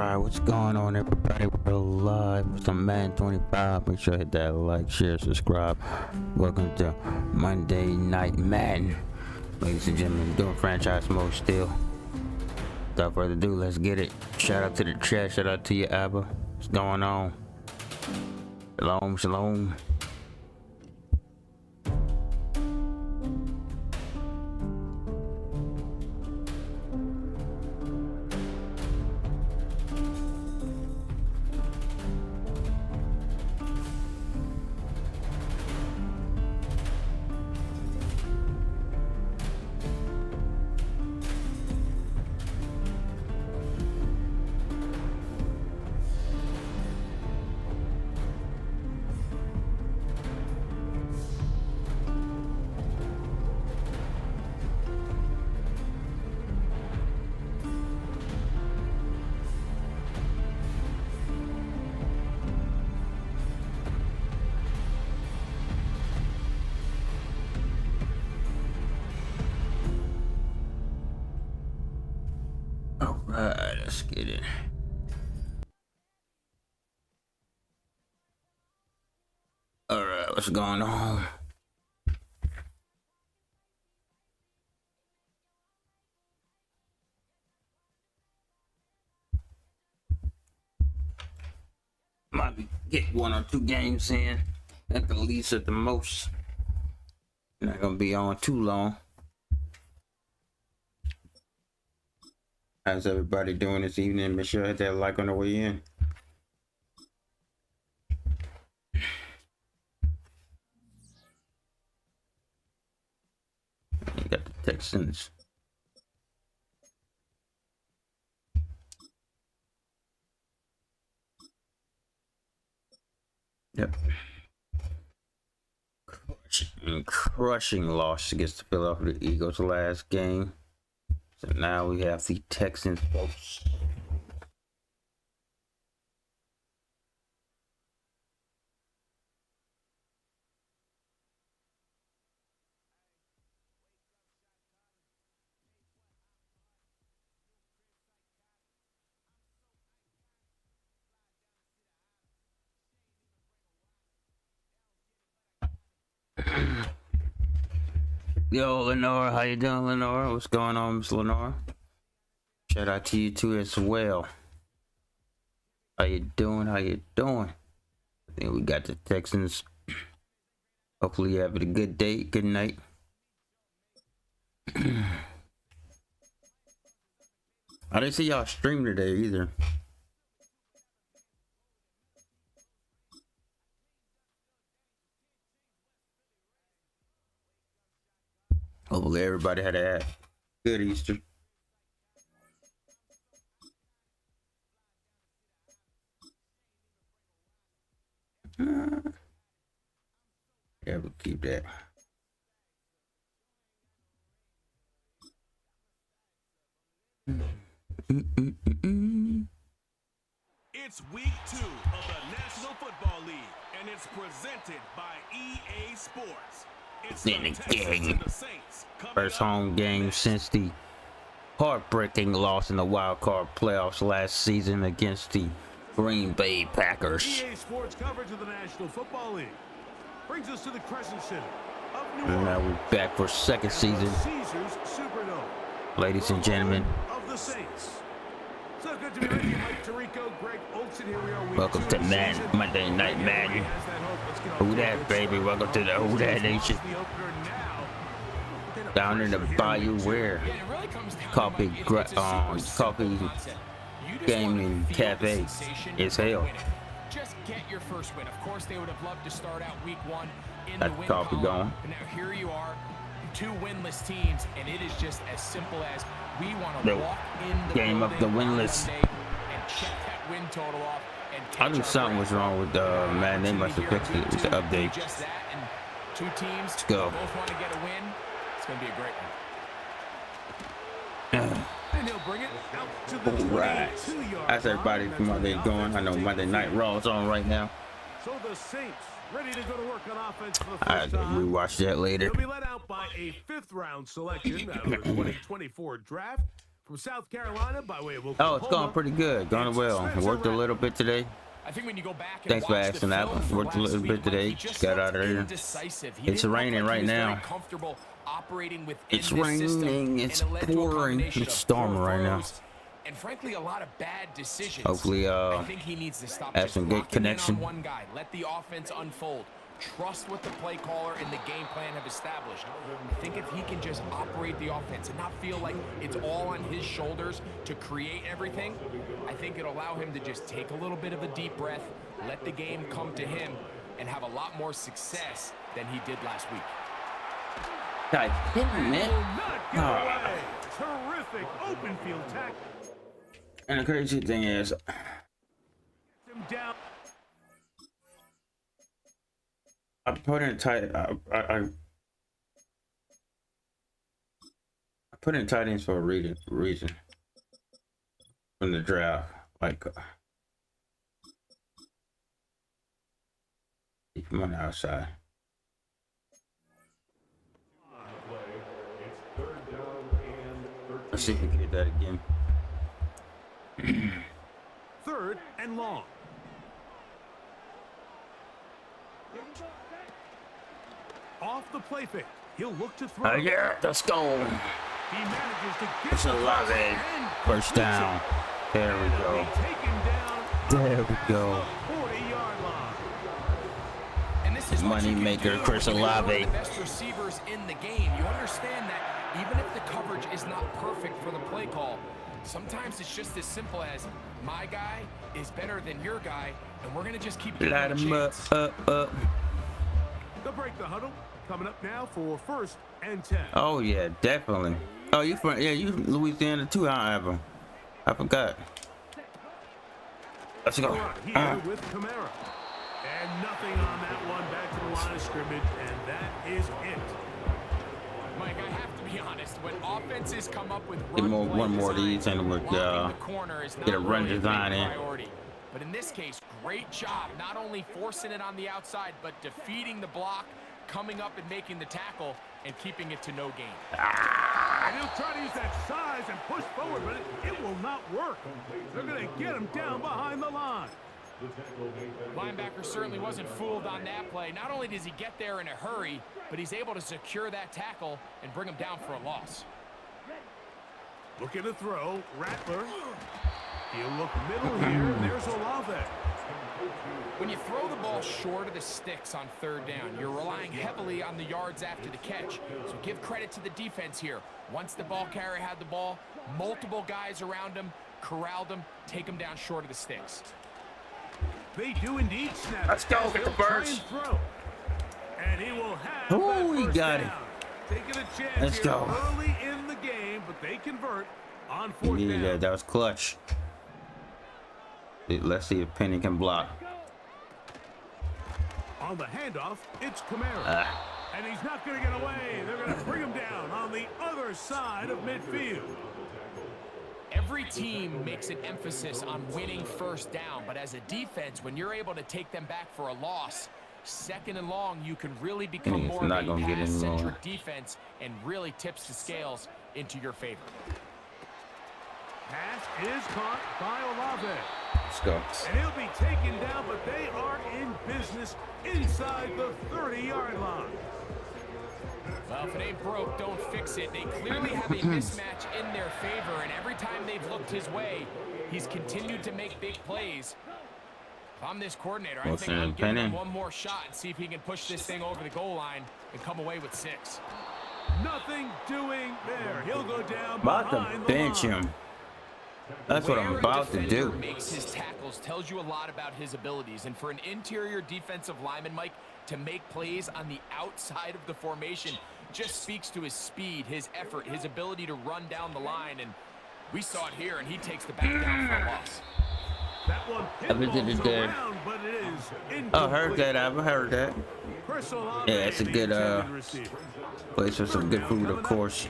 Alright, what's going on, everybody? We're live with some Madden 25. Make sure to hit that like, share, subscribe. Welcome to Monday Night Madden. Ladies and gentlemen, doing franchise mode still. Without further ado, let's get it. Shout out to the chat, shout out to you, Abba. What's going on? Shalom, shalom. Alright, let's get it. Alright, what's going on? Might get 1 or 2 games in at the least, at the most. Not gonna be on too long. How's everybody doing this evening? Make sure to hit that like on the way in. You got the Texans. Yep. Crushing loss against the Philadelphia Eagles last game. So now we have the Texans, folks. Yo, Lenora, how you doing, Lenora? What's going on, Miss Lenora? Shout out to you too as well. How you doing? How you doing? I think we got the Texans. Hopefully you're having a good day, good night. I didn't see y'all stream today either. Hopefully everybody had a good Easter. Yeah, we'll keep that. It's week 2 of the National Football League, and it's presented by EA Sports. It's In the game. First home game since the heartbreaking loss in the wild card playoffs last season against the Green Bay Packers. EA Sports coverage of the National Football League brings us to the Crescent Center of New And now Orleans. we're back for second season, Caesars Superdome. ladies and gentlemen. Of the Saints. So good to be with you, Mike Tirico, Greg Olson. Here we are. Week Welcome 2 to of the Madden, season. Monday Night Madden. Has that hope. Let's get Who off that, to a baby? good Welcome to the start. Who That Nation. The opener now. Down in the Bayou where coffee gaming cafe is held. Just get your first win. Of course, they would have loved to start out week 1 in Got the the win coffee column. going. But now here you are, 2 winless teams, and it is just as simple as we want to The walk in the game of the building on winless. Monday and check that win total off. And I knew catch our something was breath. wrong with Madden. They must have fixed it with the update. Just that, and 2 teams Let's go. both want to get a win. It's going to be a great one. And he'll bring it out to the Alright. 22-yard How's everybody line. from Monday going? I know Monday Night Raw is on right now. So the Saints ready to go to work on offense for the I first have to time. rewatch that later. They'll be led out by a 5th round selection out of the 2024 draft from South Carolina by way of Oh, Oklahoma. it's going pretty good. Going well. Worked a little bit today. I think when you go back and Thanks for watch asking the that film one. from Worked a last little bit week, today. he just Got looked out of here. indecisive. He It's didn't look raining like he right was very now. comfortable operating within It's this system, raining. and It's it led to a pouring. combination It's of storming poor right now. throws and frankly a lot of bad decisions. Hopefully, I think he needs to stop have just some good locking connection. in on one guy. Let the offense unfold. Trust what the play caller and the game plan have established. I think if he can just operate the offense and not feel like it's all on his shoulders to create everything, I think it'll allow him to just take a little bit of a deep breath, let the game come to him, and have a lot more success than he did last week. God damn it. Will not get away. Terrific open field tackle. And the crazy thing is, Him down. I put in tight. I put in tight ends for a reason. From the draft, like keep him on the outside. Let's see if we can get that again. 3rd and long. Off the play fake. He'll look to throw. Yeah, let's go. He manages to get It's a the lot pass and First completes down. it. There we He'll go. be taken down There we go. at the 40-yard line. And this is what you can Moneymaker, do Chris when you have one Olave. of the best receivers in the game. You understand that even if the coverage is not perfect for the play call, sometimes it's just as simple as my guy is better than your guy, and we're gonna just keep giving Light him a him up, chance. up. They'll break the huddle. Coming up now for 1st and 10. Oh yeah, definitely. Oh, you from you Louisiana too, however. I forgot. Let's go. Here with Kamara. And nothing on that one. Back to the line of scrimmage, and that is it. Mike, I have to be honest. When offenses come up with Get run more- play one more of these designs, and we're, blocking the corner is not get a run really design big in. priority. But in this case, great job not only forcing it on the outside, but defeating the block, coming up and making the tackle, and keeping it to no gain. And he'll try to use that size and push forward, but it will not work. They're going to get him down behind the line. Linebacker certainly wasn't fooled on that play. Not only does he get there in a hurry, but he's able to secure that tackle and bring him down for a loss. Looking to throw. Rattler. He'll look middle here, and there's Olave. When you throw the ball short of the sticks on 3rd down, you're relying heavily on the yards after the catch. So give credit to the defense here. Once the ball carrier had the ball, multiple guys around him, corralled him, take him down short of the sticks. They do indeed snap. Let's go, He'll get the try birds. and throw. And he will have Ooh, that he first got it. down. Taking a chance Let's here go. early in the game, but they convert on He 4th needed down. that. That was clutch. Let's see if Penny can block. On the handoff, it's Kamara. And he's not going to get away. They're going to bring him down on the other side of midfield. Every team makes an emphasis on winning 1st down, but as a defense, when you're able to take them back for a loss, 2nd and long, you can really become He's more of not a gonna get any more. pass-centric defense and really tips the scales into your favor. Pass is caught by Olave. Let's go. And he'll be taken down, but they are in business inside the 30-yard line. Well, if it ain't broke, don't fix it. They clearly have a mismatch in their favor, and every time they've looked his way, he's continued to make big plays. If I'm this coordinator, I think I'm giving him one more shot and see if he can push this thing over the goal line and come away with 6. Nothing doing there. He'll go down About behind to the bench line. him. That's what I'm Where a about to defender do. makes his tackles tells you a lot about his abilities. And for an interior defensive lineman, Mike, to make plays on the outside of the formation just speaks to his speed, his effort, his ability to run down the line. And we saw it here, and he takes the back down for a loss. That one pinballs around, but it is incomplete. Oh, heard that. I've heard that. Chris Olave, Yeah, it's a the good intended receiver. place for some good food, of course.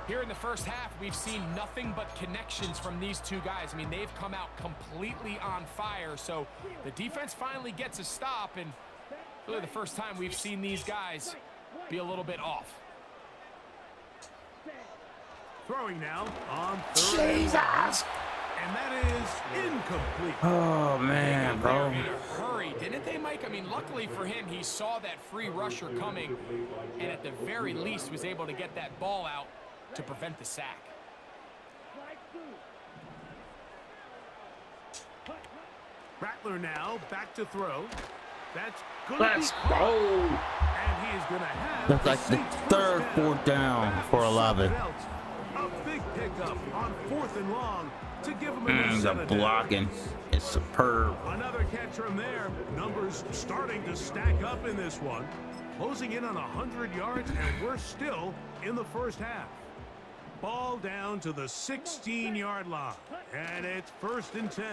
Here in the first half, we've seen nothing but connections from these two guys. I mean, they've come out completely on fire. So the defense finally gets a stop, and really the first time we've seen these guys be a little bit off. Throwing now on third. Jesus! And that is incomplete. Oh, man, bro. In a hurry, didn't they, Mike? I mean, luckily for him, he saw that free rusher coming, and at the very least was able to get that ball out to prevent the sack. Rattler now back to throw. That's good. Let's go. And he is going to have That's like the third fourth down for 11. A big pickup on 4th and long to give him a The blocking is superb. Another catch from there. Numbers starting to stack up in this one. Closing in on 100 yards, and we're still in the first half. Ball down to the 16-yard line, and it's 1st and 10.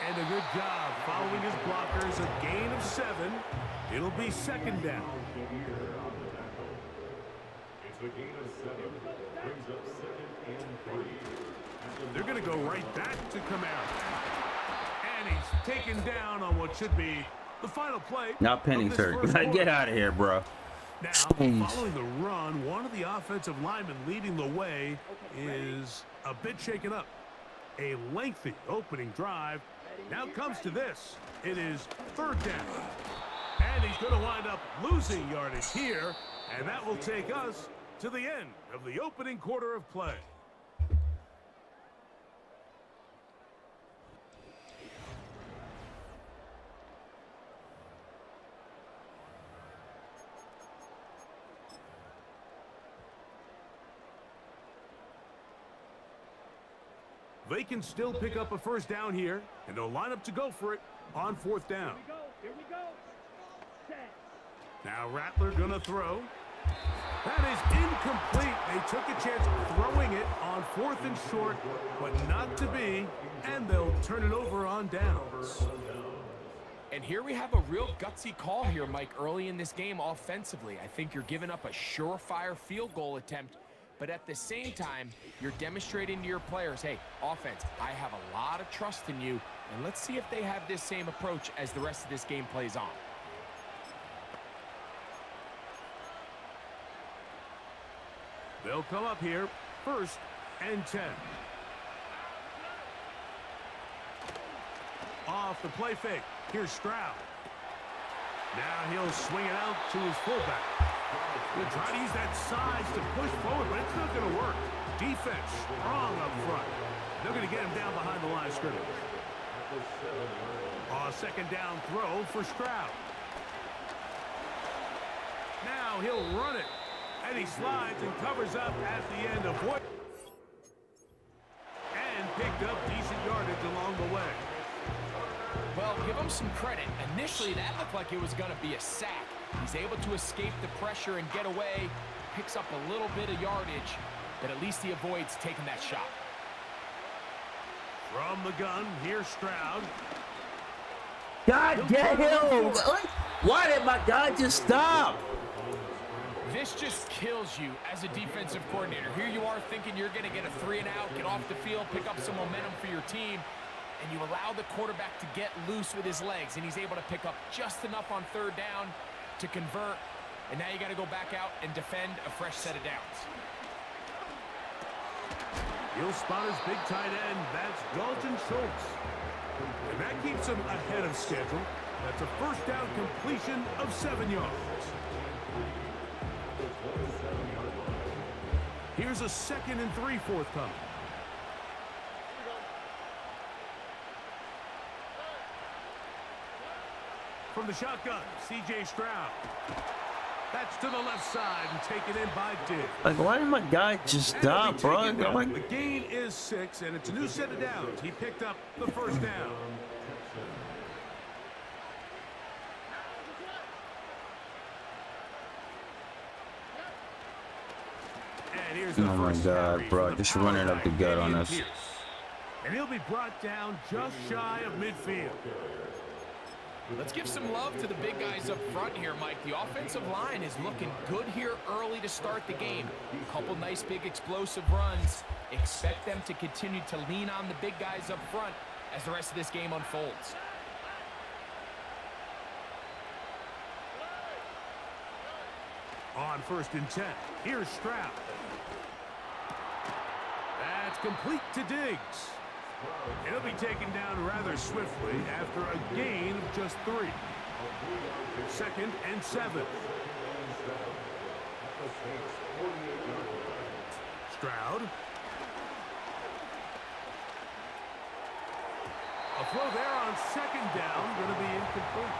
And a good job following his blockers, a gain of 7. It'll be 2nd down. It's a gain of 7. Brings up 2nd and 3. They're going to go right back to Camara. And he's taken down on what should be the final play. Now Penny's hurt. Get out of here, bro. Now, Jeez. following the run, one of the offensive linemen leading the way is a bit shaken up. A lengthy opening drive. Now comes to this. It is 3rd down. And he's going to wind up losing yardage here. And that will take us to the end of the opening quarter of play. They can still pick up a 1st down here, and they'll line up to go for it on 4th down. Here we go. Now Rattler gonna throw. That is incomplete. They took a chance throwing it on 4th and short, but not to be, and they'll turn it over on downs. And here we have a real gutsy call here, Mike, early in this game offensively. I think you're giving up a surefire field goal attempt, but at the same time, you're demonstrating to your players, hey, offense, I have a lot of trust in you, and let's see if they have this same approach as the rest of this game plays on. They'll come up here, 1st and 10. Off the play fake. Here's Stroud. Now he'll swing it out to his fullback. He'll try to use that size to push forward, but it's not going to work. Defense strong up front. They're going to get him down behind the line of scrimmage. A 2nd down throw for Stroud. Now he'll run it. And he slides and covers up at the end of what? And picked up decent yardage along the way. Well, give him some credit. Initially, that looked like it was going to be a sack. He's able to escape the pressure and get away, picks up a little bit of yardage, but at least he avoids taking that shot. From the gun, here's Stroud. God damn him! Why did my guy just stop? This just kills you as a defensive coordinator. Here you are thinking you're going to get a 3-and-out, get off the field, pick up some momentum for your team, and you allow the quarterback to get loose with his legs, and he's able to pick up just enough on 3rd down to convert, and now you got to go back out and defend a fresh set of downs. He'll spot his big tight end. That's Dalton Schultz. And that keeps him ahead of schedule. That's a 1st down completion of 7 yards. Here's a 2nd and 3 forthcoming. From the shotgun, C.J. Stroud. That's to the left side and taken in by Diggs. Like, why did my guy just stop, bro? Like, The gain is 6, and it's a new set of downs. He picked up the 1st down. And here's the oh my first God, carry bro, for the just power running up back, the gut on Damian us. Pierce. And he'll be brought down just shy of midfield. Let's give some love to the big guys up front here, Mike. The offensive line is looking good here early to start the game. A couple nice big explosive runs. Expect them to continue to lean on the big guys up front as the rest of this game unfolds. On 1st and 10, here's Stroud. That's complete to Diggs. It'll be taken down rather swiftly after a gain of just 3. 2nd and 7. Stroud. A throw there on 2nd down, going to be incomplete.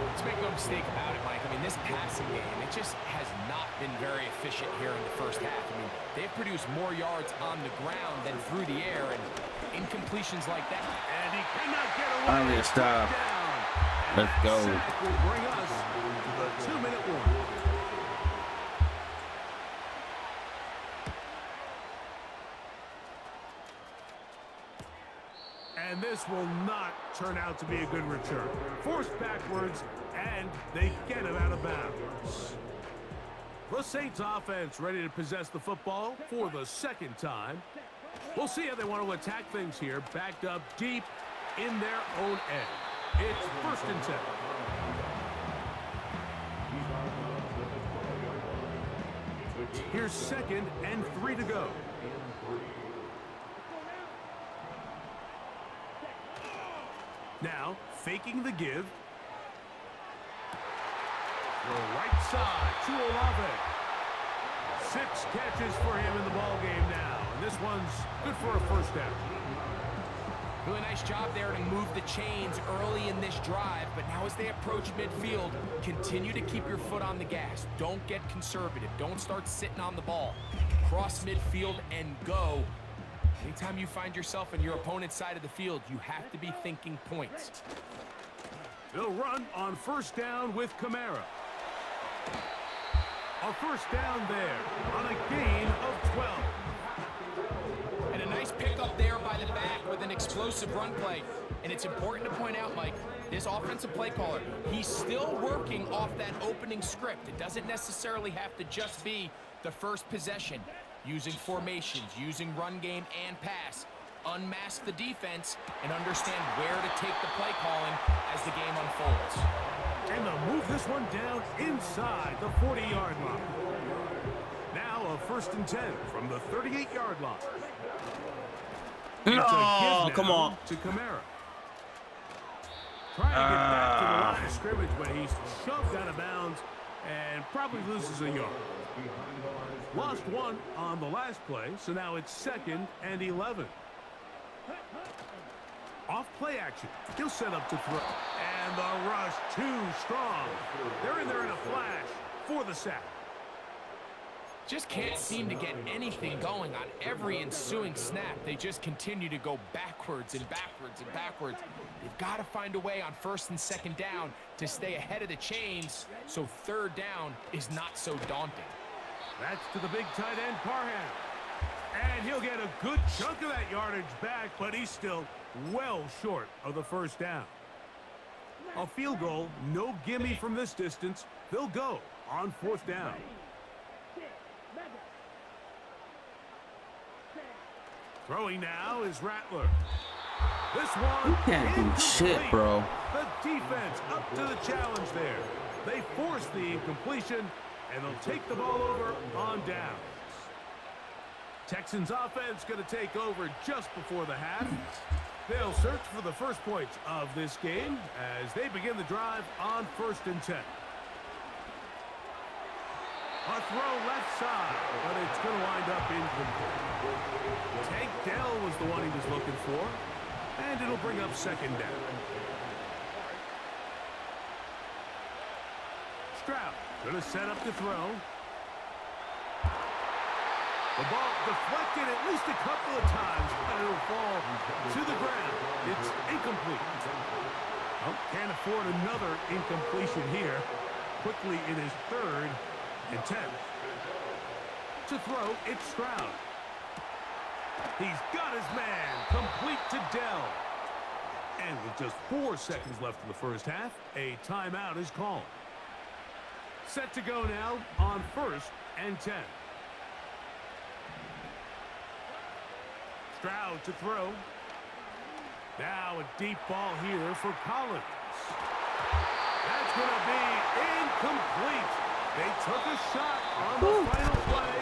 Let's make no mistake about it, Mike. I mean, this passing game, it just has not been very efficient here in the first half. I mean, they've produced more yards on the ground than through the air, and incompletions like that. And he cannot get away. Finally a stop. Let's go. Sack will bring us to the 2-minute warning. And this will not turn out to be a good return. Forced backwards, and they get it out of bounds. The Saints offense ready to possess the football for the 2nd time. We'll see how they want to attack things here, backed up deep in their own end. It's 1st and 10. Here's 2nd and 3 to go. Now, faking the give. The right side to Olave. 6 catches for him in the ball game now. And this one's good for a 1st down. Really nice job there to move the chains early in this drive, but now as they approach midfield, continue to keep your foot on the gas. Don't get conservative. Don't start sitting on the ball. Cross midfield and go. Anytime you find yourself on your opponent's side of the field, you have to be thinking points. They'll run on 1st down with Kamara. A 1st down there on a gain of 12. And a nice pickup there by the back with an explosive run play. And it's important to point out, Mike, this offensive play caller, he's still working off that opening script. It doesn't necessarily have to just be the first possession. Using formations, using run game and pass. Unmask the defense and understand where to take the play calling as the game unfolds. And they'll move this one down inside the 40-yard line. Now a 1st and 10 from the 38-yard line. Oh, come on. To Kamara. Trying to get back to the line of scrimmage, but he's shoved out of bounds and probably loses a yard. Lost 1 on the last play, so now it's 2nd and 11. Off play action. He'll set up to throw. And the rush too strong. They're in there in a flash for the sack. Just can't seem to get anything going on every ensuing snap. They just continue to go backwards and backwards and backwards. They've got to find a way on 1st and 2nd down to stay ahead of the chains so 3rd down is not so daunting. That's to the big tight end, Parham. And he'll get a good chunk of that yardage back, but he's still well short of the 1st down. A field goal, no gimme from this distance. They'll go on 4th down. Throwing now is Rattler. This one You can't do shit, bro. The defense up to the challenge there. They force the incompletion, and they'll take the ball over on downs. Texans offense going to take over just before the half. They'll search for the first points of this game as they begin the drive on 1st and 10. A throw left side, but it's going to wind up incomplete. Tank Dell was the one he was looking for, and it'll bring up 2nd down. Stroud going to set up to throw. The ball deflected at least a couple of times, but it'll fall to the ground. It's incomplete. Oh, can't afford another incompletion here. Quickly in his 3rd and 10. To throw, it's Stroud. He's got his man, complete to Dell. And with just 4 seconds left in the first half, a timeout is called. Set to go now on 1st and 10. Stroud to throw. Now a deep ball here for Collins. That's going to be incomplete. They took a shot on the final play.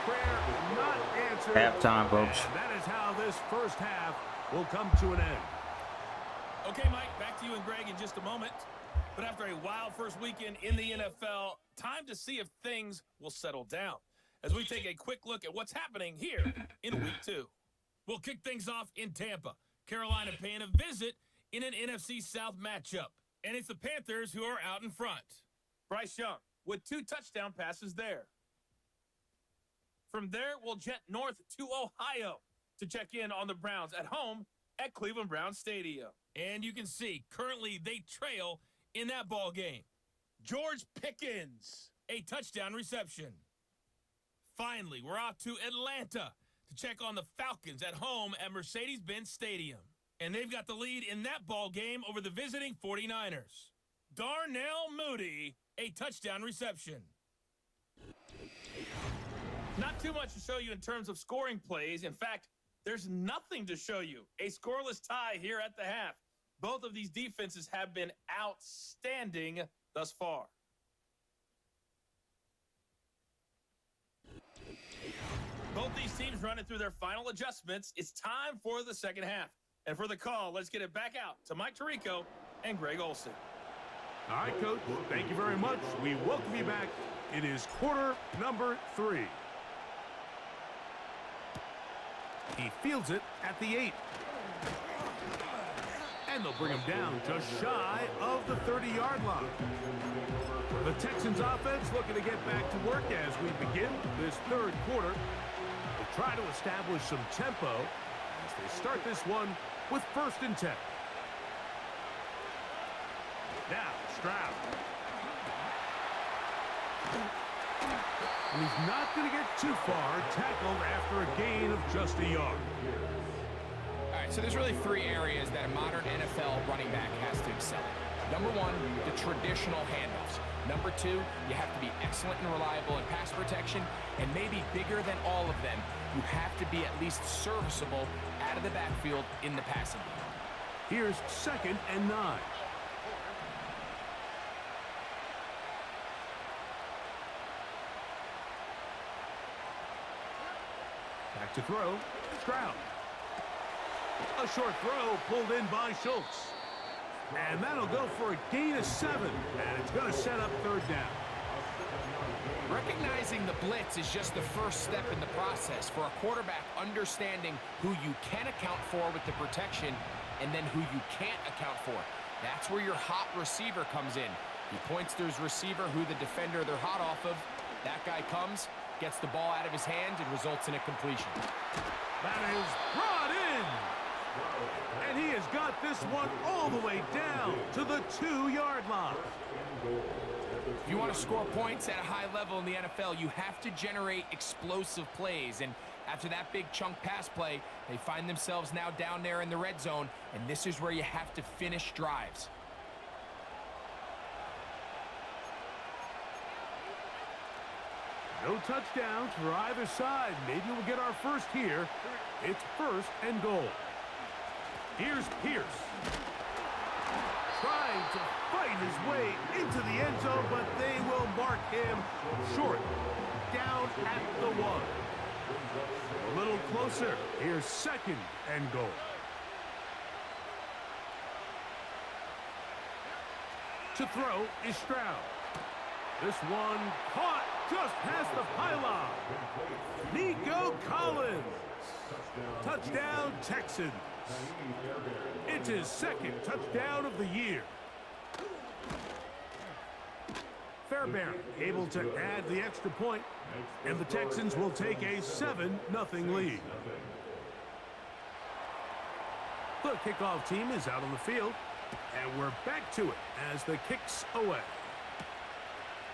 Prayer not answered. Halftime, folks. And that is how this first half will come to an end. Okay, Mike, back to you and Greg in just a moment. But after a wild first weekend in the NFL, time to see if things will settle down as we take a quick look at what's happening here in Week 2. We'll kick things off in Tampa. Carolina paying a visit in an NFC South matchup. And it's the Panthers who are out in front. Bryce Young with 2 touchdown passes there. From there, we'll jet north to Ohio to check in on the Browns at home at Cleveland Browns Stadium. And you can see, currently they trail in that ball game. George Pickens, a touchdown reception. Finally, we're off to Atlanta to check on the Falcons at home at Mercedes-Benz Stadium. And they've got the lead in that ball game over the visiting 49ers. Darnell Mooney, a touchdown reception. Not too much to show you in terms of scoring plays. In fact, there's nothing to show you. A scoreless tie here at the half. Both of these defenses have been outstanding thus far. Both these teams running through their final adjustments. It's time for the second half. And for the call, let's get it back out to Mike Tirico and Greg Olsen. All right, Coach, thank you very much. We welcome you back. It is quarter number 3. He fields it at the 8. And they'll bring him down just shy of the 30-yard line. The Texans offense looking to get back to work as we begin this third quarter. They'll try to establish some tempo as they start this one with 1st and 10. Now, Stroud. And he's not going to get too far, tackled after a gain of just a yard. All right, so there's really 3 areas that a modern NFL running back has to excel in. Number 1, the traditional handoffs. Number 2, you have to be excellent and reliable in pass protection. And maybe bigger than all of them, you have to be at least serviceable out of the backfield in the passing game. Here's 2nd and 9. Back to throw, Stroud. A short throw pulled in by Schultz. And that'll go for a gain of 7. And it's going to set up 3rd down. Recognizing the blitz is just the first step in the process for a quarterback understanding who you can account for with the protection and then who you can't account for. That's where your hot receiver comes in. He points to his receiver who the defender they're hot off of. That guy comes, gets the ball out of his hand, and results in a completion. That is brought in. And he has got this one all the way down to the 2-yard line. If you want to score points at a high level in the NFL, you have to generate explosive plays. And after that big chunk pass play, they find themselves now down there in the red zone, and this is where you have to finish drives. No touchdowns for either side. Maybe we'll get our first here. It's 1st and goal. Here's Pierce. Trying to fight his way into the end zone, but they will mark him short. Down at the 1. A little closer. Here's 2nd and goal. To throw is Stroud. This one caught just past the pylon. Nico Collins. Touchdown, Texans. It's his 2nd touchdown of the year. Fairbairn able to add the extra point, and the Texans will take a 7-0 lead. The kickoff team is out on the field, and we're back to it as the kick's away.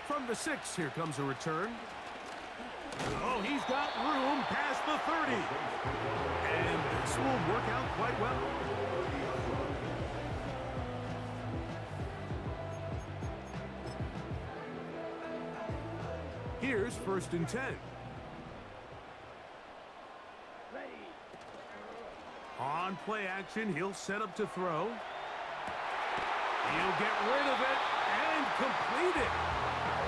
From the 6, here comes a return. Oh, he's got room past the 30. And this will work out quite well. Here's 1st and 10. On play action, he'll set up to throw. He'll get rid of it and complete it.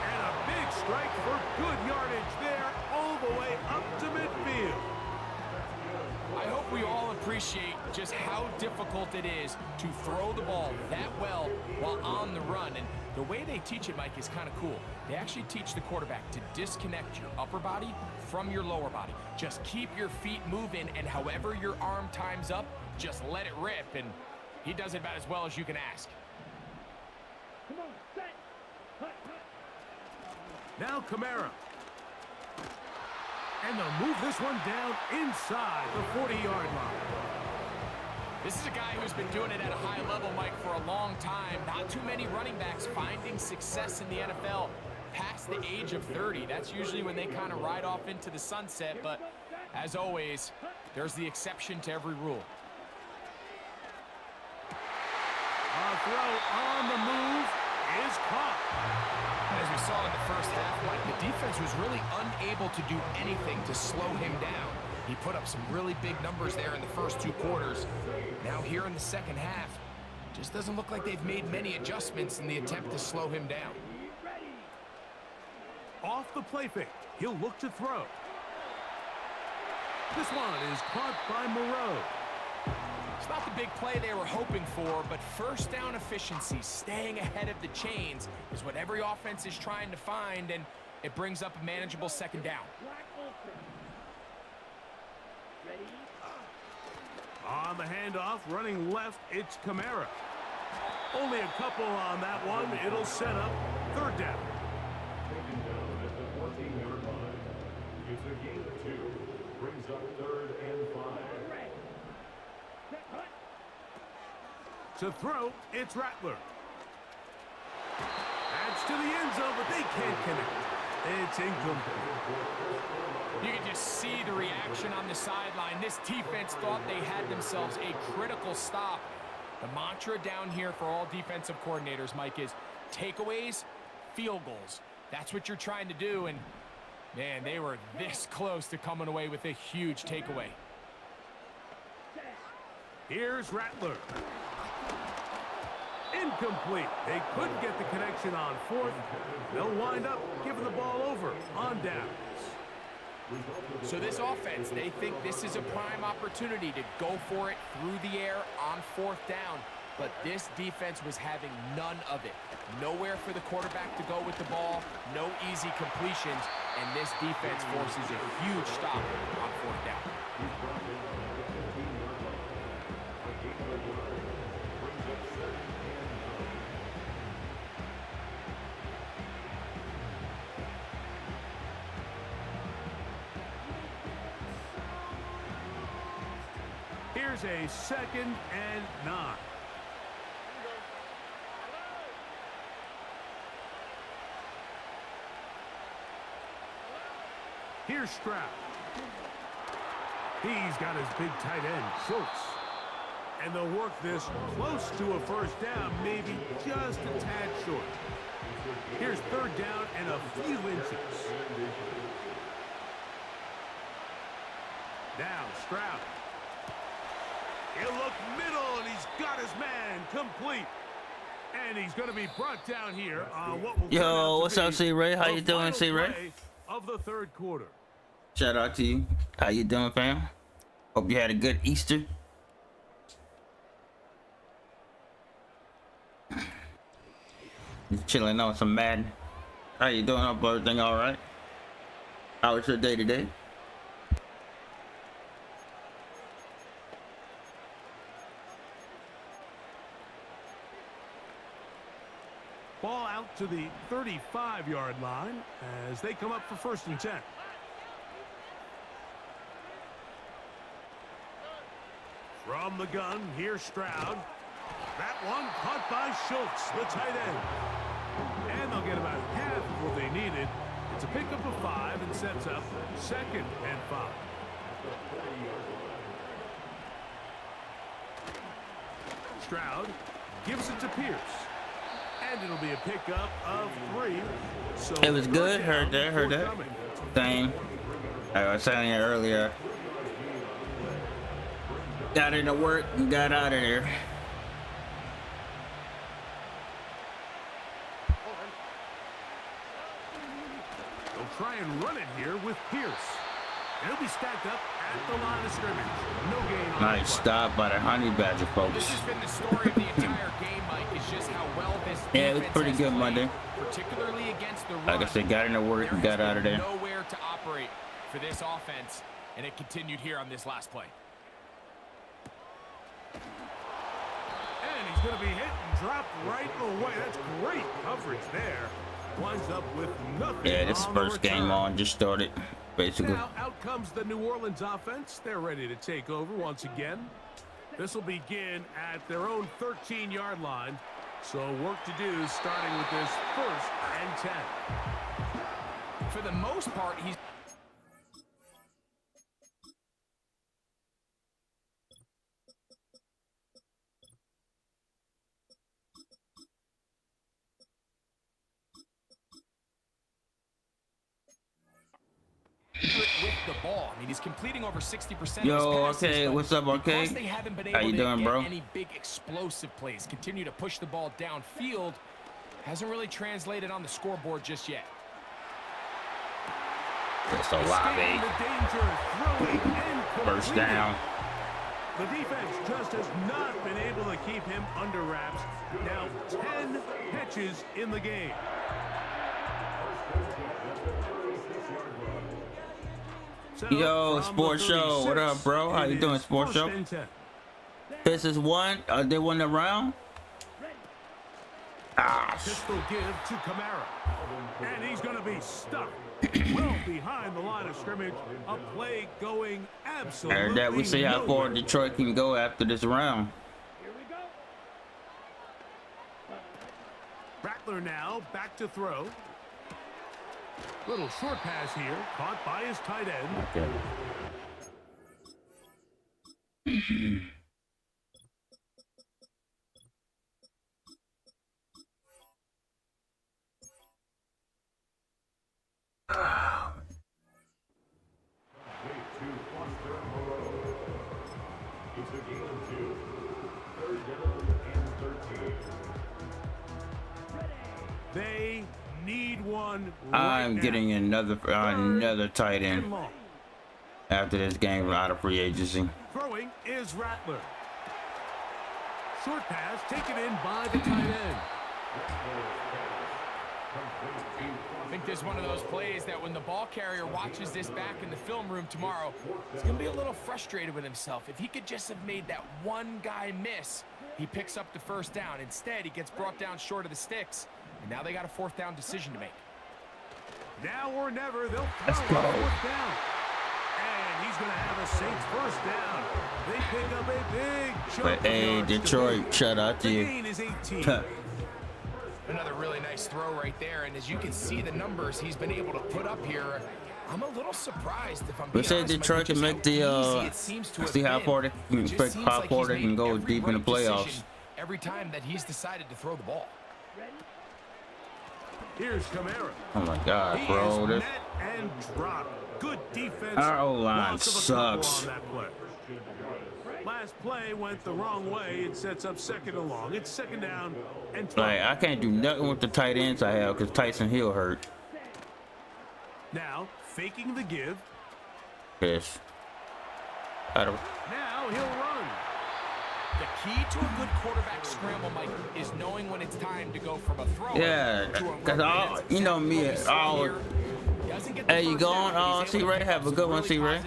And a big strike for good yardage there, all the way up to midfield. I hope we all appreciate just how difficult it is to throw the ball that well while on the run. And the way they teach it, Mike, is kind of cool. They actually teach the quarterback to disconnect your upper body from your lower body. Just keep your feet moving, and however your arm times up, just let it rip. And he does it about as well as you can ask. Now Kamara. And they'll move this one down inside the 40-yard line. This is a guy who's been doing it at a high level, Mike, for a long time. Not too many running backs finding success in the NFL past the age of 30. That's usually when they kind of ride off into the sunset. But as always, there's the exception to every rule. A throw on the move is caught. As we saw in the first half, Mike, the defense was really unable to do anything to slow him down. He put up some really big numbers there in the first 2 quarters. Now here in the second half, just doesn't look like they've made many adjustments in the attempt to slow him down. Off the play fake, he'll look to throw. This one is caught by Moreau. It's not the big play they were hoping for, but first down efficiency, staying ahead of the chains, is what every offense is trying to find, and it brings up a manageable second down. On the handoff, running left, it's Kamara. Only a couple on that one. It'll set up third down. Taken down at the 14-yard line. It's a gain of 2. Brings up 3rd and 5. To throw, it's Rattler. Adds to the end zone, but they can't connect. It's incomplete. You can just see the reaction on the sideline. This defense thought they had themselves a critical stop. The mantra down here for all defensive coordinators, Mike, is takeaways, field goals. That's what you're trying to do, and man, they were this close to coming away with a huge takeaway. Here's Rattler. Incomplete. They couldn't get the connection on 4th. They'll wind up giving the ball over on downs. So this offense, they think this is a prime opportunity to go for it through the air on 4th down. But this defense was having none of it. Nowhere for the quarterback to go with the ball, no easy completions, and this defense forces a huge stop on 4th down. Here's a 2nd and 9. Here's Stroud. He's got his big tight end, Geaux. And they'll work this close to a first down, maybe just a tad short. Here's 3rd down and a few inches. Now Stroud. He'll look middle, and he's got his man complete. And he's going to be brought down here on what will Yo, what's up, C-Ray? How you doing, C-Ray? Of the 3rd quarter. Shout out to you. How you doing, fam? Hope you had a good Easter. Just chilling on some Madden. How you doing? Hope everything all right? How was your day today? Ball out to the 35-yard line as they come up for 1st and 10. From the gun, here's Stroud. That one caught by Schultz, the tight end. And they'll get about half of what they needed. It's a pickup of 5 and sets up 2nd and 5. Stroud gives it to Pierce. And it'll be a pickup of 3. So It was good. Heard that. Same. I was telling you earlier. Got into work and got out of there. try and run it here with Pierce. It'll be stacked up at the line of scrimmage. No gain on Nice stop by the Honey Badger, This folks. has been the story of the entire game, Mike, is just how well this Yeah, it was defense pretty has good played, Monday. particularly against the run. Like I said, got into work and got out of there. Nowhere to operate for this offense, and it continued here on this last play. And he's going to be hit and dropped right away. That's great coverage there. Winds up with nothing. Yeah, this on the first game return. on just started, basically. Now out comes the New Orleans offense. They're ready to take over once again. This will begin at their own 13-yard line. So work to do starting with this 1st and 10. For the most part, he's with the ball. I mean, he's completing over 60% Yo, of his passes. okay, but what's up, okay? because they haven't been How able you to doing, get bro? any big explosive plays, continue to push the ball downfield, hasn't really translated on the scoreboard just yet. It's a Escaping lobby. the danger, throwing and First completing. down. The defense just has not been able to keep him under wraps. Now 10 catches in the game. So Yo, from Sports the Show, what 36, up, bro? How it you doing, is Sports 1st Show? and 10. This is one. They won the round. Ah, Pistol give to Kamara. And he's going to be stuck well behind the line of scrimmage. A play going absolutely and that we see how far nowhere. Detroit can go after this round. Rattler now back to throw. Little short pass here, caught by his tight end. Okay. It's a game of 2. 3rd down and 13. They need one right I'm now. getting another tight And end long. after this game out of free agency. Throwing is Rattler. Short pass taken in by the tight end. I think there's one of those plays that when the ball carrier watches this back in the film room tomorrow, he's going to be a little frustrated with himself. If he could just have made that one guy miss, he picks up the first down. Instead, he gets brought down short of the sticks, and now they got a 4th down decision to make. Now or never, they'll Let's throw go. on 4th down. And he's going to have a Saints 1st down. They pick up a big chunk But of hey, yards to Detroit, gain. shout out to The you. gain is 18. Another really nice throw right there, and as you can see the numbers he's been able to put up here, I'm a little surprised if I'm We being said honest, Detroit Mike, can just make how the easy it seems to have see how been. far they can It just pick, seems how like far he's they can made go every deep in the right playoffs. decision every time that he's decided to throw the ball. Here's Kamara. Oh my God, He bro! is This met and dropped. Good defense. Our O-line Loss of a couple sucks. on that play. Last play went the wrong way. It sets up 2nd and long. It's 2nd down and 12. like I can't do nothing with the tight ends I have because Tyson Hill hurt. Now faking the give. Yes. I don't. Now he'll run. The key to a good quarterback scramble, Mike, is knowing when it's time to go from a thrower Yeah, to a cause runner. all you know me, all. Hey, you going? C-Ray, have a good one, C-Ray.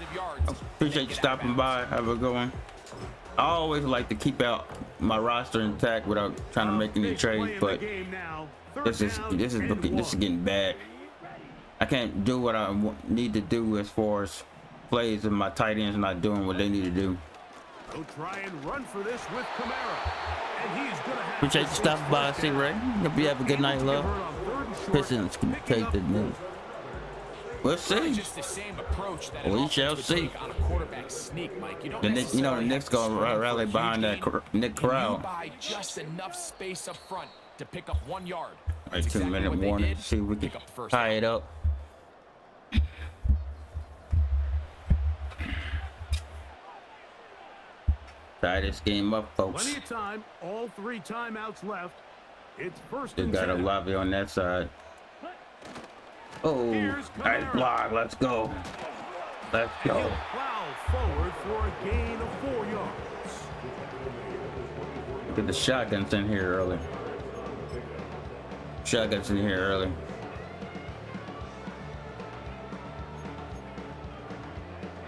Appreciate you stopping by. Have a good one. I always like to keep out my roster intact without trying to make any Big play trades, in but the game now. this is getting bad. I can't do what I need to do as far as plays, and my tight ends not doing what they need to do. He'll try and run for this with Kamara. And he's gonna have Appreciate you the stopping by, first down. C-Ray. Hope you have a good night, love. Convert on 3rd and short, Pistons can picking take up the news. We'll see. Just the same approach that We an offense shall would see. take on a quarterback sneak, Mike. You don't The Knicks, you know, the necessarily Knicks have to gonna scramble for rally a huge behind that gain. Nick Can you crowd. buy just enough space up front to pick up 1 yard? Like That's exactly 2-minute what they warning. did. See if we can Pick up the first tie down. it up. Tie this game up, folks. Plenty of time. All 3 timeouts left. It's 1st They and got a 10. lobby on that side. Oh, Here's nice Kamara. block. Let's go. Let's And he'll go. plow forward for a gain of 4 yards. Get the shotguns in here early. Shotguns in here early.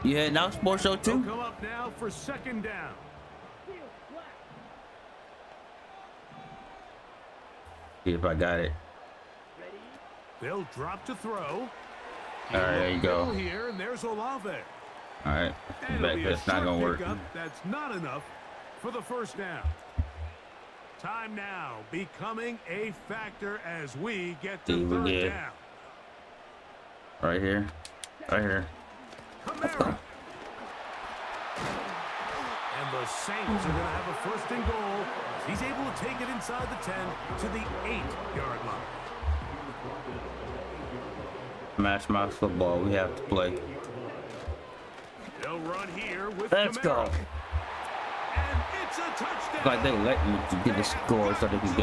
You heading out, Sports Show They'll 2? come up now for 2nd down. See if I got it. They'll drop to throw. All right, there you go. Middle here, and there's Olave. All right, And it'll back be a that's not short gonna work. pickup. That's not enough for the 1st down. Time now becoming a factor as we get to See, we 3rd did. down. Right here, right here. Kamara. And the Saints are going to have a 1st and goal as he's able to take it inside the 10 to the 8-yard line. Match my football. We have to play. They'll run here with Let's Kamara. go. And it's a touchdown. Like they let me to get the score so they can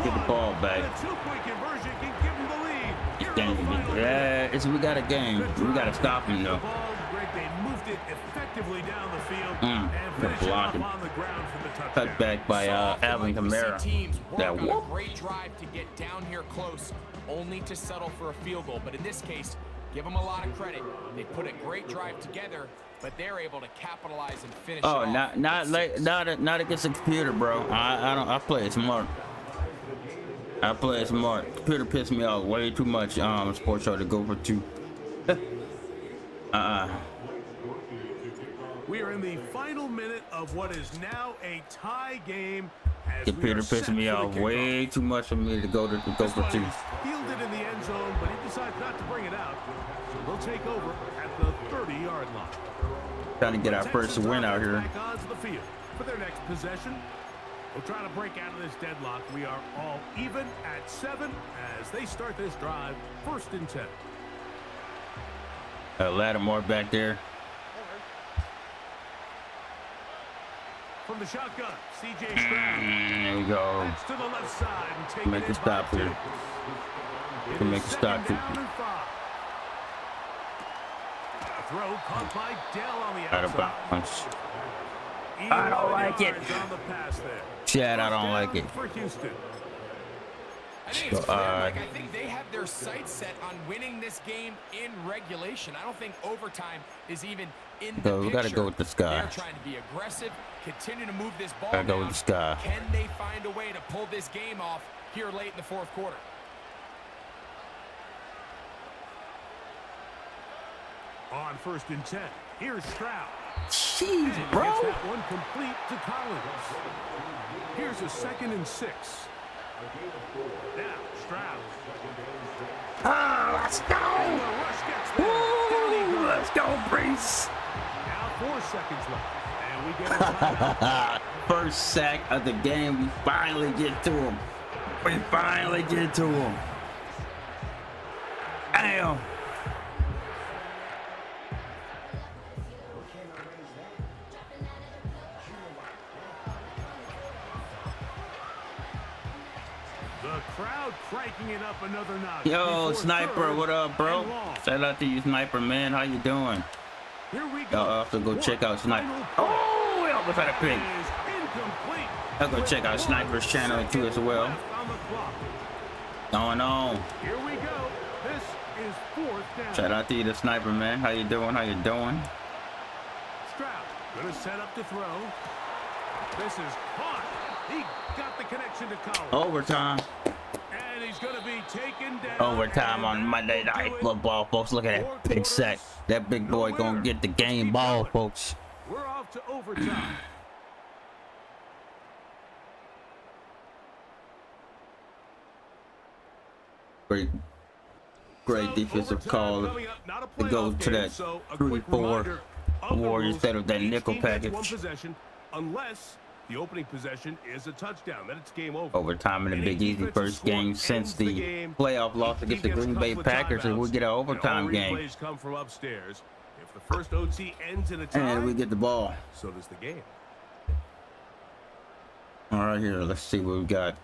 get the ball back. And a 2-point conversion can give them the lead. Here are Game, the final yeah, we got a game. We got to stop him though. The ball, Greg, they moved it effectively down the field Mm, and the finished it off blocking. on the ground for the touchdown. Cut back by So often, Alvin like we see Kamara. teams work That on whoop. a great drive to get down here close, only to settle for a field goal. But in this case, give them a lot of credit. They put a great drive together, but they're able to capitalize and finish it Oh, off. not against the computer, bro. I play it smart. I play it smart. Computer pissed me off way too much. Sports Show to go for 2. We are in the final minute of what is now a tie game. As we Computer are pissed set me for the off kickoff. way too much for me to go This for one 2. is fielded in the end zone, but he decides not to bring it out. So they'll take over at the 30-yard line. Trying to get our first Texans win out offense here. Back onto the field for their next possession. We'll try to break out of this deadlock. We are all even at 7 as they start this drive. 1st and 10. Lattimore back there. From the shotgun, C.J. Stroud. There you go. That's to the left side and take Make it a in stop by here. 2. It Can is make a stop 2nd here. down and 5. A throw caught by Dell on the Out of outside. bounds. I 11 don't like it. yards on the pass there. Chad, I First don't like down it. for Houston. I think it's So, clear, Mike. I think they have their sights set on winning this game in regulation. I don't think overtime is even in the So we picture. gotta go with the sky. They're trying to be aggressive, continue to move this ball Gotta go down. with the sky. Can they find a way to pull this game off here late in the 4th quarter? On 1st and 10, here's Stroud. Jeez, And he gets bro. that one complete to Collins. Here's a 2nd and 6. Now, Stroud. Let's And go. the rush gets there. Down he Woo, goes. let's go, Brees. Now 4 seconds left. And we get a timeout. First sack of the game. We finally get to him. We finally get to him. Damn. The crowd cranking it up another notch. Yo, before Sniper, 3rd what up, bro? and long. Shout out to you, Sniper, man. How you doing? Here we go. Y'all have to go check out Sniper. Final Oh, we almost had a pick. is incomplete. I'll go check out Sniper's channel too as well. Left on the clock. Going on. Here we go. This is 4th down. Shout out to you, the Sniper, man. How you doing? How you doing? Stroud gonna set up to throw. This is caught. He got the connection to Collins. Overtime. And he's gonna be taken down. Overtime And on that Monday will Night do it. Football, folks. Look at that big sack. That big boy gonna get the game ball, folks. We're off to overtime. Great defensive call to go to that 3-4 Warriors instead of that nickel package. Unless the opening possession is a touchdown, then it's game over. Overtime in the And Big a Easy defensive first score game ends since the the game. playoff loss against the Defense Green Bay comes with Packers, and we timeouts, get an and overtime all game. replays come from upstairs. If the first OT ends in a tie, And we get the ball. so does the game. All right, here. Let's see what we got.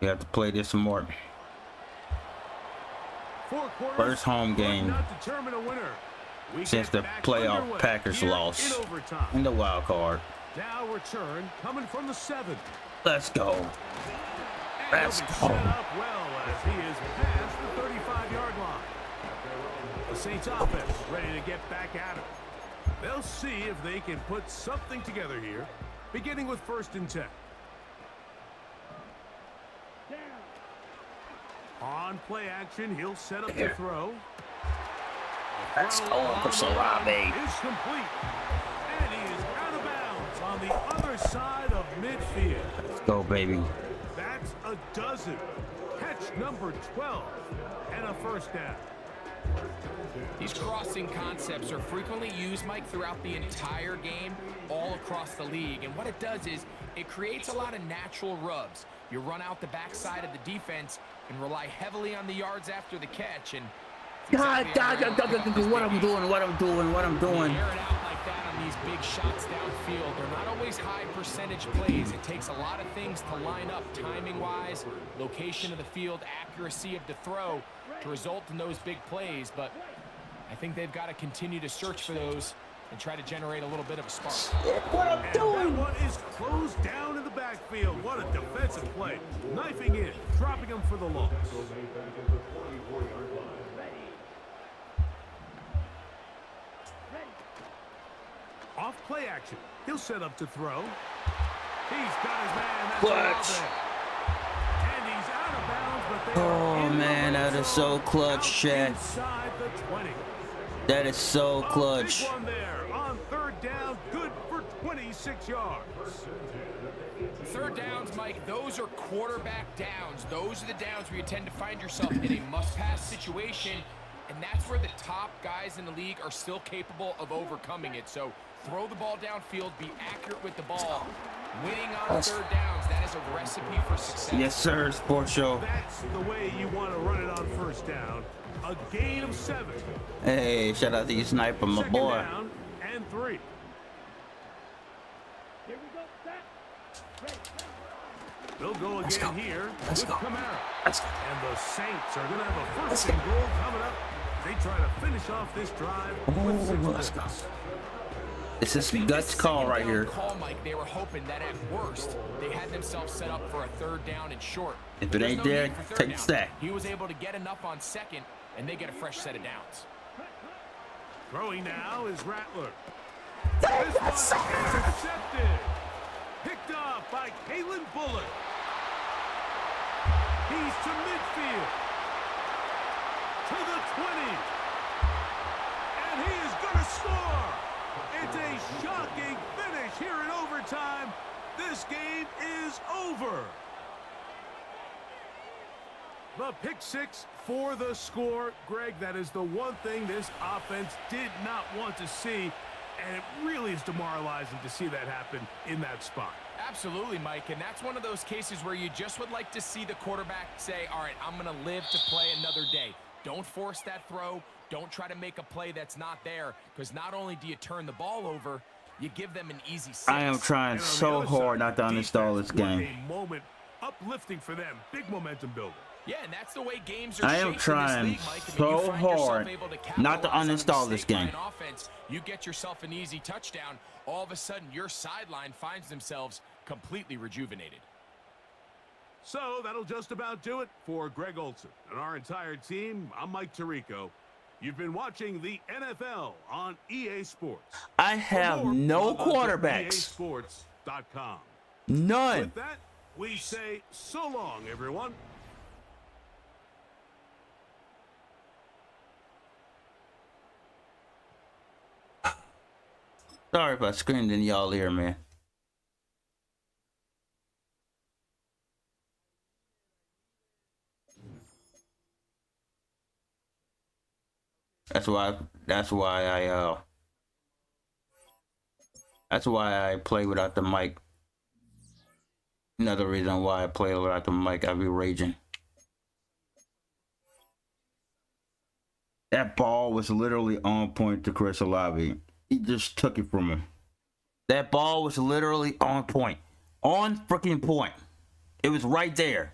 We have to play this some more. 4 quarters First home could game not determine a winner. We since get the back playoff underway Packers here loss in overtime. in the wild card. Now return coming from the 7. Let's go. And Let's he'll be go. set up well as he is past the 35-yard line. The Saints offense ready to get back at it. They'll see if they can put something together here, beginning with 1st and 10. On play action, he'll set up the throw. Let's go, Chris Olave. Is complete. And he is out of bounds on the other side of midfield. Let's go, baby. That's a dozen. Catch number 12 and a 1st down. These crossing concepts are frequently used, Mike, throughout the entire game, all across the league. And what it does is it creates a lot of natural rubs. You run out the backside of the defense and rely heavily on the yards after the catch. And God, what I'm doing. Air it out like that on these big shots downfield. They're not always high percentage plays. It takes a lot of things to line up timing-wise, location of the field, accuracy of the throw to result in those big plays. But I think they've got to continue to search for those and try to generate a little bit of a spark. What I'm doing. That one is closed down in the backfield. What a defensive play. Knifing in, dropping him for the loss. Off play action. He'll set up to throw. He's got his man. That's Clutch. and he's out of bounds, but they Oh, are in man, the that is so clutch, out Shaq. inside the 20. That is so A clutch. big one there on 3rd down, good for 26 yards. 3rd downs, Mike, those are quarterback downs. Those are the downs where you tend to find yourself in a must-pass situation, and that's where the top guys in the league are still capable of overcoming it. So throw the ball downfield, be accurate with the ball. Winning on 3rd downs, that is a recipe for success. Yes, sir, sports show. That's the way you want to run it on 1st down. A gain of 7. Hey, shout out to you, Sniper, my 2nd boy. down and 3. They'll go again here with Kamara. And the Saints are going to have a 1st and goal coming up. They try to finish off this drive with 6 points. This is Guts call right here. Call, Mike. They were hoping that at worst they had themselves set up for a 3rd down and short. If it There's ain't no there, need for 3rd take the down. sack. He was able to get enough on 2nd, and they get a fresh set of downs. Throwing now is Rattler. This one intercepted. Picked up by Kalen Bullock. He's to midfield. To the 20. And he is going to score. It's a shocking finish here in overtime. This game is over. The pick 6 for the score. Greg, that is the one thing this offense did not want to see, and it really is demoralizing to see that happen in that spot. Absolutely, Mike, and that's one of those cases where you just would like to see the quarterback say, all right, I'm going to live to play another day. Don't force that throw. Don't try to make a play that's not there, because not only do you turn the ball over, you give them an easy 6. I am trying And on the so other hard side, not to uninstall this defense, what game. a moment uplifting for them. Big momentum builder. Yeah, and that's the way games are I am shaped in this trying league, Mike. I mean, so you find yourself hard able to not to capitalize on a uninstall this mistake by game. an offense, you get yourself an easy touchdown. All of a sudden, your sideline finds themselves completely rejuvenated. So that'll just about do it for Greg Olson and our entire team. I'm Mike Tirico. You've been watching the NFL on EA Sports. I have For more, no log on to quarterbacks. EASports.com. None. With that, we say so long, everyone. Sorry if I screamed in y'all ear, man. That's why I play without the mic. Another reason why I play without the mic, I be raging. That ball was literally on point to Chris Olave. He just took it from him. That ball was literally on point. On freaking point. It was right there.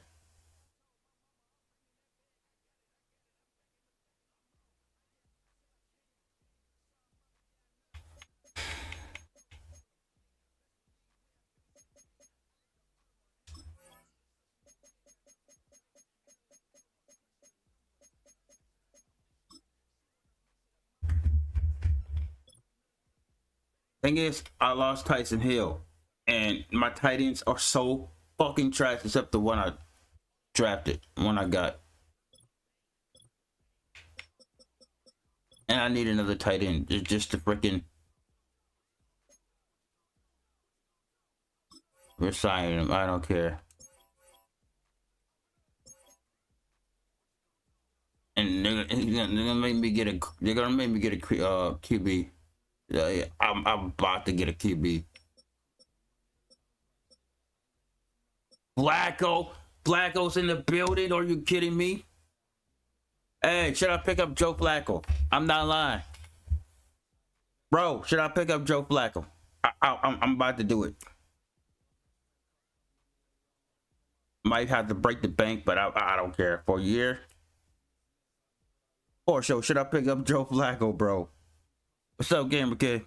Thing is, I lost Tyson Hill, and my tight ends are so fucking trash, except the one I drafted, one I got. And I need another tight end, just to freaking resign him. I don't care. And they're gonna make me get a. They're gonna make me get a QB. Yeah, I'm about to get a QB. Flacco's in the building. Are you kidding me? Hey, should I pick up Joe Flacco? I'm not lying, bro. Should I pick up Joe Flacco? I'm about to do it. Might have to break the bank, but I don't care. For a year. Or so should I pick up Joe Flacco, bro? What's up, gamer kid?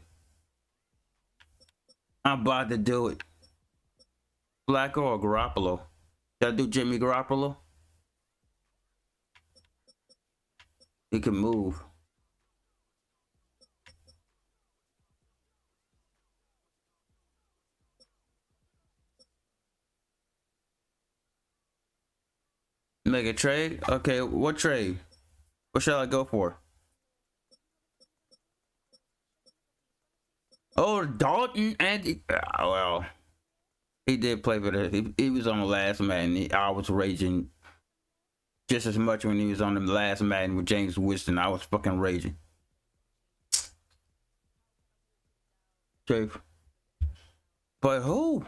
I'm about to do it. Flacco or Garoppolo? Should I do Jimmy Garoppolo? He can move. Make a trade? Okay, what trade? What shall I go for? Oh, Dalton and well, he did play for the. He was on the last Madden. I was raging just as much when he was on the last Madden with James Winston. I was fucking raging. Okay. But who?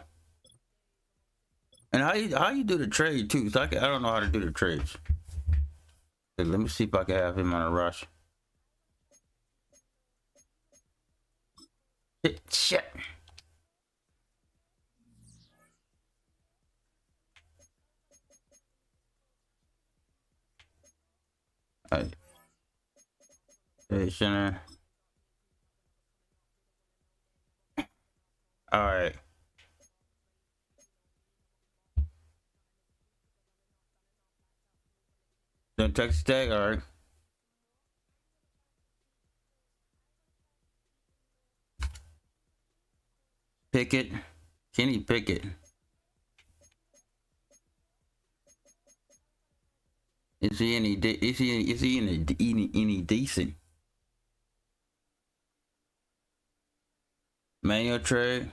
And how you do the trade too? So I don't know how to do the trades. Let me see if I can have him on a rush. Shit. Hey, center. All right. Don't Texas Tech. All right. Pickett. Kenny Pickett. Is he any decent? Manual trade.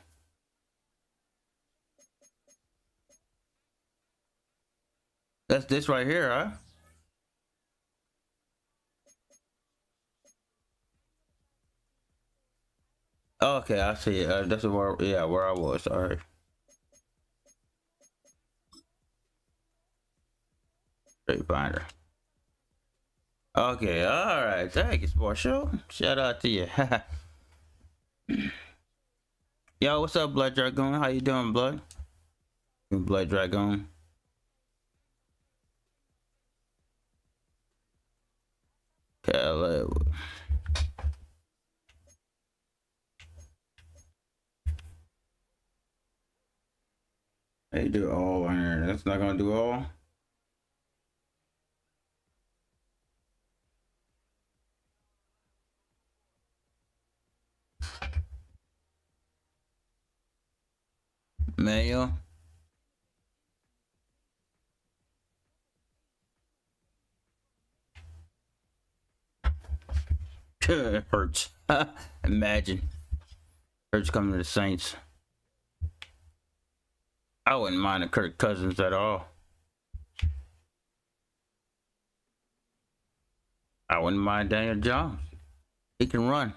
That's this right here, huh? Okay, I see it. That's where I was. All right. Straight finder. Okay, all right. Thank you, Sports Show. Shout out to you. Yo, what's up, Blood Dragon? How you doing, Blood? Blood Dragon. Hello. They do all on here. That's not gonna do all. Mayo. Hurts. Imagine. Hurts coming to the Saints. I wouldn't mind a Kirk Cousins at all. I wouldn't mind Daniel Jones. He can run.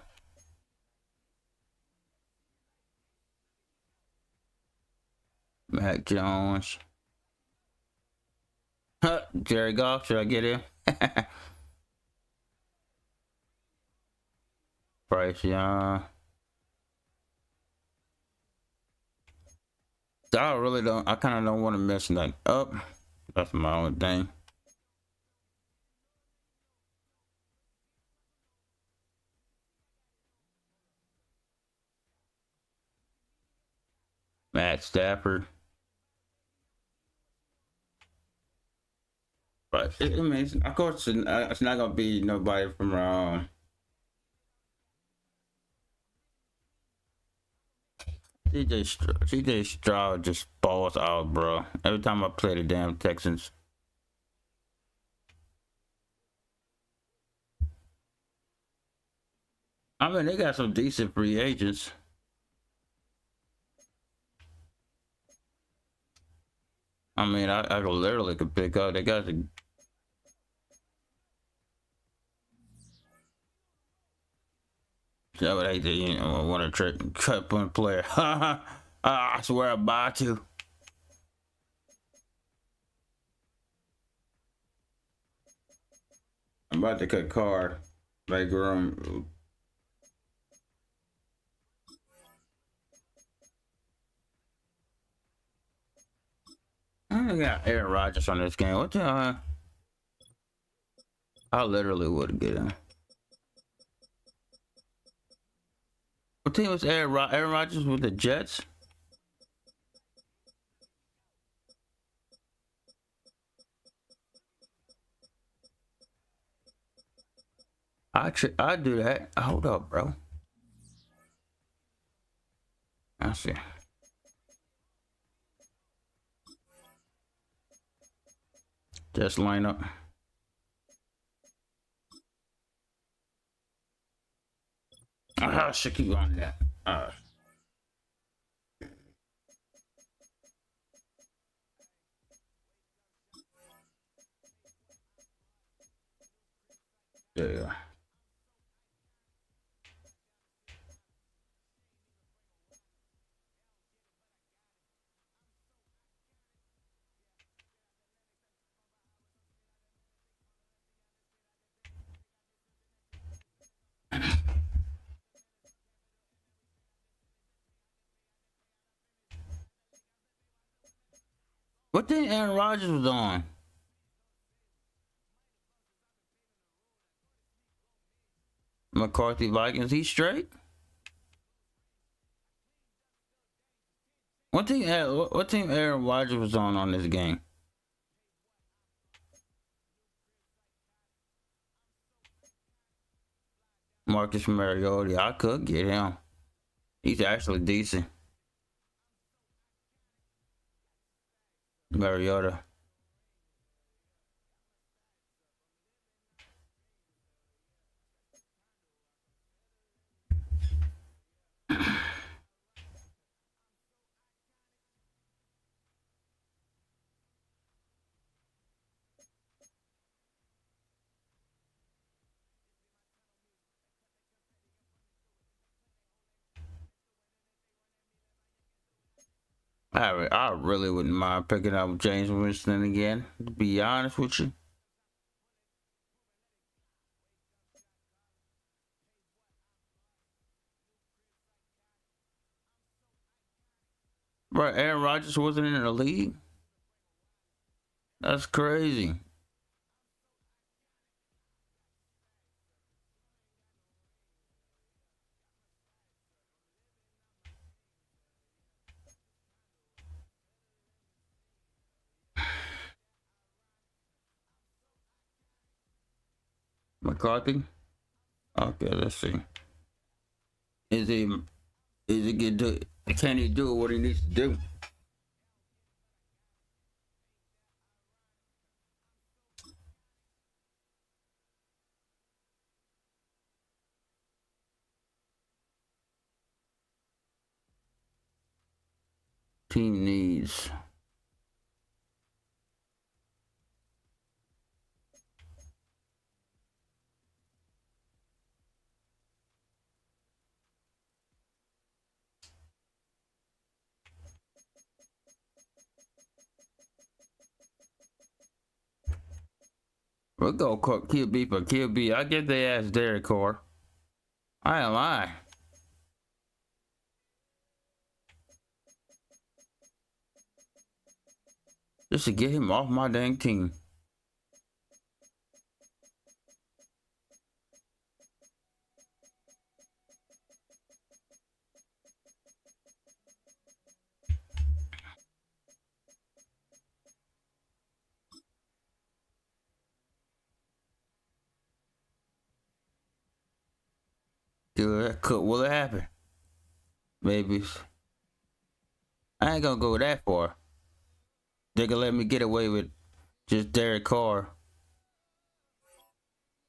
Mac Jones. Jerry Goff, should I get him? Bryce Young. I really don't. I kind of don't want to mess that up. That's my own thing. Matt Stafford. But I mean, of course, it's not gonna be nobody from CJ Stroud just balls out, bro. Every time I play the damn Texans. I mean, they got some decent free agents. I mean, I literally could pick up. They got the. I would hate to, want to cut one player. I swear I buy to. I'm about to cut card. Like, I got Aaron Rodgers on this game. What the? I literally would get him. What team was Aaron Rodgers with the Jets? I do that. Hold up, bro. I see. Just line up. I should keep on that. There you go. What thing Aaron Rodgers was on? McCarthy Vikings. He straight? What team Aaron Rodgers was on this game? Marcus Mariota. I could get him. He's actually decent. Mariota. I really wouldn't mind picking up James Winston again, to be honest with you. Right, Aaron Rodgers wasn't in the league? That's crazy. McCarthy? Okay, let's see. Is he get do can he do what he needs to do? Team needs. We'll go QB for QB. I get their ass Derek Carr. I ain't lying. Just to get him off my dang team. Will it happen? Maybe. I ain't gonna go that far. They can let me get away with just Derek Carr.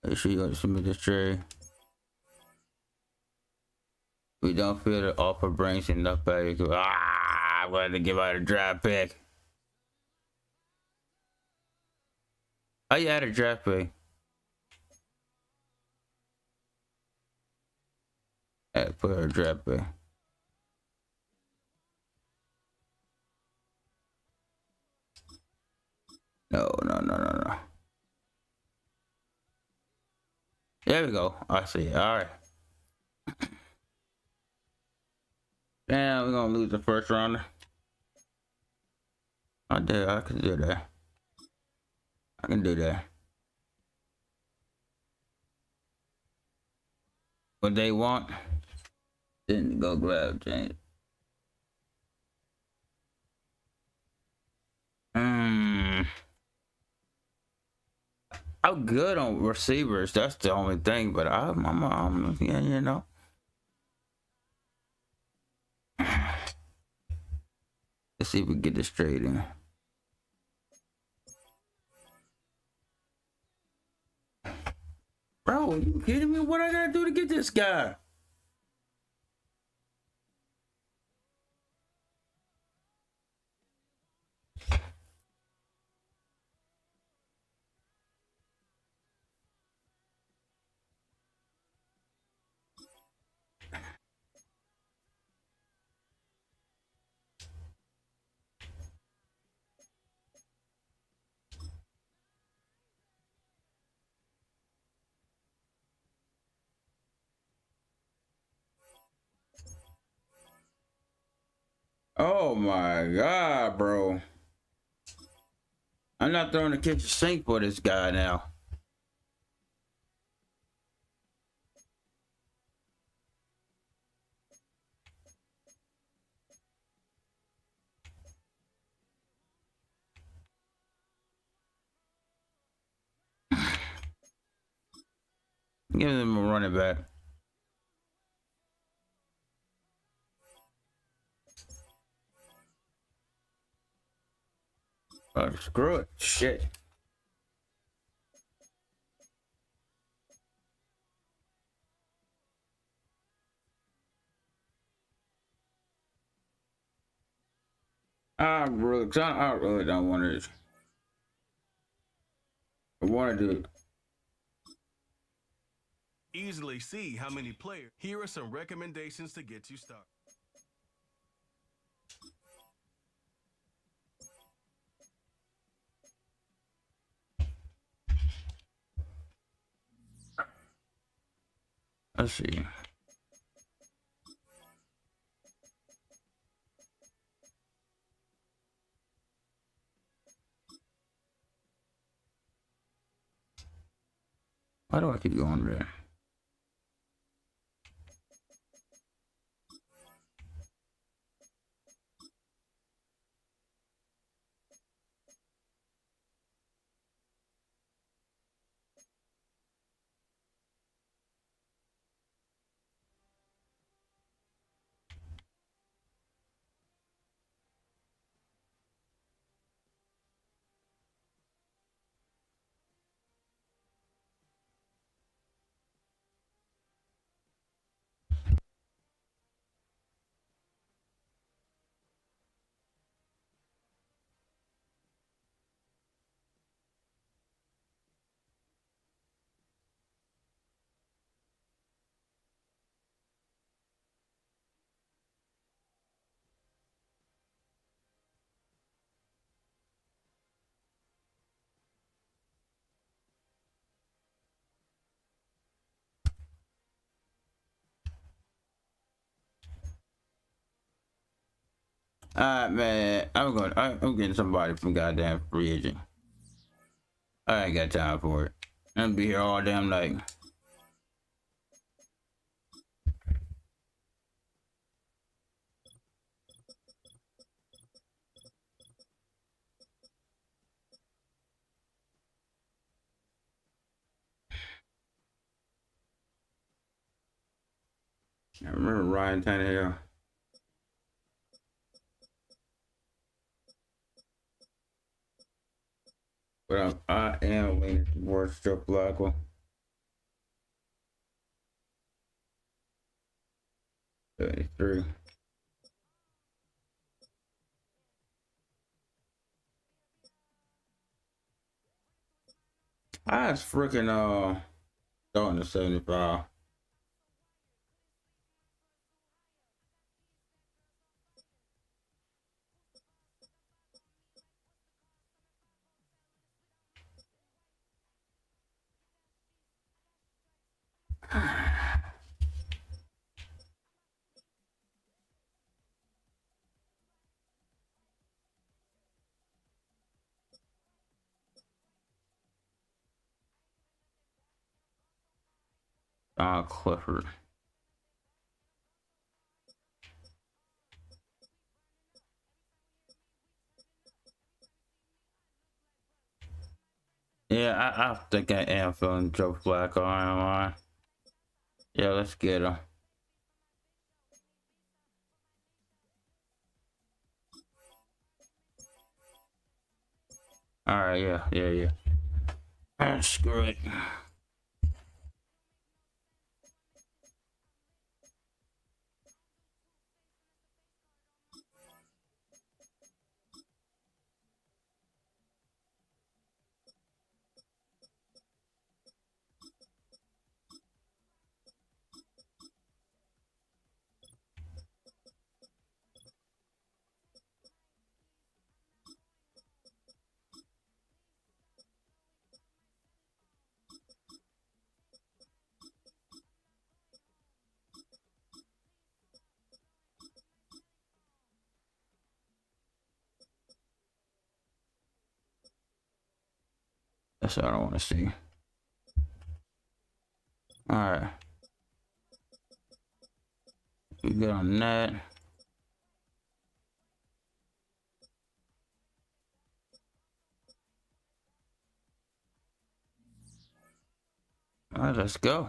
Make sure you gonna submit this trade. We don't feel the offer brings enough value to I wanted to give out a draft pick. Oh, you had a draft pick. I put her draft pick. No. There we go. I see. All right. Damn, we're gonna lose the first rounder. I did. I can do that. I can do that. What they want? Didn't go grab James. I'm good on receivers. That's the only thing. But I'm yeah, you know. Let's see if we can get this straight in. Bro, are you kidding me? What I gotta do to get this guy? Oh my God, bro. I'm not throwing the kitchen sink for this guy now. Give them a running back. Oh, screw it. Shit. I really don't want to. I want to do it. Easily see how many players. Here are some recommendations to get you started. Let's see. Why do I keep going there? Man, I'm getting somebody from goddamn free agent. I ain't got time for it. I'm gonna be here all damn night. I remember Ryan Tannehill. But I am leaning towards Joe Flacco. 73. I was freaking throwing the 75. Clifford. Yeah, I think I am feeling Joe Flacco. I ain't lying. Yeah, let's get him. All right, yeah. Screw it. That's what I want to see. All right. We good on that. All right, let's go.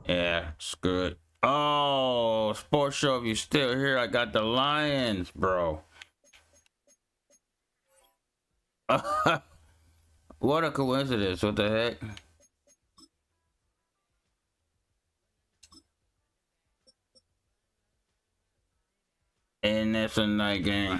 Yeah, screw it. Oh, sports show, if you still here, I got the Lions, bro. What a coincidence. What the heck? And that's a night game.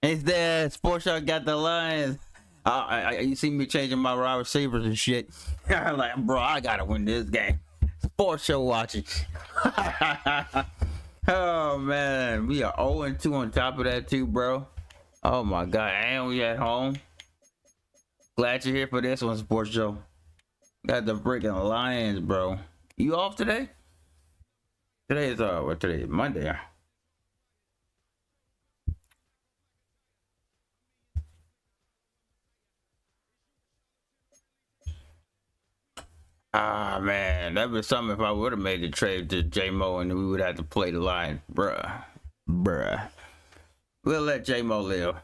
It's there. Sports show got the Lions. You see me changing my wide receivers and shit. I'm like, bro, I gotta win this game. Sports show watching. Oh man, we are 0-2 on top of that too, bro. Oh my god, and we at home. Glad you're here for this one, Sports Show. Got the freaking Lions, bro. You off today? Today is what today is Monday. Ah man, that'd be something if I would have made the trade to J Mo and we would have to play the Lions, bruh. We'll let J Mo live.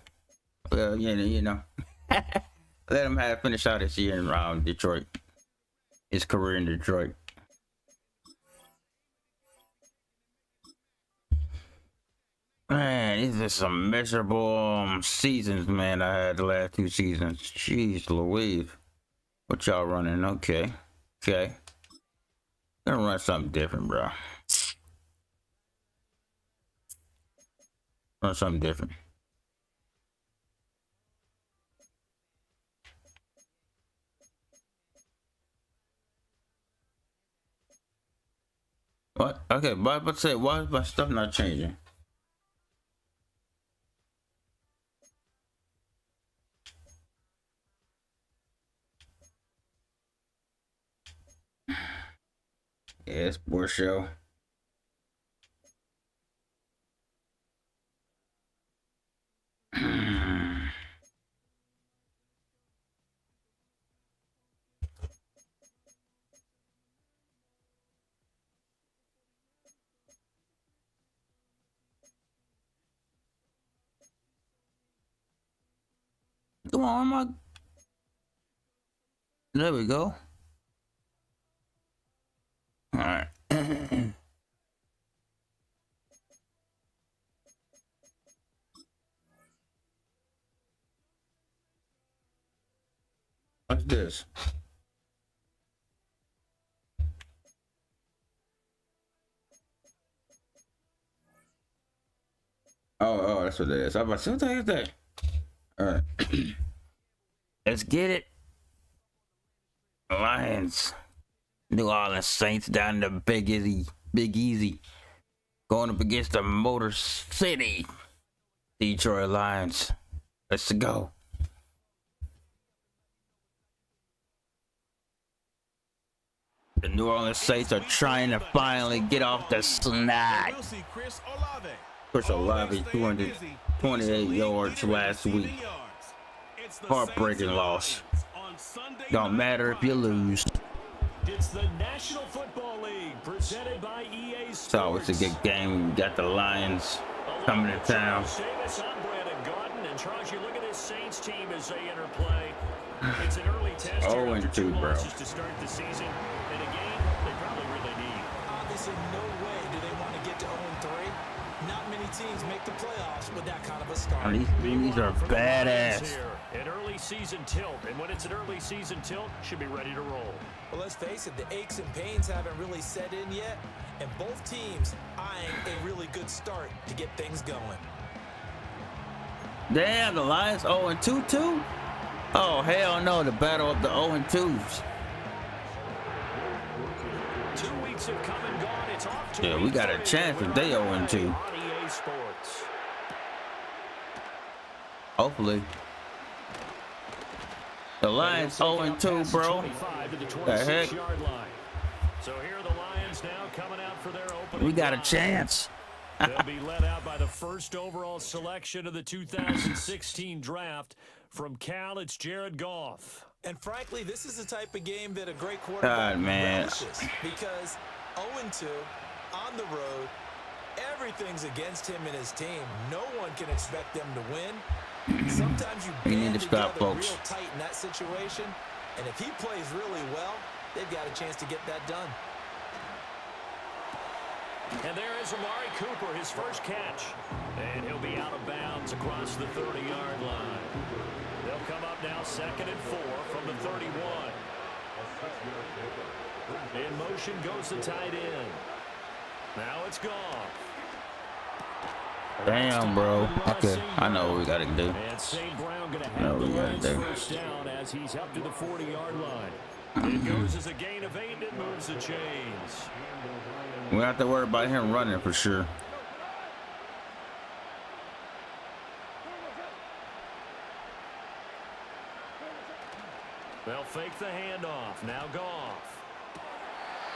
Well, you know, let him finish out his year in Detroit. His career in Detroit. Man, these are some miserable seasons, man. I had the last 2 seasons. Jeez Louise. What y'all running? Okay. Gonna run something different, bro. Run something different. Okay, but say, why is my stuff not changing? Yeah, sports show. Come on, my. There we go. All right. What's this? Oh, that's what it is. I'm about to say, what the heck is that? All right. Let's get it. Lions. New Orleans Saints down to Big Easy. Going up against the Motor City Detroit Lions. Let's go. The New Orleans Saints are trying to finally get off the snag. Chris Olave, 228 yards last week. Heartbreaking loss. Don't matter if you lose. It's the National Football League presented by EA Sports. It's always a good game. We got the Lions coming to town. And Charles, you look at this Saints team as they enter play. It's an early test. 0-2, bro. To start the season, and a game they probably really need. Obviously, no way do they want to get to 0-3. Not many teams make the playoffs with that kind of a start. These are badass. An early season tilt, and when it's an early season tilt, should be ready to roll. Well, let's face it, the aches and pains haven't really set in yet, and both teams eyeing a really good start to get things going. Damn, the Lions 0-2 too? Oh, hell no, the battle of the 0-2s. 2 weeks have come and gone. It's off to Yeah, we got a chance if they 0-2. Hopefully. The Lions 0-2, bro. The heck? So here are the Lions now coming out for their opening. We got a chance. They'll be led out by the first overall selection of the 2016 draft. From Cal, it's Jared Goff. And frankly, this is the type of game that a great quarterback relishes, because 0-2 on the road, everything's against him and his team. No one can expect them to win. Sometimes you need to stop, folks. Real tight in that situation, and if he plays really well, they've got a chance to get that done. And there is Amari Cooper, his first catch. And he'll be out of bounds across the 30-yard line. They'll come up now 2nd and 4 from the 31. In motion goes the tight end. Now it's Goff. Damn, bro. Okay, I know what we gotta do. And St. Brown gonna have the Lions first down as he's up to the 40-yard line. It goes as a gain of 8 and it moves the chains. We have to worry about him running for sure. They'll fake the handoff. Now Goff.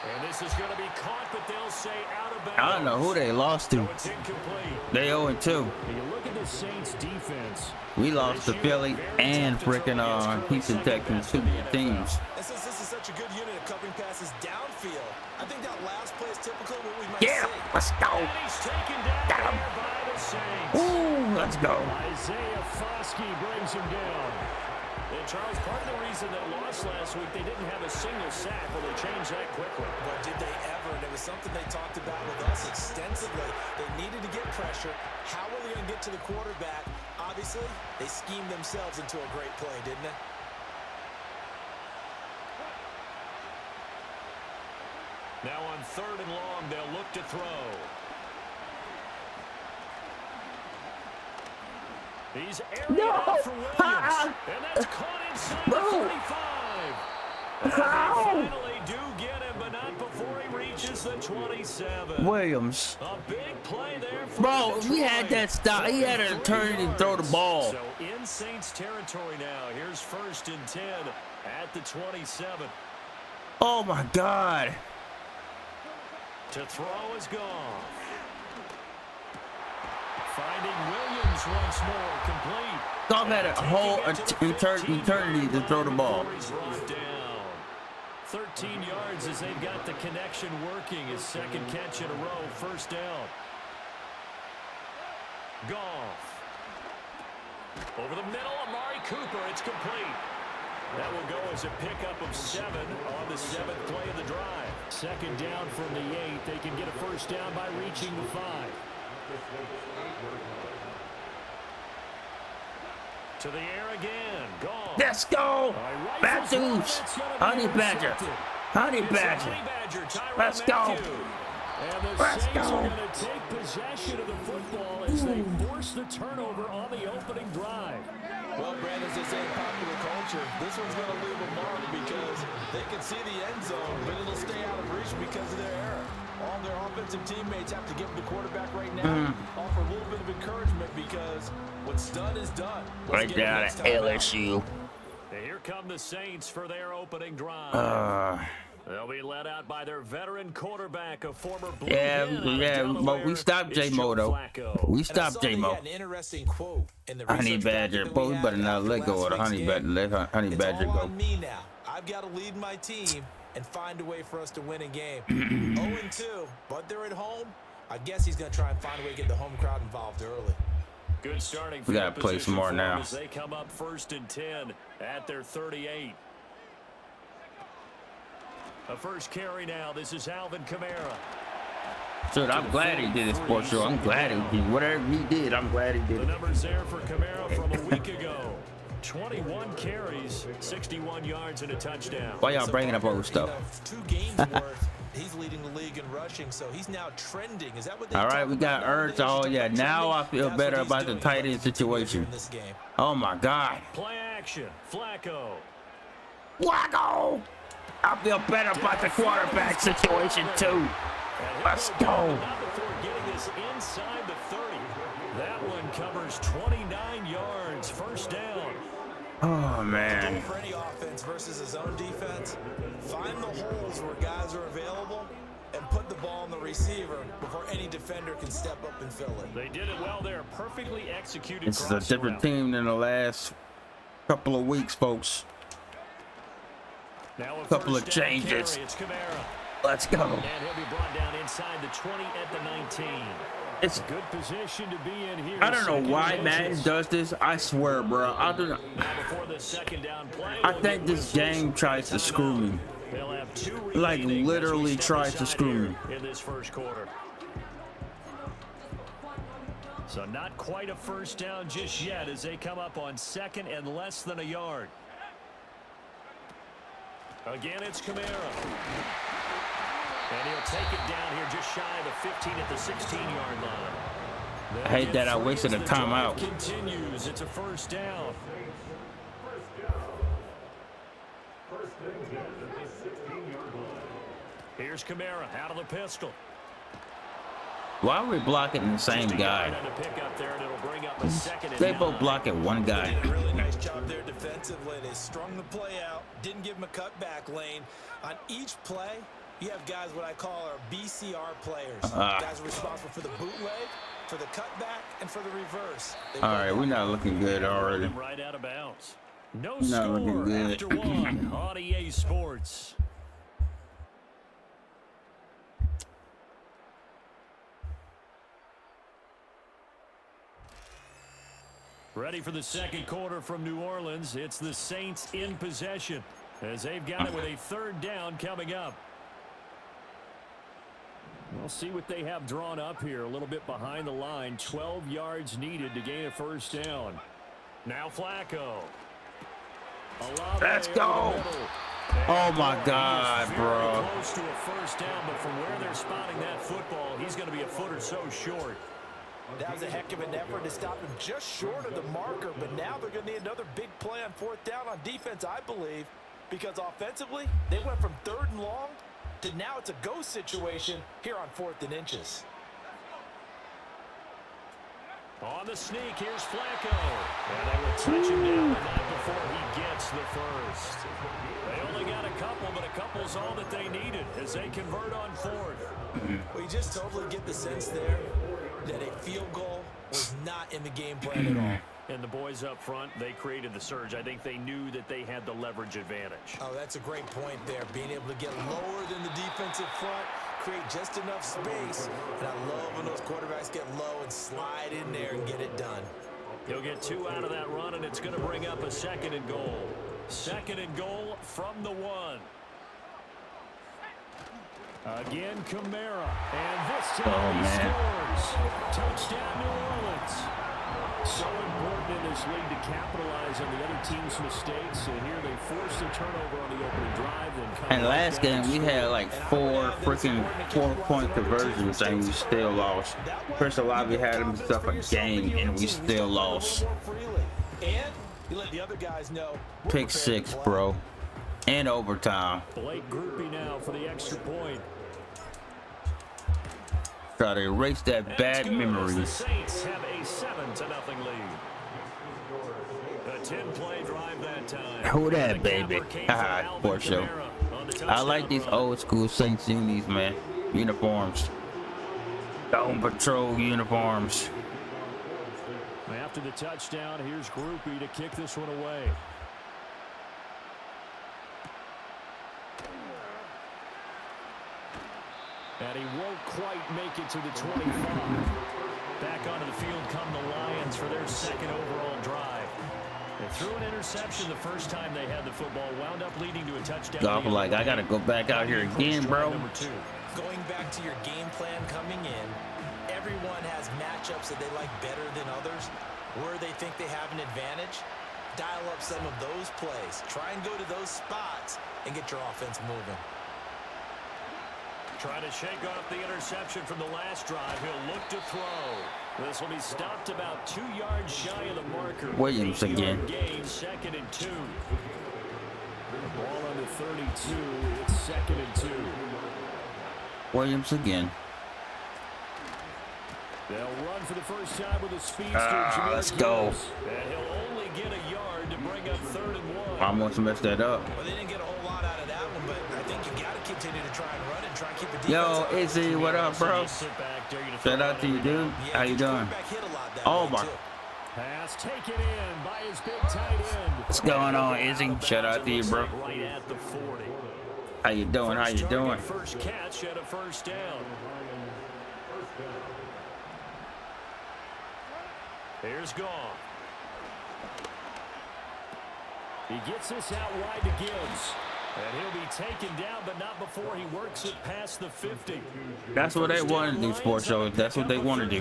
And this is going to be caught, but they'll say out of bounds. I don't know who they lost to. So it's incomplete. They 0-2. You look at the Saints defense. We lost to Philly and freaking Houston Texans, two teams. And since this is such a good unit of covering passes downfield, I think that last play is typical of what we might see. Let's go. And he's taken down Got him. there by the Saints. Ooh, let's go. Isaiah Foskey brings him down. And Charles, part of the reason they lost last week, they didn't have a single sack. Well, they changed that quickly. But did they ever? And it was something they talked about with us extensively. They needed to get pressure. How were they going to get to the quarterback? Obviously, they schemed themselves into a great play, didn't they? Now on 3rd and long, they'll look to throw. He's airing it out for Williams. And that's caught inside the 45. And they finally do get him, but not before he reaches reaches the 27. Williams. A big play there for Bro, Detroit. we had that stop. He had an eternity to throw the ball. So in Saints territory now. Here's 1st and 10 at the 27. Oh my God. To throw is Goff. Finding Williams once more, complete. Goff had a whole eternity to throw the ball. Down. 13 yards as they've got the connection working. His 2nd catch in a row, 1st down. Goff. Over the middle, Amari Cooper, it's complete. That will go as a pickup of 7 on the 7th play of the drive. 2nd down from the 8. They can get a 1st down by reaching the 5. To the air again. Gone. Let's go. Matthews. Honey Badger. Honey Badger. Let's go. And the Saints are going to take possession of the football as they force the turnover on the opening drive. Well, Brandon, as they say in popular culture, this one's going to leave a mark because they can see the end zone, but it'll stay out of reach because of their error. All their offensive teammates have to give the quarterback right now, offer a little bit of encouragement because what's done is done. Right down at LSU. And here come the Saints for their opening drive. They'll be led out by their veteran quarterback, a former Blue but we stopped J-Mo, though. We stopped J-Mo. An interesting quote in the Honey Badger. But we better not let go of the Honey Badger. Let Honey Badger it's all go. on me now. I've got to lead my team and find a way for us to win a game. 0-2, but they're at home. I guess he's going to try and find a way to get the home crowd involved early. Good starting. We got to play some more now. As they come up 1st and 10 at their 38. A 1st carry now. This is Alvin Kamara. Dude, I'm glad he did his sports show. I'm glad he did whatever he did. I'm glad he did The it. numbers there for Kamara from a week ago. 21 carries, 61 yards, and a touchdown. Why y'all bringing up old stuff? 2 games worth. He's leading the league in rushing, so he's now trending. Is that what they All right, we got Ertz. Oh, yeah. Now I feel better about the tight end situation. Oh, my God. Play action. Flacco. Flacco! I feel better about the quarterback situation, too. Let's go. Not before getting this inside the 30. That one covers 29 yards. 1st down. Oh, man. For any offense versus his own defense, find the holes where guys are available and put the ball on the receiver before any defender can step up and fill it. They did it well there. Perfectly executed. This is a different team than the last couple of weeks, folks. Now a couple of 1st down changes. carry. It's Kamara. Let's go. And he'll be brought down inside the 20 at the 19. It's a good position to be in here. I don't know why Madden does this. I swear, bro. I don't know. Before the 2nd down play, I think this game tries to screw me. They'll have 2 Like remaining literally as we step tries to aside screw me. here in this 1st quarter. So not quite a 1st down just yet as they come up on 2nd and less than a yard. Again, it's Kamara. And he'll take it down here just shy of the 15 at the 16-yard line. I hate that I wasted a timeout. Continues. It's a 1st down. Here's Kamara out of the pistol. Why are we blocking the same guy? They both blocking one guy. Did a really nice job there defensively. They strung the play out, didn't give him a cutback lane. On each play, you have guys what I call our BCR players. Guys are responsible for the bootleg, for the cutback, and for the reverse. All right, we're not looking good already. Right out of bounds. No Not score looking good. after one on EA Sports. Ready for the 2nd quarter from New Orleans. It's the Saints in possession as they've got it with a 3rd down coming up. We'll see what they have drawn up here. A little bit behind the line. 12 yards needed to gain a 1st down. Now Flacco. Let's go. Oh, my God, bro. Close to a 1st down, but from where they're spotting that football, he's going to be a foot or so short. That was a heck of an effort to stop him just short of the marker, but now they're going to need another big play on 4th down on defense, I believe, because offensively, they went from 3rd and long to now it's a go situation here on 4th and inches. On the sneak, here's Flacco. And they will touch him down, but not before he gets the first. They only got a couple, but a couple's all that they needed as they convert on 4th. Well, you just totally get the sense there that a field goal was not in the game plan at all. And the boys up front, they created the surge. I think they knew that they had the leverage advantage. Oh, that's a great point there. Being able to get lower than the defensive front, create just enough space. And I love when those quarterbacks get low and slide in there and get it done. He'll get 2 out of that run, and it's going to bring up a 2nd and goal. 2nd and goal from the 1. Again, Kamara. And this time he scores. Touchdown, New Orleans. So important in this league to capitalize on the other team's mistakes, and here they forced a turnover on the opening drive. And last game we had like 4 4-point conversions and we still lost. Chris Olave had himself a game and we still lost. And you let the other guys know. Pick 6, bro. And overtime. Blake Groupie now for the extra point. Try to erase that bad memory. The Saints have a 7-0 lead. A 10-play drive that time. Who that, baby? Haha, for sure. I like these old school Saints unis, man. Uniforms. Dome Patrol uniforms. After the touchdown, here's Groupie to kick this one away. And he won't quite make it to the 25. Back onto the field come the Lions for their 2nd overall drive. They threw an interception the first time they had the football, wound up leading to a touchdown. I'm like, I gotta go back out here again, bro. Going back to your game plan coming in, everyone has matchups that they like better than others, where they think they have an advantage. Dial up some of those plays. Try and go to those spots and get your offense moving. Trying to shake off the interception from the last drive. He'll look to throw. This will be stopped about 2 yards shy of the marker. Williams again. Gain, 2nd and 2. The ball on the 32. It's 2nd and 2. Williams again. They'll run for the first time with a speedster. Let's go. And he'll only get a yard to bring up 3rd and 1. I almost messed that up. Well, they didn't get a whole lot out of that one, but I think you got to continue to try and run and try and keep the defense. Yo, Izzy, what up, bro? Shout out to you, dude. How you doing? Oh my. Pass taken in by his big tight end. What's going on, Izzy? Shout out to you, bro. Right at the 40. How you doing? How you doing? First catch at a 1st down. Here's Geaux. He gets this out wide to Gibbs. And he'll be taken down, but not before he works it past the 50. That's what they want to do, sports shows. That's what they want to do.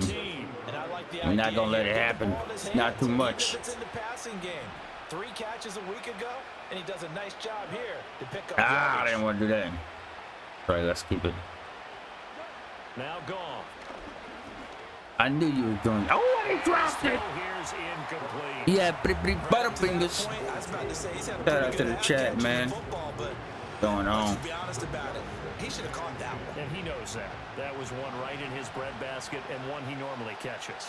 We're not going to let it happen. Not too much. It's in the passing game. 3 catches a week ago, and he does a nice job here to pick up. I didn't want to do that. All right, let's keep it. Now Geaux. I knew you were doing. Oh, he dropped it. Here's incomplete. Yeah, pretty butterfingers. Shout out to the chat, man. Going on. To be honest about it, he should have caught that one. And he knows that. That was one right in his breadbasket and one he normally catches.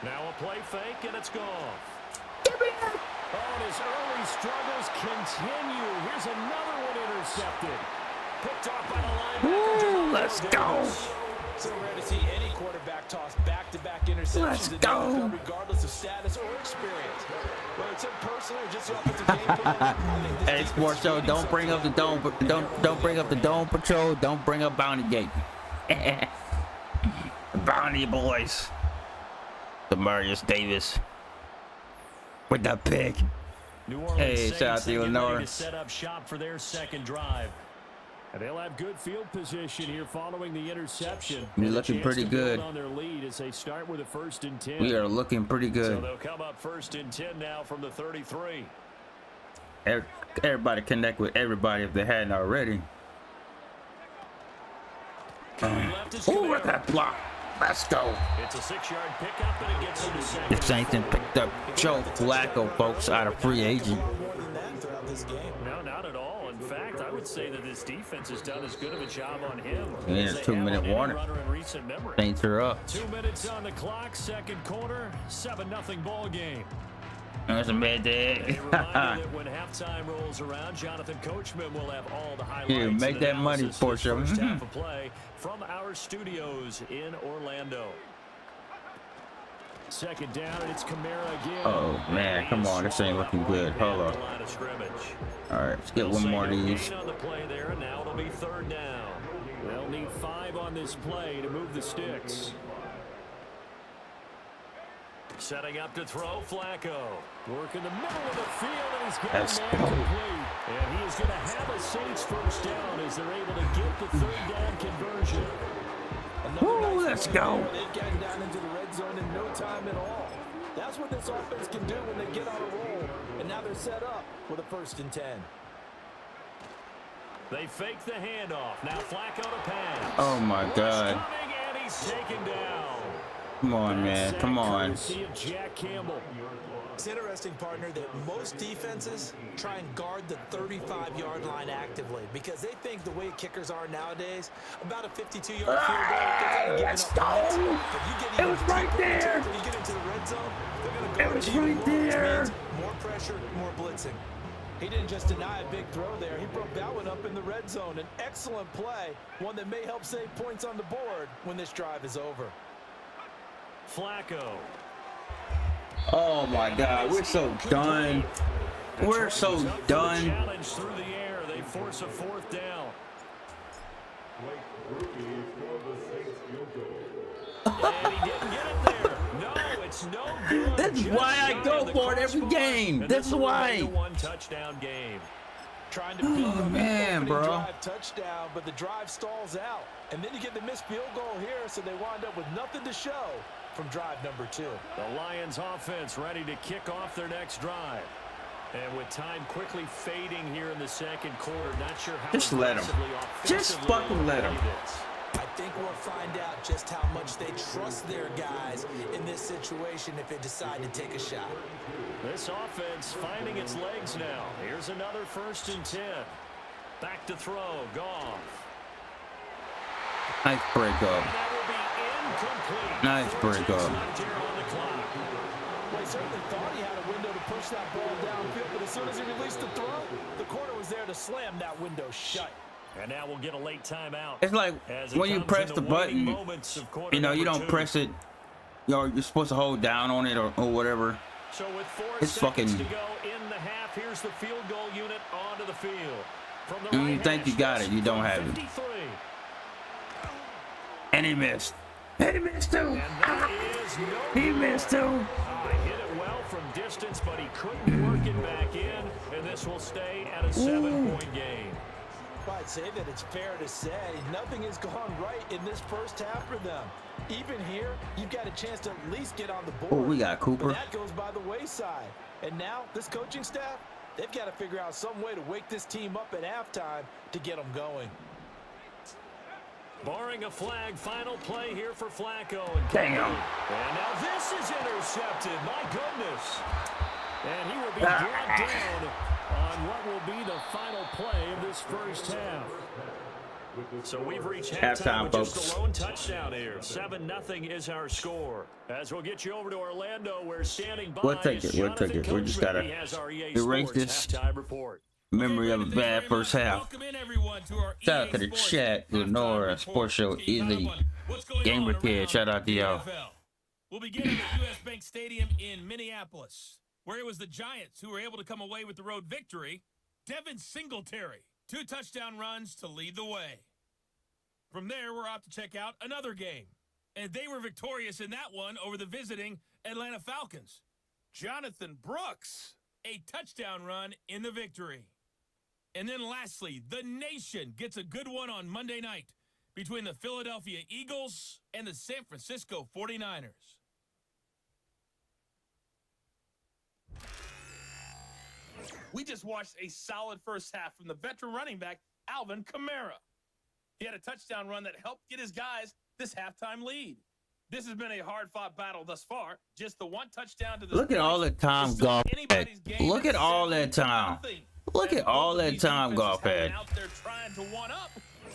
Now a play fake, and it's gone. Oh, and his early struggles continue. Here's another one intercepted. Picked off by the linebacker. Let's go. So rare to see any quarterback toss back-to-back interceptions. Let's go. Regardless of status or experience. Whether it's personal or just the offensive game plan. Hey, sports show, don't bring up the dome. Don't bring up the Dome Patrol. Don't bring up Bounty Gate. Bounty boys. Demarius Davis with the pick. Hey, shout out to Illinois. To set up shop for their 2nd drive. And they'll have good field position here following the interception. We're looking pretty good. On their lead as they start with a 1st and 10. We are looking pretty good. So they'll come up 1st and 10 now from the 33. Everybody connect with everybody if they hadn't already. Oh, look at that block. Let's go. It's a 6-yard pickup, and it gets him to 2nd. The Saints picked up Joe Flacco, folks, out of free agent. this game. No, not at all. In fact, I would say that this defense has done as good of a job on him. Yeah, as they 2-minute have on any warning. runner in recent memory. Saints are up. 2 minutes on the clock, second quarter, 7-0 ball game. That's a bad A day. reminder that when halftime rolls around, Jonathan Coachman will have all the highlights. Here, make and that money, analysis of Portia. the first half of play from our studios in Orlando. Second down, and it's Kamara again. Oh man, come on, this ain't looking good. Hold on. All right, let's get one more of these. On the play there, and now it'll be third down. They'll need 5 on this play to move the sticks. Setting up to throw, Flacco. Work in the middle of the field, and he's got a man complete. And he is going to have a Saints first down as they're able to get the third down conversion. Woo, let's go. They've gotten down into the red zone in no time at all. That's what this offense can do when they get on a roll. And now they're set up with a 1st and 10. They fake the handoff. Now Flacco to pass. Oh my God. Coming, and he's taken down. Come on, man. Come on. Courtesy of Jack Campbell. It's interesting, partner, that most defenses try and guard the 35-yard line actively because they think the way kickers are nowadays, about a 52-yard field goal, Let's go. It was right there. When you get into the red zone, they're going to guard It was you right more, there. which means more pressure, more blitzing. He didn't just deny a big throw there. He broke that one up in the red zone. An excellent play, one that may help save points on the board when this drive is over. Flacco. Oh my God, we're so done. We're so done. Challenge through the air. They force a 4th down. And he didn't get it there. No, it's no good. That's why I go for it every game. That's why. One touchdown game. Trying to build up man, an bro. opening drive touchdown, but the drive stalls out. And then you get the missed field goal here, so they wind up with nothing to show from drive number 2. The Lions offense ready to kick off their next drive. And with time quickly fading here in the second quarter, not sure how Just let 'em. Just fucking let 'em. I think we'll find out just how much they trust their guys in this situation if they decide to take a shot. This offense finding its legs now. Here's another 1st and 10. Back to throw, Goff. Nice break up. That will be incomplete. Nice break up. Left here on the clock. Well, he certainly thought he had a window to push that ball downfield, but as soon as he released the throw, the corner was there to slam that window shut. And now we'll get a late timeout. It's like when you press the button, you know, you don't press it. You're supposed to hold down on it or whatever. So with 4 It's seconds fucking. to go in the half, here's the field goal unit onto the field. From the And you right think you hash, got it, you don't have it. 53. And he missed. And he missed too. And that is no He good. missed too. Hit it well from distance, but he couldn't work it back in, and this will stay at a 7-point game. I'd say that it's fair to say nothing has gone right in this first half for them. Even here, you've got a chance to at least get on the board. Oh, we got Cooper. But that goes by the wayside. And now, this coaching staff, they've got to figure out some way to wake this team up at halftime to get them going. Barring a flag, final play here for Flacco. And Damn. And now this is intercepted. My goodness. And he will be brought down on what will be the final play of this first half. So we've reached halftime with just folks. a lone touchdown here. 7-0 is our score. As we'll get you over to Orlando, where standing by We'll take is it. We'll take Jonathan it. We just Coachman. gotta He has our EA erase Sports this halftime report. memory of a Brandon, thank you bad very first much. half. Welcome in, everyone, to our Shout out EA to the Sports chat, halftime Lenora, report. Sports Show, Keep up Easy, on what's going Game on Repair. around Shout out to the y'all. NFL. We'll begin at the US Bank Stadium in Minneapolis, where it was the Giants who were able to come away with the road victory. Devin Singletary, 2 touchdown runs to lead the way. From there, we're off to check out another game. And they were victorious in that one over the visiting Atlanta Falcons. Jonathan Brooks, a touchdown run in the victory. And then lastly, the nation gets a good one on Monday night between the Philadelphia Eagles and the San Francisco 49ers. We just watched a solid first half from the veteran running back, Alvin Kamara. He had a touchdown run that helped get his guys this halftime lead. This has been a hard-fought battle thus far. Just the one touchdown to this Look at all the time golf had. Look at all that time. Look at all that time golf had. Out there trying to one-up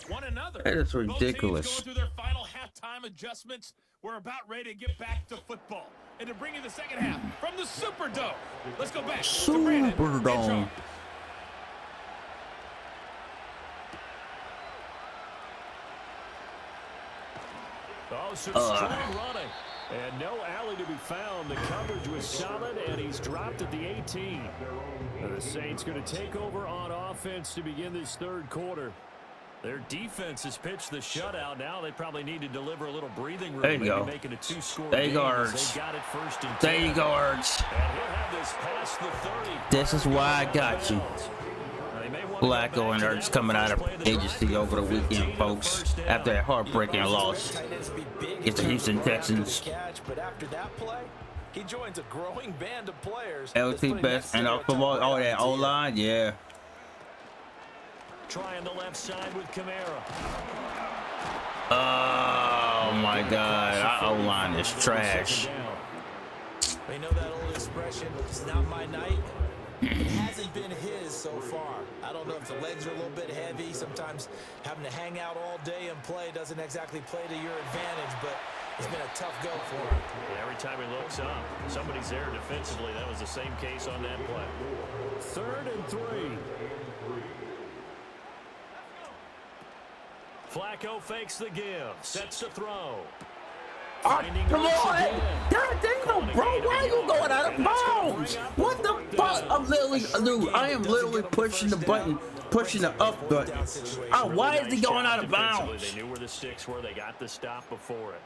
one another. That is Both ridiculous. teams going through their final halftime adjustments. We're about ready to get back to football. And to bring you the second half from the Superdome. Let's go back to Brandon. Superdome. Oh, some strong running. And no alley to be found. The coverage was solid, and he's dropped at the 18. The Saints going to take over on offense to begin this third quarter. Their defense has pitched the shutout. Now they probably need to deliver a little breathing room. There you go. Make it a two-score there you go, game Ertz. they got it first and 10. There you go, Ertz. And he'll have this past the 30. This is why I got you. Flacco and Ertz coming out of agency over the weekend, folks, after that heartbreaking loss against the Houston Texans. But after that play, he joins a growing band of players. LT best and football, all that O-line, yeah. Trying the left side with Kamara. Oh my God, our O-line is trash. They know that old expression, it's not my night. It hasn't been his so far. I don't know if the legs are a little bit heavy. Sometimes having to hang out all day and play doesn't exactly play to your advantage, but it's been a tough go for him. Yeah, every time he looks up, somebody's there defensively. That was the same case on that play. 3rd and 3. Flacco fakes the give, sets to throw. Come on! God damn, bro! Why are you going out of bounds? What the fuck? I'm literally, dude, I am literally pushing the button, pushing the up button. Oh, why is he going out of bounds? They knew where the sticks were. They got the stop before it.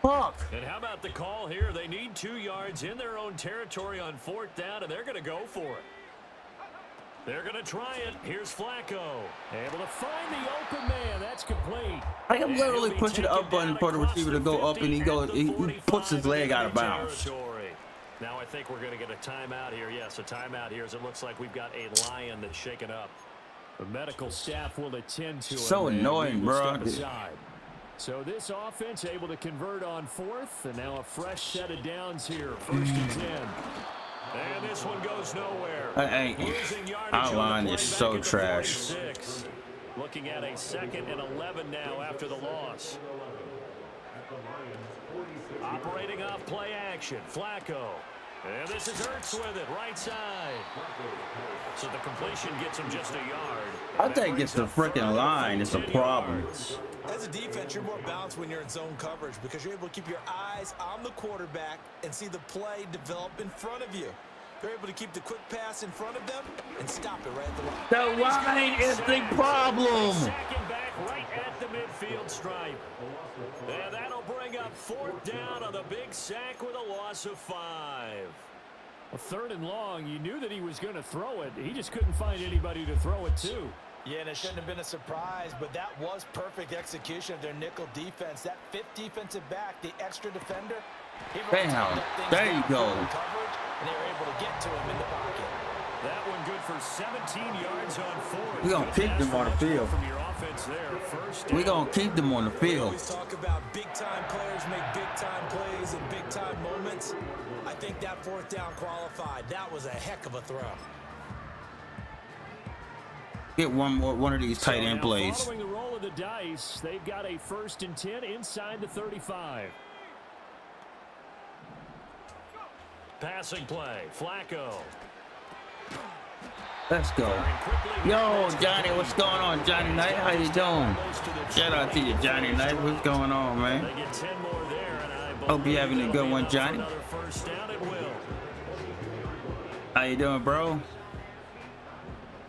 Fuck. And how about the call here? They need 2 yards in their own territory on 4th down, and they're going to go for it. They're going to try it. Here's Flacco. Able to find the open man. That's complete. I am literally pushing the up button for the receiver to go up, and he puts his leg out of bounds. Now I think we're going to get a timeout here. Yes, a timeout here as it looks like we've got a lion that's shaken up. The medical staff will attend to it. So annoying, bro. So this offense able to convert on 4th, and now a fresh set of downs here. 1st and 10. And this one goes nowhere. Our line is so trash. Looking at a 2nd and 11 now after the loss. Operating off play action. Flacco. And this is Ertz with it, right side. So the completion gets him just a yard. I think it's the freaking line. It's a problem. As a defense, you're more balanced when you're in zone coverage because you're able to keep your eyes on the quarterback and see the play develop in front of you. They're able to keep the quick pass in front of them and stop it right at the line. The line is the problem. Second back right at the midfield stripe. And that'll bring up 4th down on the big sack with a loss of 5. A 3rd and long, you knew that he was going to throw it. He just couldn't find anybody to throw it to. Yeah, and it shouldn't have been a surprise, but that was perfect execution of their nickel defense. That 5th defensive back, the extra defender, Bam. There you go. And they were able to get to him in the pocket. That one good for 17 yards on 4th. We're going to keep them on the field. From your offense there, first We're going to keep them on the We field. always talk about big-time players make big-time plays in big-time moments. I think that 4th down qualified. That was a heck of a throw. Get one of these tight end plays. Following the roll of the dice, they've got a 1st and 10 inside the 35. Passing play, Flacco. Let's go. Yo, Johnny, what's going on, Johnny Knight? How you doing? Shout out to you, Johnny Knight. What's going on, man? They get 10 more there, and I Hope you're having a good one, Johnny. another 1st down at will. How you doing, bro?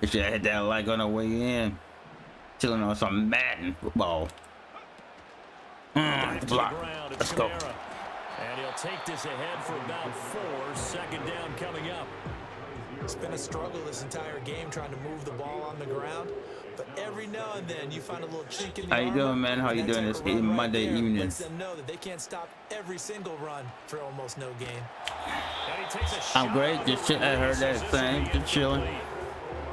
You should have hit that like on the way in. Chilling on some Madden football. Block. Let's go. And he'll take this ahead for about 4. 2nd down coming up. It's been a struggle this entire game trying to move the ball on the ground. But every now and then you find a little chink in the How you doing, man? How you doing this Monday evening? Lets them know that they can't stop every single run for almost no gain. I'm great. Just I heard that thing. Just chilling.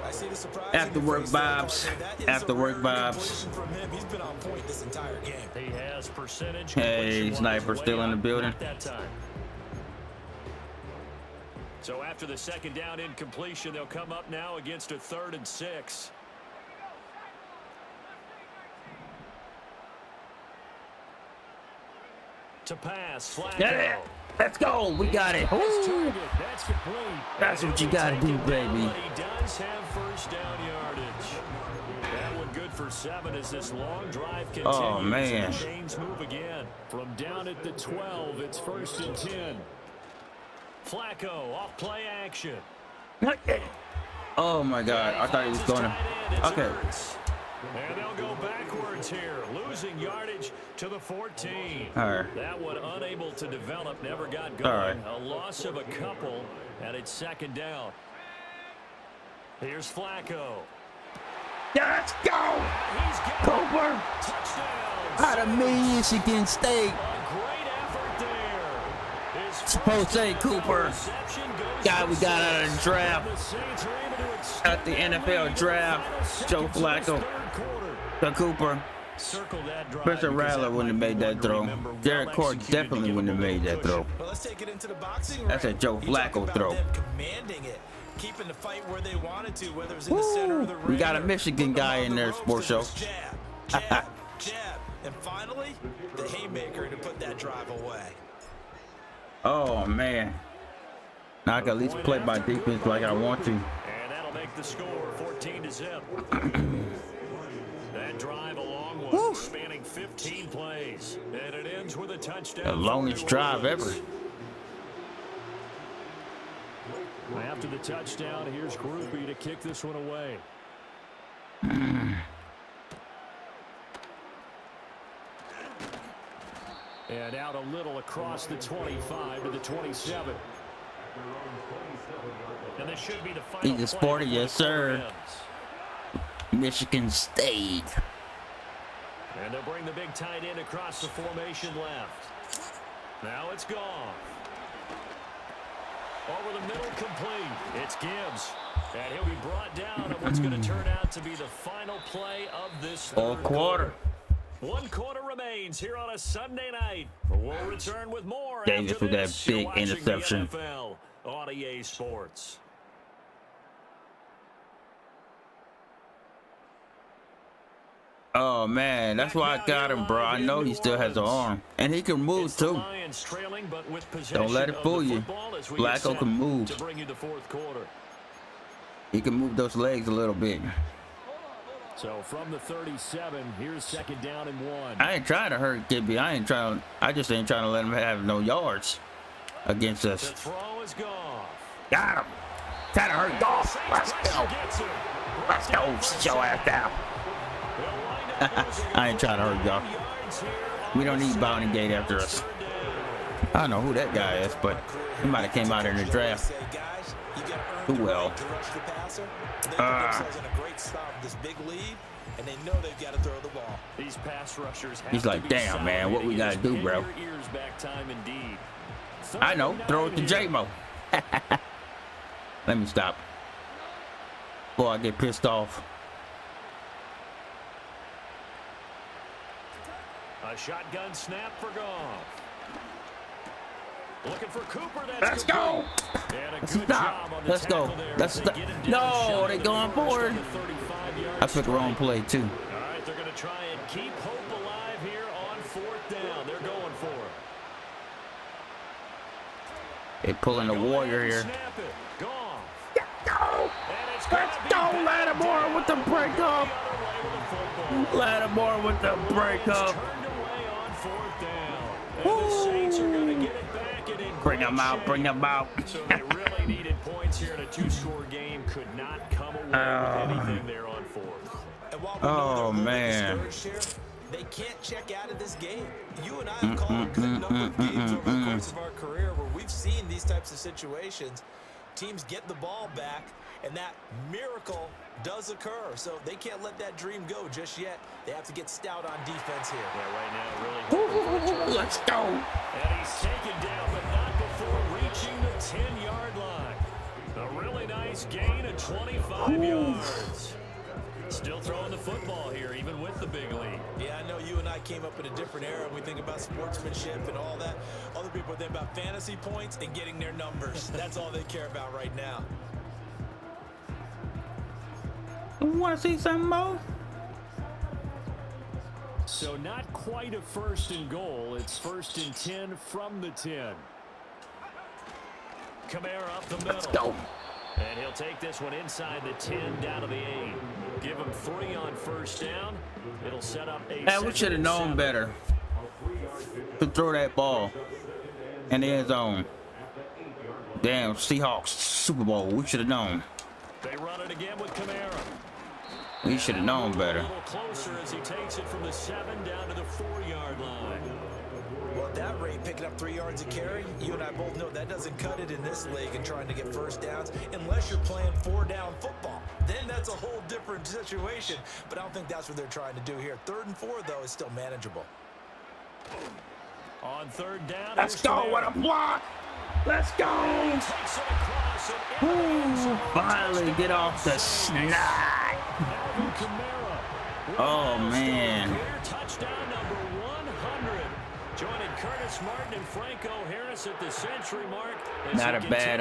I see the surprise. After work vibes. After work vibes. From him. He's been on point this entire game. He has success percentage. Hey, sniper still in the building. At that time. So after the second down incompletion, they'll come up now against a 3rd and 6. To pass, Flacco. Yeah, let's go. We got it. Ooh. That's complete. That's what you gotta do, baby. But he does have first down yardage. That one good for 7 as this long drive continues. Oh, man. And the Chains move again. From down at the 12, it's 1st and 10. Flacco off play action. Oh my God! I thought he was going to. Okay. And they'll go backwards here, losing yardage to the 14. All right. That one unable to develop, never got going. All right. A loss of a couple, and it's 2nd down. Here's Flacco. Let's go, Cooper. Touchdown. Out of Michigan State. A great effort there. His Supposed to say Cooper. reception goes Guy to we got out of the six. draft. The Saints are able to extend At the NFL draft, Joe Flacco. The Cooper. Circle that drive Spencer because Rattler that wouldn't have might made be that one to throw. remember. Derek Well Carr executed to definitely give wouldn't have him a made that push. throw. Well, let's take it into the boxing That's a ring. Joe You talk Flacco about throw. them commanding it, keeping the fight where they wanted to, whether it was in the center of the ring. We got a or Michigan put them guy on in the there, ropes. sports It show. was Jab, jab, jab, and finally the haymaker to put that drive away. Oh man. Now I can at least play my defense like I want to. And that'll make the score 14-0. That drive a long one, spanning 15 plays. And it ends with a touchdown. The longest drive ever. After the touchdown, here's Groupie to kick this one away. And out a little across the 25 to the 27. And this should be the final He's a play sporty, before yes, the quarter sir. ends. Michigan State. And they'll bring the big tight end across the formation left. Now it's gone. Over the middle, complete. It's Gibbs. And he'll be brought down on what's going to turn out to be the final play of this All third quarter. 1 quarter remains here on a Sunday night. We'll return with more Davis after with that this. big You're watching the interception. NFL on EA Sports. Oh man, that's why I got him, bro. I know he still has an arm. And he can move It's the too. Lions trailing, but with Don't let it possession fool of the you. football as we get Flacco set can move. to bring you the fourth quarter. He can move those legs a little bit. So from the 37, here's 2nd down and 1. I ain't trying to hurt Gibby. I just ain't trying to let him have no yards against The us. throw is gone. Got him. Trying to hurt Goff. Let's go. Let's go. Sit your ass down. I ain't trying to hurt y'all. We don't need Bounty Gate after us. I don't know who that guy is, but he might have came out in the draft. Too well. And they know they've got to throw the ball. These pass rushers have He's like, to be damn, man, what we gotta do, bro? Pin your ears back time indeed. I know. Throw it to J-Mo. Let me stop. Before I get pissed off. A shotgun snap for Goff. Looking for Cooper. That's Let's go. complete. And a Let's good job stop. on the Let's go. tackle there Let's as they stop. get him down No, shy they of the going first forward. on the 35-yard I took the wrong play too. All right, they're going to try and keep hope alive here on 4th down. They're going for it. They pulling the Go warrior ahead and here. snap it. Goff. Go. And it's Let's gonna be go, back Lattimore with the break up. the other way with the football. Lattimore with the break Lions up. turned away on 4th down. And the Saints are going to get it back and in Bring great him out. shape. Bring him out. So they really needed points here in a 2-score game. Could not come away with anything there on 4th. And while we know Oh, they're man. discouraged here, they can't check out of this game. You and I have called a good number of games over the course of our career where we've seen these types of situations. Teams get the ball back, and that miracle does occur. So they can't let that dream go just yet. They have to get stout on defense here. Yeah, right now, really hoping for a turn. Let's go. And he's taken down, but not before reaching the 10-yard line. A really nice gain of 25 yards. Still throwing the football here, even with the big lead. Yeah, I know you and I came up in a different era. We think about sportsmanship and all that. Other people think about fantasy points and getting their numbers. That's all they care about right now. Want to see something more? So not quite a 1st and goal. It's 1st and 10 from the 10. Kamara up the middle. Let's go. And he'll take this one inside the 10 down to the 8. Give him 3 on 1st down. It'll set up a. Man, we should have known better to throw that ball in the end zone. Damn, Seahawks Super Bowl. We should have known. They run it again with Kamara. We should have known better. A little closer as he takes it from the 7 down to the 4-yard line. Well, at that rate, picking up 3 yards a carry, you and I both know that doesn't cut it in this league and trying to get 1st downs unless you're playing 4-down football. Then that's a whole different situation. But I don't think that's what they're trying to do here. 3rd and 4, though, is still manageable. On 3rd down. Let's go. What a block. Let's go. Ooh, finally get off the snide. Oh, man. Touchdown number 100. Joining Curtis Martin and Franco Harris at the century mark. Not a bad,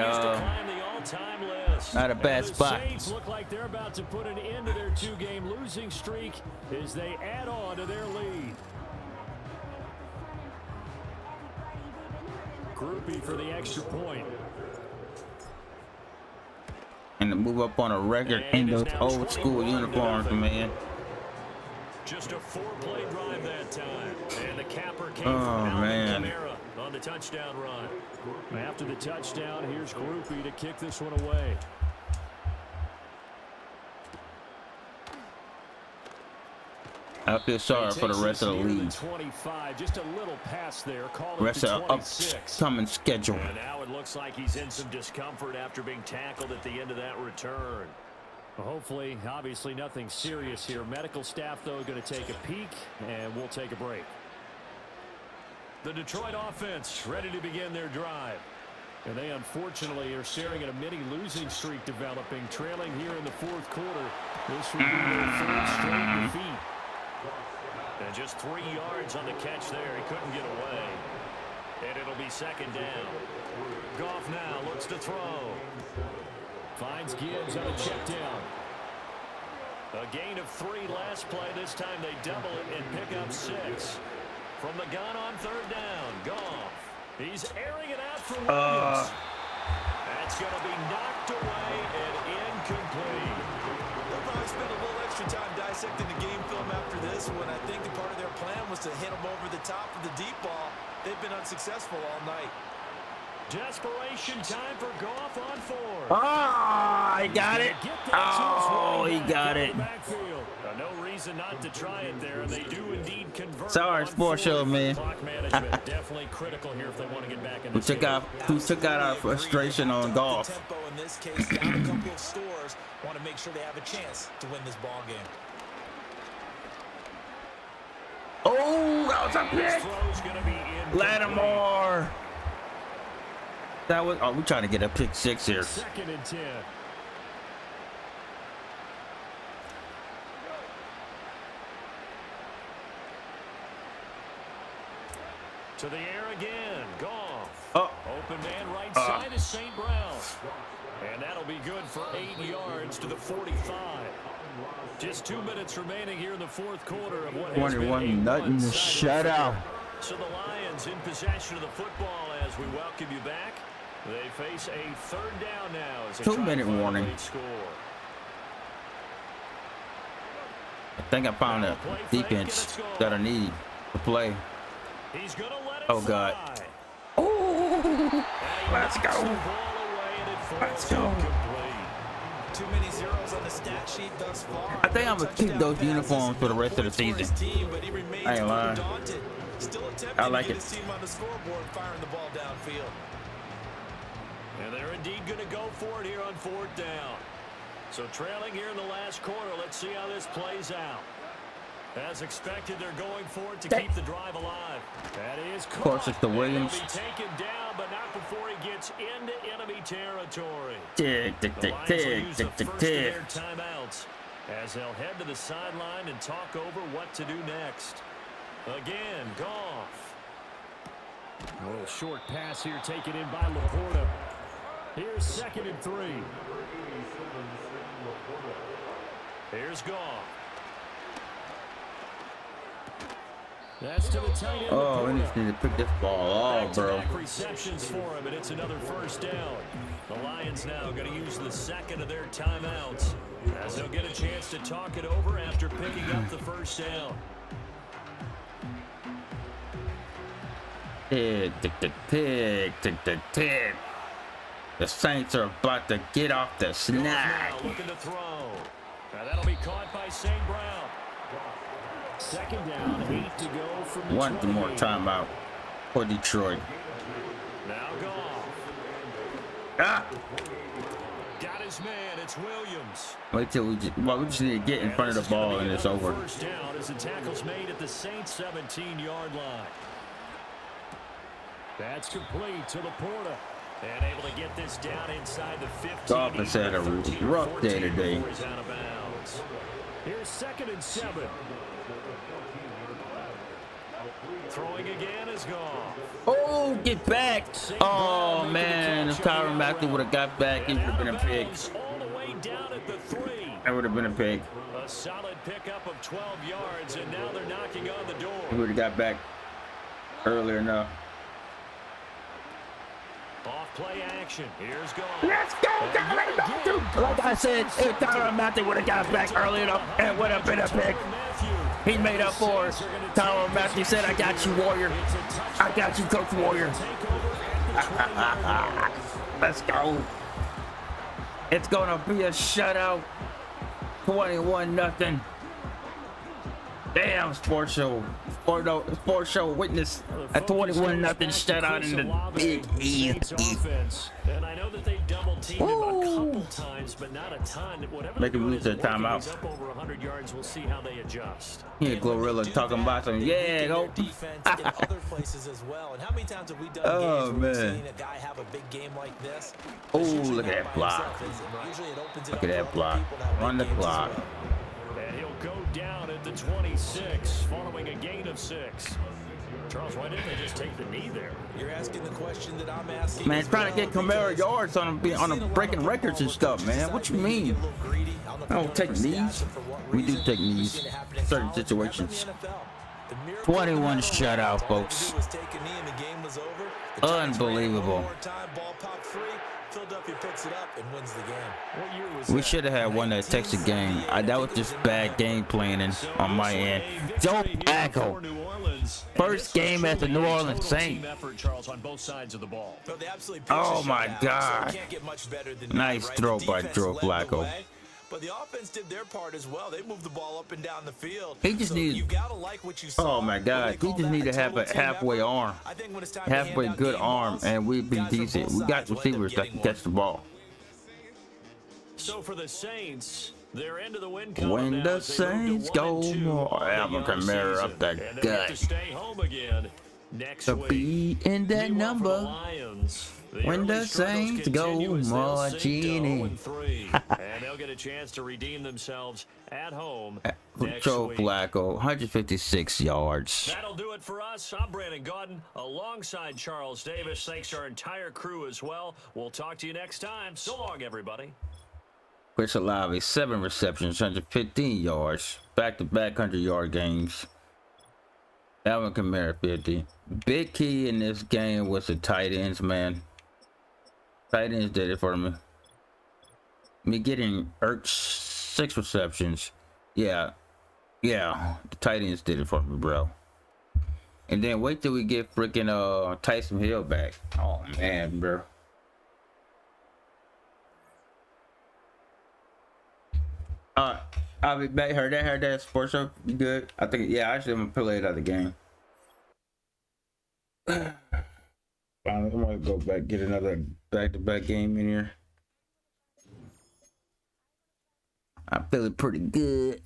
not a bad spot. The Saints look like they're about to put an end to their 2-game losing streak as they add on to their lead. Groupie for the extra point. And to move up on a record in those old school uniforms, man. Just a 4-play drive that time. And the capper came Oh, from man. Kamara on the touchdown run. After the touchdown, here's Groupie to kick this one away. I feel sorry for the rest of the league. 25, just a little pass there. Rest of the upcoming schedule. And now it looks like he's in some discomfort after being tackled at the end of that return. Well, hopefully, obviously nothing serious here. Medical staff, though, going to take a peek, and we'll take a break. The Detroit offense ready to begin their drive. And they, unfortunately, are staring at a mini losing streak developing, trailing here in the 4th quarter. This will be their 3rd straight defeat. And just 3 yards on the catch there. He couldn't get away. And it'll be 2nd down. Goff now looks to throw. Finds Gibbs on a check down. A gain of 3 last play. This time they double it and pick up 6. From the gun on 3rd down. Goff. He's airing it out for Williams. That's going to be knocked away and incomplete. They'll probably spend a little extra time dissecting the game film after this one. I think the part of their plan was to hit them over the top of the deep ball. They've been unsuccessful all night. Desperation time for Goff on 4th. Oh, he got it. Oh, he got it. No reason not to try it there, and they do indeed convert. Sorry, sports show, man. Clock management definitely critical here if they want to get back in We took out our frustration on Goff. Tempo in this case, down a couple of scores, want to make sure they have a chance to win this ball game. Oh, that was a pick. Lattimore. That was. Oh, we're trying to get a pick 6 here. 2nd and 10. To the air again. Goff. Open man right side is St. Brown. And that'll be good for 8 yards to the 45. Just 2 minutes remaining here in the 4th quarter of what has been a 21-0 shutout. So the Lions in possession of the football as we welcome you back. They face a 3rd down now. As a 2-minute warning. Score. I think I found a defense that I need to play. He's gonna let it Oh, God. fly. Oh, let's go. Let's go. Too many zeros on the stat sheet thus far. I think I'm going to keep those uniforms for the rest of the season. I ain't lying. I like it. Team on the scoreboard, firing the ball downfield. And they're indeed going to go for it here on 4th down. So trailing here in the last quarter, let's see how this plays out. As expected, they're going for it to keep the drive alive. That is caught. Of course, it's the Williams. He'll be taken down, but not before he gets into enemy territory. Tick, tick, tick, tick, tick, tick, tick. Timeouts. as they'll head to the sideline and talk over what to do next. Again, Goff. A little short pass here taken in by Laporta. Here's 2nd and 3. Here's Goff. That's to the tight end. Oh, we just need to pick this ball off, bro. Back-to-back receptions for him, and it's another first down. The Lions now going to use the second of their timeouts as they'll get a chance to talk it over after picking up the first down. Tick. The Saints are about to get off the snag. Now looking to throw. Now that'll be caught by St. Brown. 2nd down, 8 to go from the 1 more 28. timeout for Detroit. Now Goff. Ah! Got his man. It's Williams. Wait till we just need to get in front of the ball and it's over. First down as the tackle's made at the Saints 17-yard line. That's complete to Laporta. And able to get this down inside the 15. Dolphins had a rough day today. Out of bounds. Here's 2nd and 7. Throwing again is Goff. Oh, get back. Oh, man. If Tyrann Mathieu would have got back, it would have been a pick. All the way down at the 3. That would have been a pick. A solid pickup of 12 yards, and now they're knocking on the door. He would have got back earlier enough. Off play action. Here's Goff. Let's go, Tyrann Mathieu. Like I said, if Tyrann Mathieu would have got back early enough, it would have been a pick. He made up for it. Tyrann Mathieu said, I got you, Warrior. I got you, Coach Warrior. Let's go. It's going to be a shutout. 21-0. Damn, sports show witness a 21-0 shutout in the Big East. And I know that they double teamed him a couple times, but not a ton. Whatever Make him lose their timeout. He's up over 100 yards. We'll see how they adjust. Here, Glorilla talking about some, yeah, go. Defense in other places as well. And how many times have we done Oh, games where we've man. seen a guy have a big game like this? Oh, It's usually look at not that by block. himself, is it? Usually it opens it Look up at that for other block. people to have Run the big games as clock. well. And he'll go down at the 26, following a gain of 6. Charles, why didn't they just take the knee there? You're asking the question that I'm asking. Man, as trying to well, get Camaro because yards on him breaking records and stuff, man. What you mean? I don't take knees. We do take knees in certain situations. 21 shutout, folks. Unbelievable. Philadelphia picks it up and wins the game. What year was We that? should have had one that takes the game. That was just bad game planning on my end. Joe Flacco, first game at the New Orleans Saints. Effort, Charles, on both sides of the ball. Oh my God! Nice throw by Joe Flacco. But the offense did their part as well. They moved the ball up and down the field. He just needed. You gotta like what you saw. Oh my God! He just need to have a halfway arm, halfway good arm, and we'd be decent. We got receivers that can catch the ball. So for the Saints, they're into the win column When now the as they move Saints to go 1-2 more, on the Alvin young Kamara season. up the And they'll get gut. to stay home again next To week. be in that Meanwhile, for the number. Lions, When the early struggles Saints go continue as they'll more, sink to Genie. 0-3, and they'll get a chance to redeem themselves at home next Joe week. Flacco, 156 yards. That'll do it for us. I'm Brandon Gaudin alongside Charles Davis. Thanks to our entire crew as well. We'll talk to you next time. So long, everybody. Chris Olave, 7 receptions, 115 yards. Back-to-back 100-yard games. Alvin Kamara, 50. Big key in this game was the tight ends, man. Tight ends did it for me. Me getting Ertz 6 receptions. Yeah. The tight ends did it for me, bro. And then wait till we get freaking Tyson Hill back. Oh, man, bro. I'll be back. Heard that sports show. You good? I think, yeah, actually, I'm gonna play it out of the game. Finally, I'm gonna go back, get another back-to-back game in here. I'm feeling pretty good.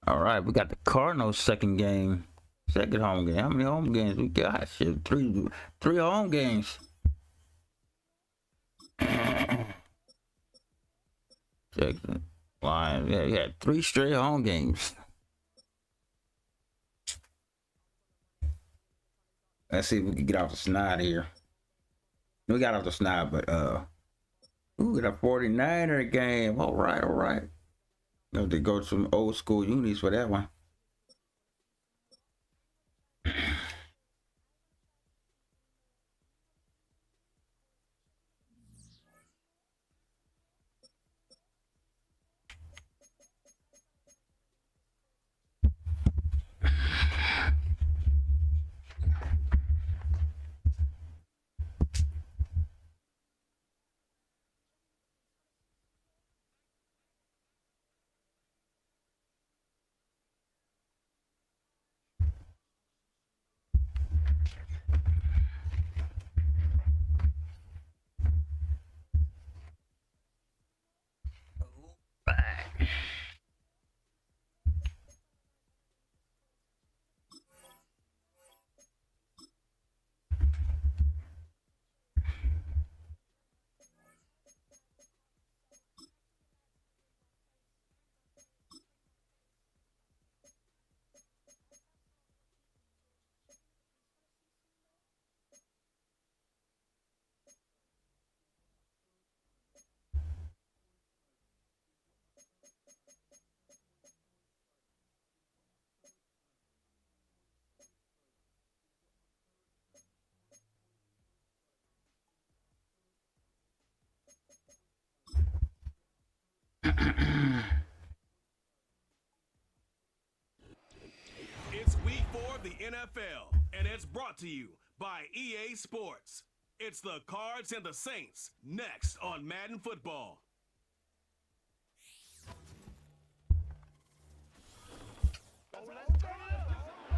All right, we got the Cardinals second home game. How many home games we got? Shit, three home games. Check the line. Yeah, we had 3 straight home games. Let's see if we can get off the snide here. We got off the snide, but we got a 49er game. All right. You have to go to some old school unis for that one. It's week 4 of the NFL, and it's brought to you by EA Sports. It's the Cards and the Saints, next on Madden Football.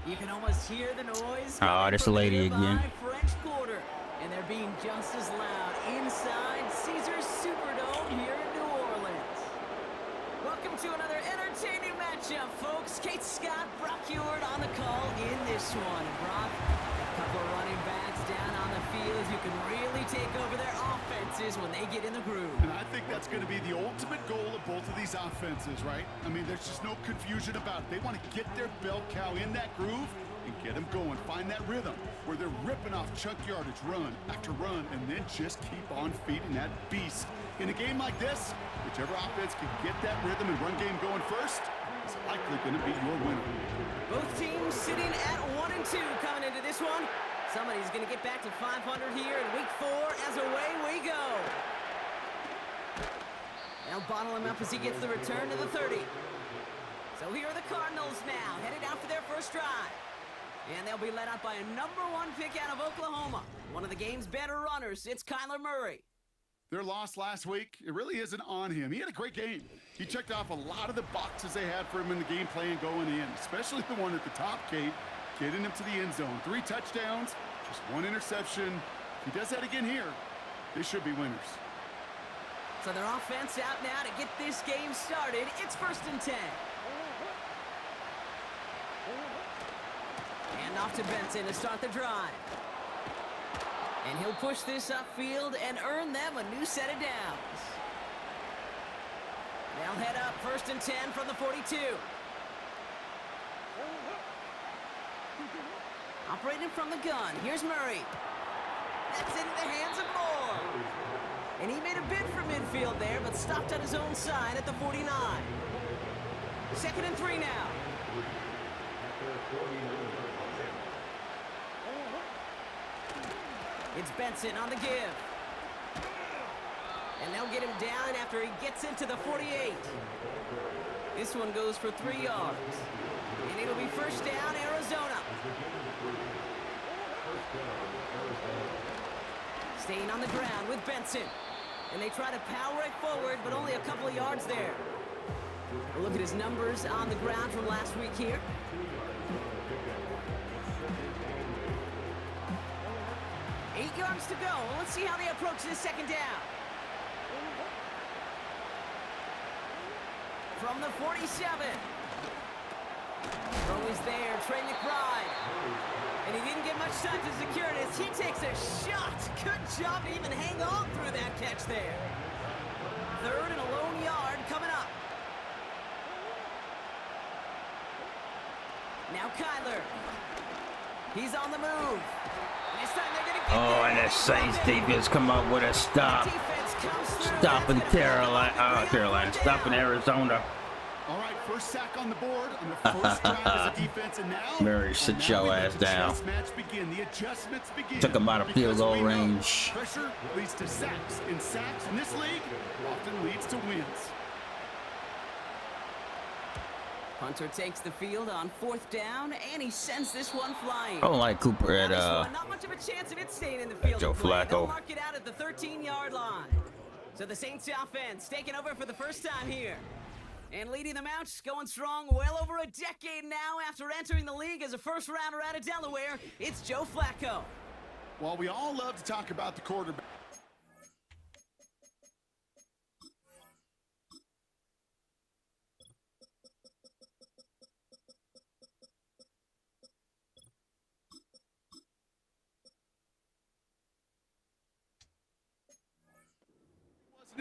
You can almost hear the noise. Oh, this lady again. French Quarter, and they're being just as loud inside Caesars Superdome here in New Orleans. Welcome to another entertaining matchup, folks. Kate Scott, Brock Ewart on the call in this one. Brock, a couple of running backs down on the field who can really take over their offenses when they get in the groove. And I think that's going to be the ultimate goal of both of these offenses, right? I mean, there's just no confusion about it. They want to get their bell cow in that groove and get them going. Find that rhythm where they're ripping off chunk yardage run after run and then just keep on feeding that beast. In a game like this, whichever offense can get that rhythm and run game going first is likely going to be your winner. Both teams sitting at 1-2 coming into this one. Somebody's going to get back to 500 here in week 4 as away we go. They'll bottle him up as he gets the return to the 30. So here are the Cardinals now, headed out for their first drive. And they'll be led out by a #1 pick out of Oklahoma. One of the game's better runners, it's Kyler Murray. Their loss last week, it really isn't on him. He had a great game. He checked off a lot of the boxes they had for him in the game plan going in, especially the one at the top, Kate, getting him to the end zone. 3 touchdowns, just 1 interception. If he does that again here, they should be winners. So their offense out now to get this game started. It's 1st and 10. And off to Benson to start the drive. And he'll push this upfield and earn them a new set of downs. They'll head up 1st and 10 from the 42. Operating from the gun, here's Murray. That's into the hands of Moore. And he made a bid for midfield there, but stopped on his own side at the 49. 2nd and 3 now. It's Benson on the give. And they'll get him down after he gets into the 48. This one goes for 3 yards. And it'll be 1st down, Arizona. Staying on the ground with Benson. And they try to power it forward, but only a couple of yards there. We'll look at his numbers on the ground from last week here. 8 yards to go. Let's see how they approach this 2nd down. From the 47. Throw is there, Trey McBride. And he didn't get much time to secure it as he takes a shot. Good job to even hang on through that catch there. Third and a lone yard coming up. Now Kyler. He's on the move. This time they're gonna get there. And the Saints defense come up with a stop. Stopping Carolina. Stopping Arizona. All right, first sack on the board on the first drive as a defense, and now Mary, sit your ass down. The adjustments begin. Took him out of field goal range. Pressure leads to sacks, and sacks in this league often leads to wins. Hunter takes the field on 4th down, and he sends this one flying. I don't like Cooper at not much of a chance of it staying in the field. Joe Flacco. They'll mark it out at the 13-yard line. So the Saints offense taking over for the first time here. And leading them out, going strong well over a decade now after entering the league as a first-rounder out of Delaware, it's Joe Flacco. While we all love to talk about the quarterback,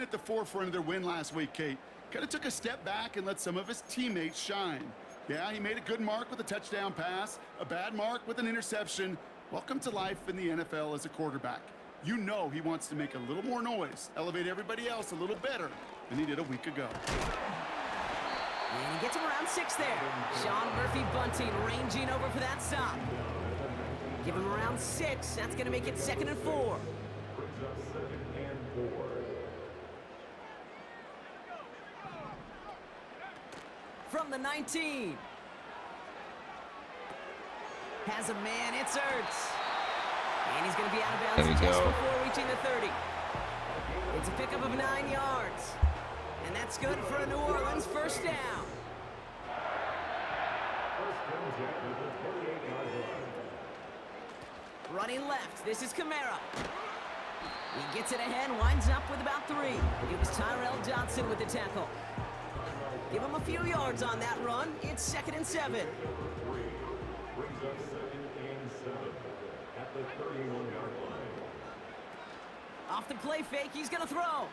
wasn't at the forefront of their win last week, Kate. Kind of took a step back and let some of his teammates shine. Yeah, he made a good mark with a touchdown pass, a bad mark with an interception. Welcome to life in the NFL as a quarterback. You know he wants to make a little more noise, elevate everybody else a little better than he did a week ago. And he gets him around 6 there. Sean Murphy-Bunting ranging over for that stop. Give him around 6. That's going to make it 2nd and 4. From the 19. Has a man, it's Ertz. And he's going to be out of bounds just before reaching the 30. It's a pickup of 9 yards. And that's good for a New Orleans first down. Running left, this is Kamara. He gets it ahead, winds up with about 3. It was Tyrell Johnson with the tackle. Give him a few yards on that run. It's 2nd and 7. Brings up 2nd and 7 at the 31-yard line. Off the play fake, he's going to throw.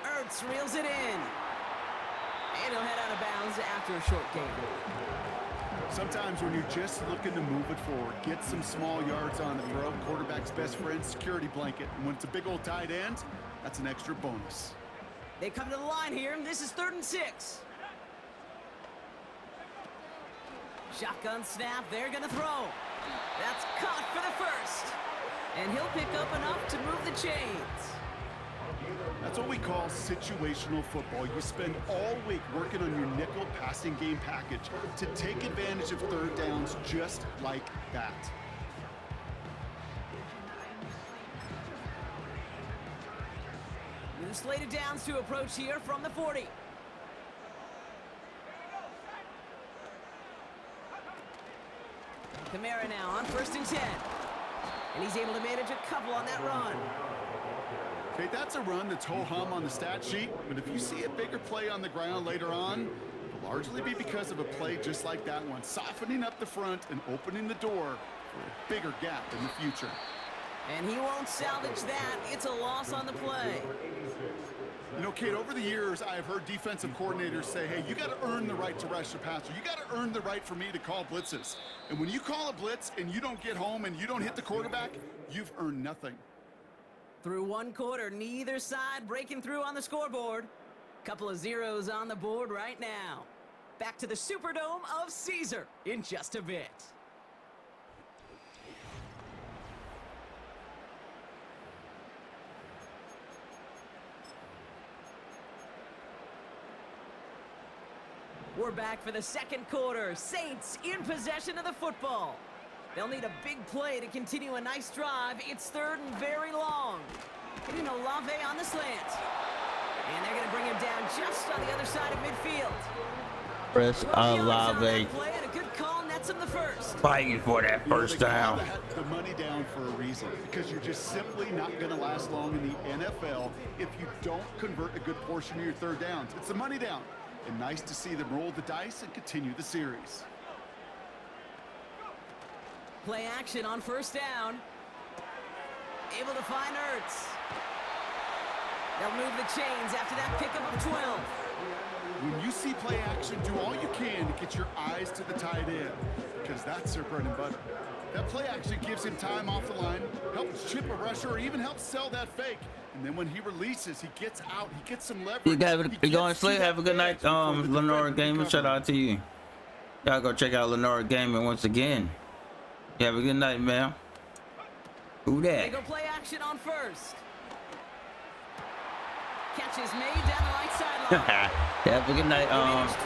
Ertz reels it in. And he'll head out of bounds after a short gain. Sometimes when you're just looking to move it forward, get some small yards on the throw, quarterback's best friend, security blanket. And when it's a big old tight end, that's an extra bonus. They come to the line here, and this is 3rd and 6. Shotgun snap, they're going to throw. That's caught for the first. And he'll pick up enough to move the chains. That's what we call situational football. You spend all week working on your nickel passing game package to take advantage of 3rd downs just like that. New slated downs to approach here from the 40. Kamara now on 1st and 10. And he's able to manage a couple on that run. Okay, that's a run that's ho-hum on the stat sheet, but if you see a bigger play on the ground later on, it'll largely be because of a play just like that one, softening up the front and opening the door for a bigger gap in the future. And he won't salvage that. It's a loss on the play. You know, Kate, over the years, I've heard defensive coordinators say, hey, you got to earn the right to rush the passer. You got to earn the right for me to call blitzes. And when you call a blitz and you don't get home and you don't hit the quarterback, you've earned nothing. Through 1 quarter, neither side breaking through on the scoreboard. Couple of zeros on the board right now. Back to the Superdome of Caesar in just a bit. We're back for the 2nd quarter. Saints in possession of the football. They'll need a big play to continue a nice drive. It's 3rd and very long. Hitting Olave on the slant. And they're going to bring him down just on the other side of midfield. Chris Olave. And a good call nets him the first. Fighting for that first down. They had the money down for a reason, because you're just simply not going to last long in the NFL if you don't convert a good portion of your 3rd downs. It's the money down. And nice to see them roll the dice and continue the series. Play action on first down. Able to find Ertz. They'll move the chains after that pickup of 12. When you see play action, do all you can to get your eyes to the tight end, because that's their bread and butter. That play action gives him time off the line, helps chip a rusher, or even helps sell that fake. And then when he releases, he gets out, he gets some leverage. You guys going to sleep? Have a good night, Lenora Gaming. Shout out to you. Y'all go check out Lenora Gaming once again. You have a good night, man. Who that? They go play action on first. Catch is made down the right sideline. Have a good night,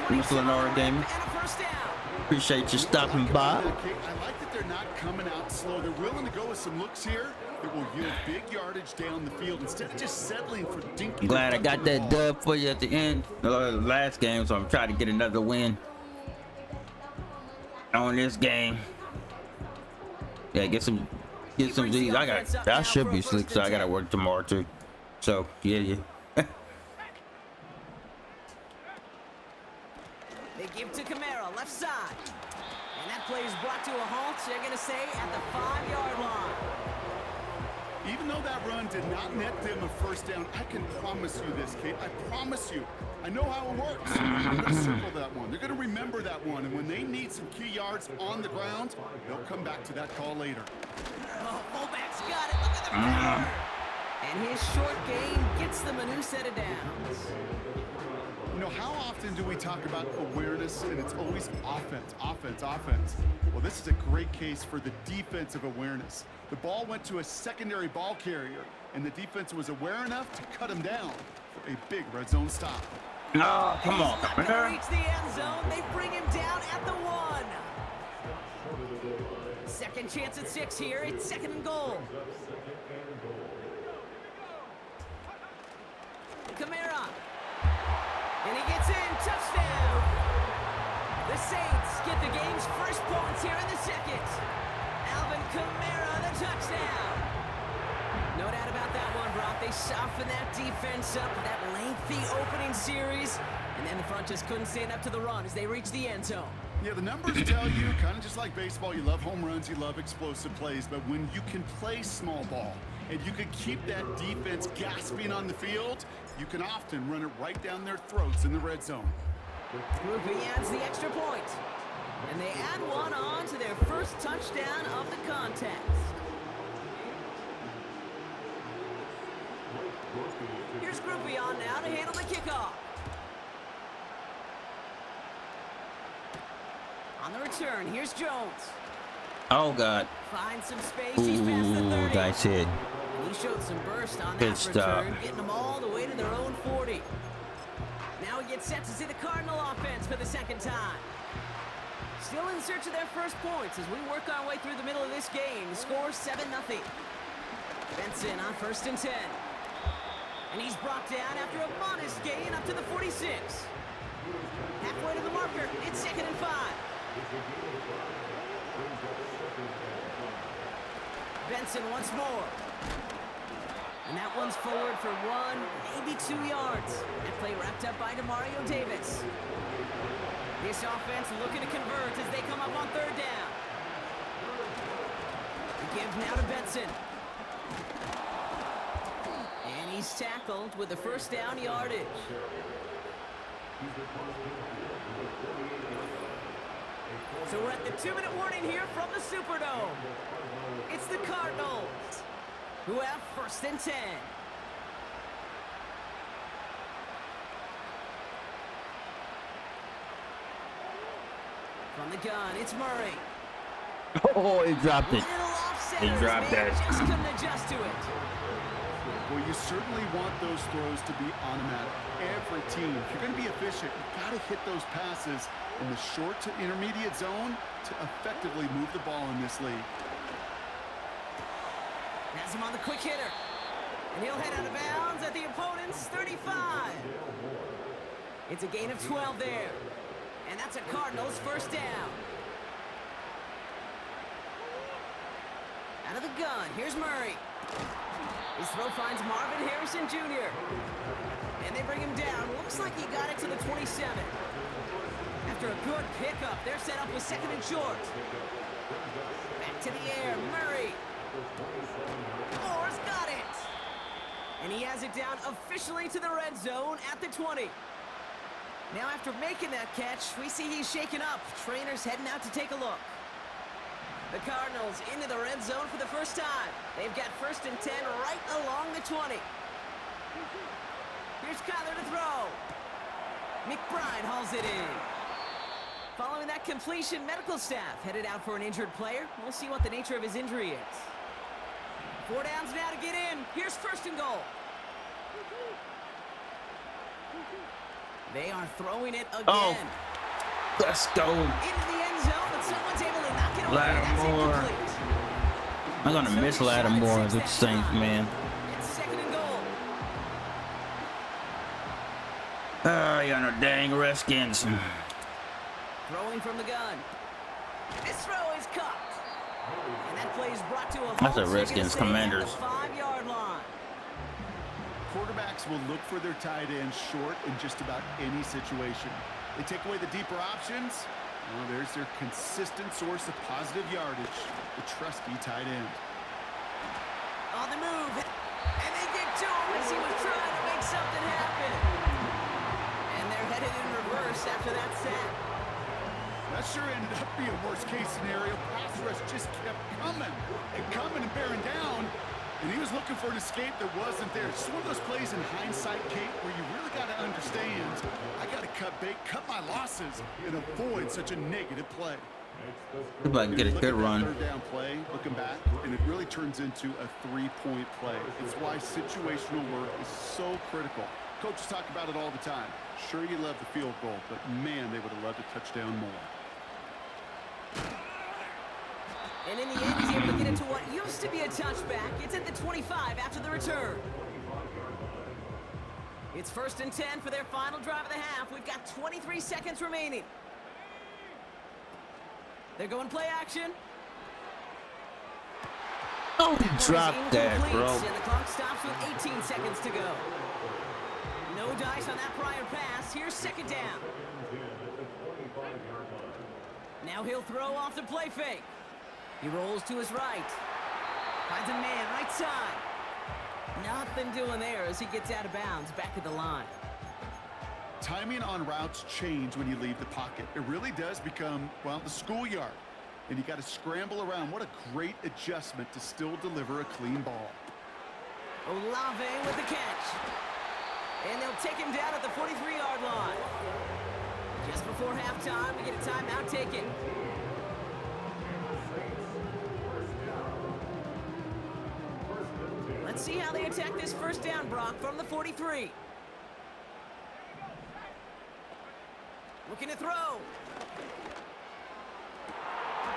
Mr. Lenora Gaming. And a first down. Appreciate you stopping by. I like that they're not coming out slow. They're willing to go with some looks here that will yield big yardage down the field instead of just settling for dinky. Glad I got that dub for you at the end of the last game, so I'm trying to get another win on this game. Yeah, get some Z's. I should be slick, so I gotta work tomorrow too. So yeah. They give to Kamara, left side. And that play is brought to a halt, they're going to say, at the 5-yard line. Even though that run did not net them a first down, I can promise you this, Kate. I promise you. I know how it works. They're going to circle that one. They're going to remember that one. And when they need some key yards on the ground, they'll come back to that call later. Oh, fullback's got it. Look at the power. And his short game gets them a new set of downs. You know, how often do we talk about awareness and it's always offense, offense, offense? Well, this is a great case for the defensive awareness. The ball went to a secondary ball carrier, and the defense was aware enough to cut him down for a big red zone stop. No, come on. He's not going to reach the end zone. They bring him down at the 1. Second chance at 6 here. It's 2nd and goal. Kamara. And he gets in. Touchdown. The Saints get the game's first points here in the second. Alvin Kamara, the touchdown. No doubt about that one, Brock. They softened that defense up with that lengthy opening series. And then the front just couldn't stand up to the run as they reached the end zone. Yeah, the numbers tell you, kind of just like baseball, you love home runs, you love explosive plays. But when you can play small ball and you can keep that defense gasping on the field, you can often run it right down their throats in the red zone. Groupie adds the extra point. And they add one on to their first touchdown of the contest. Here's Groupie on now to handle the kickoff. On the return, here's Jones. Oh, God. Finds some space. He's past the 30. Nice hit. And he showed some burst on Good that stop. return, getting them all the way to their own 40. Now we get set to see the Cardinal offense for the second time. Still in search of their first points as we work our way through the middle of this game. The score 7-0. Benson on 1st and 10. And he's brought down after a modest gain up to the 46. Halfway to the marker, it's 2nd and 5. Benson once more. And that one's forward for 1, maybe 2 yards. That play wrapped up by Demario Davis. This offense looking to convert as they come up on 3rd down. The give now to Benson. And he's tackled with the first down yardage. So we're at the 2-minute warning here from the Superdome. It's the Cardinals who have 1st and 10. From the gun, it's Murray. Oh, he dropped it. He dropped that. Just couldn't adjust to it. Well, you certainly want those throws to be automatic. Every team, if you're going to be efficient, you've got to hit those passes in the short to intermediate zone to effectively move the ball in this league. Has him on the quick hitter. And he'll head out of bounds at the opponent's 35. It's a gain of 12 there. And that's a Cardinals first down. Out of the gun, here's Murray. His throw finds Marvin Harrison Jr. And they bring him down. Looks like he got it to the 27. After a good pickup, they're set up with second and short. Back to the air, Murray. Moore's got it. And he has it down officially to the red zone at the 20. Now after making that catch, we see he's shaken up. Trainer's heading out to take a look. The Cardinals into the red zone for the first time. They've got 1st and 10 right along the 20. Here's Kyler to throw. McBride hauls it in. Following that completion, medical staff headed out for an injured player. We'll see what the nature of his injury is. 4 downs now to get in. Here's 1st and goal. They are throwing it again. Oh, let's go. Into the end zone, but someone's able to knock it away. Lattimore. That's incomplete. I'm going to miss Lattimore with the Saints, man. It's 2nd and goal. Oh, you no dang Redskins. Throwing from the gun. This throw is caught. And that play is brought to a halt. That's the Redskins Commanders. 5-yard line. Quarterbacks will look for their tight end short in just about any situation. They take away the deeper options. Well, there's their consistent source of positive yardage, the trusty tight end. On the move. And they get to him as he was trying to make something happen. And they're headed in reverse after that sack. That sure ended up being a worst-case scenario. Pass rush just kept coming and bearing down. And he was looking for an escape that wasn't there. It's one of those plays in hindsight, Kate, where you really got to understand, I got to cut bait, cut my losses, and avoid such a negative play. If I can get a good run. Third down play, looking back, and it really turns into a 3-point play. It's why situational work is so critical. Coaches talk about it all the time. Sure, you love the field goal, but man, they would have loved a touchdown more. And in the end, he's able to get into what used to be a touchback. It's at the 25 after the return. It's 1st and 10 for their final drive of the half. We've got 23 seconds remaining. They're going play action. Oh, he dropped that, bro. And the clock stops with 18 seconds to go. No dice on that prior pass. Here's 2nd down. Now he'll throw off the play fake. He rolls to his right. Finds a man right side. Nothing doing there as he gets out of bounds back at the line. Timing on routes change when you leave the pocket. It really does become, well, the schoolyard. And you got to scramble around. What a great adjustment to still deliver a clean ball. Olave with the catch. And they'll take him down at the 43-yard line. Just before halftime, we get a timeout taken. Let's see how they attack this 1st down, Brock, from the 43. Looking to throw.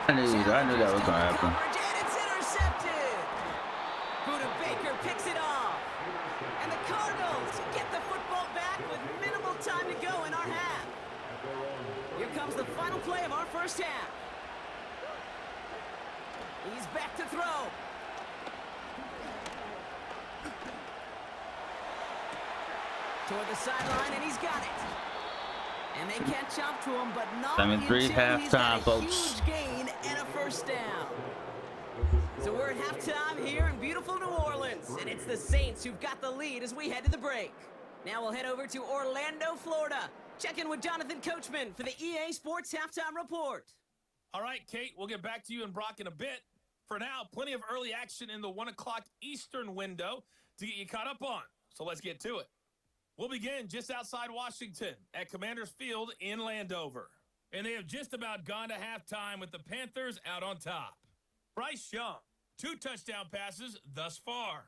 I knew that was going to happen. And it's intercepted. Buda Baker picks it off. And the Cardinals get the football back with minimal time to go in our half. Here comes the final play of our 1st half. He's back to throw. Toward the sideline, and he's got it. And they catch up to him, but not until he's got a huge gain and a 1st down. So we're at halftime here in beautiful New Orleans, and it's the Saints who've got the lead as we head to the break. Now we'll head over to Orlando, Florida. Check in with Jonathan Coachman for the EA Sports Halftime Report. All right, Kate, we'll get back to you and Brock in a bit. For now, plenty of early action in the 1 o'clock Eastern window to get you caught up on. So let's get to it. We'll begin just outside Washington at Commanders Field in Landover. And they have just about gone to halftime with the Panthers out on top. Bryce Young, 2 touchdown passes thus far.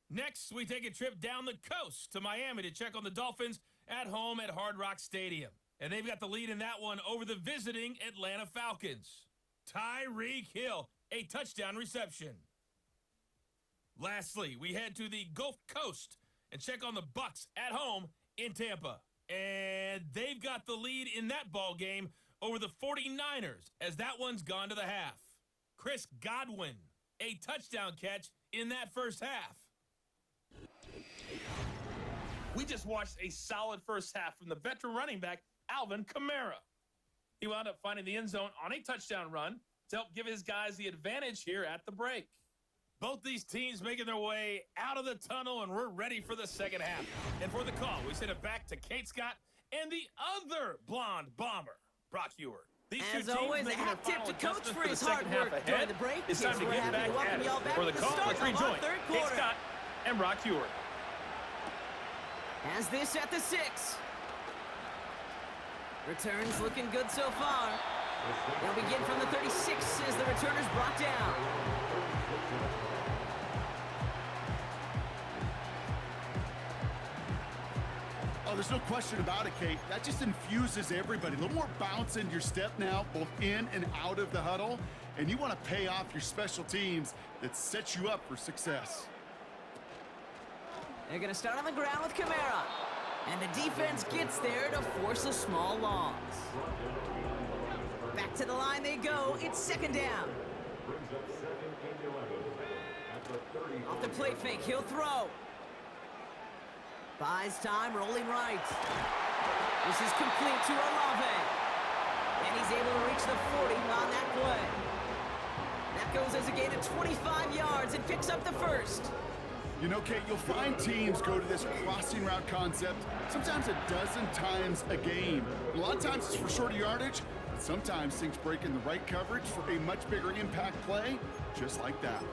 Next, we take a trip down the coast to Miami to check on the Dolphins at home at Hard Rock Stadium. And they've got the lead in that one over the visiting Atlanta Falcons. Tyreek Hill, a touchdown reception. Lastly, we head to the Gulf Coast and check on the Bucs at home in Tampa. And they've got the lead in that ball game over the 49ers as that one's gone to the half. Chris Godwin, a touchdown catch in that first half. We just watched a solid first half from the veteran running back, Alvin Kamara. He wound up finding the end zone on a touchdown run to help give his guys the advantage here at the break. Both these teams making their way out of the tunnel, and we're ready for the second half. And for the call, we send it back to Kate Scott and the other blonde bomber, Brock Ewart. These As always, a hat tip to Coach for his hard work during the break. It's time to get back at it. For the call, let's rejoin Kate Scott and Brock Ewart. As this at the 6. Returns looking good so far. They'll begin from the 36 as the returner's brought down. Oh, there's no question about it, Kate. That just infuses everybody. A little more bounce in your step now, both in and out of the huddle. And you want to pay off your special teams that sets you up for success. They're going to start on the ground with Kamara. And the defense gets there to force a small loss. Back to the line they go. It's second down. Off the play fake, he'll throw. Buys time, rolling right. This is complete to Olave. And he's able to reach the 40 on that play. That goes as a gain of 25 yards and picks up the first. You know, Kate, you'll find teams go to this crossing route concept sometimes a dozen times a game. A lot of times it's for shorter yardage, but sometimes things break in the right coverage for a much bigger impact play, just like that.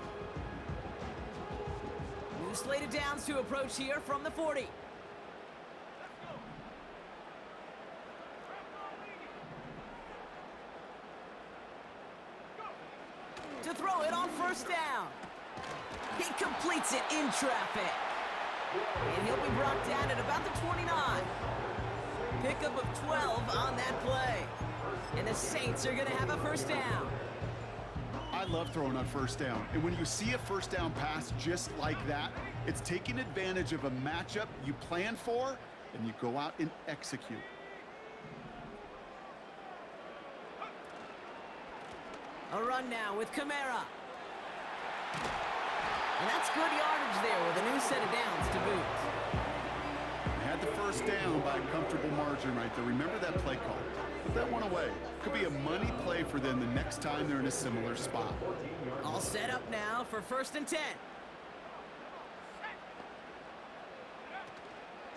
New slated downs to approach here from the 40. To throw it on first down. He completes it in traffic. And he'll be brought down at about the 29. Pickup of 12 on that play. And the Saints are going to have a first down. I love throwing on first down. And when you see a first down pass just like that, it's taking advantage of a matchup you plan for, and you go out and execute. A run now with Kamara. And that's good yardage there with a new set of downs to boot. They had the first down by a comfortable margin right there. Remember that play call. Put that one away. Could be a money play for them the next time they're in a similar spot. All set up now for 1st and 10.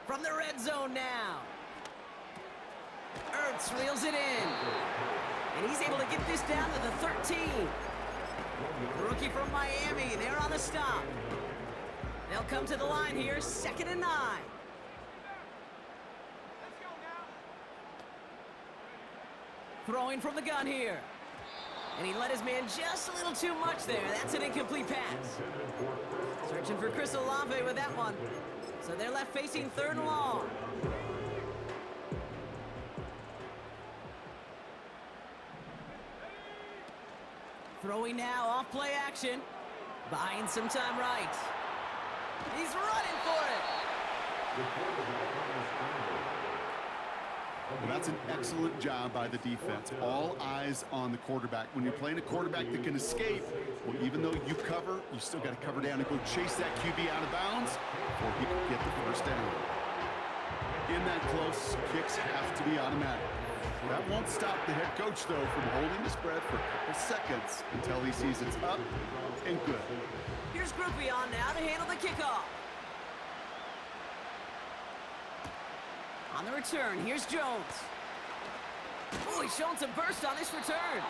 From the red zone now. Ertz reels it in. And he's able to get this down to the 13. The rookie from Miami, they're on the stop. They'll come to the line here, 2nd and 9. Throwing from the gun here. And he let his man just a little too much there. That's an incomplete pass. Searching for Chris Olave with that one. So they're left facing 3rd and long. Throwing now, off play action. Buying some time right. He's running for it. Well, that's an excellent job by the defense. All eyes on the quarterback. When you're playing a quarterback that can escape, well, even though you cover, you still got to cover down and go chase that QB out of bounds before he can get the first down. In that close, kicks have to be automatic. That won't stop the head coach, though, from holding his breath for a couple seconds until he sees it's up and good. Here's Groupie on now to handle the kickoff. On the return, here's Jones. Oh, he's showing some burst on this return.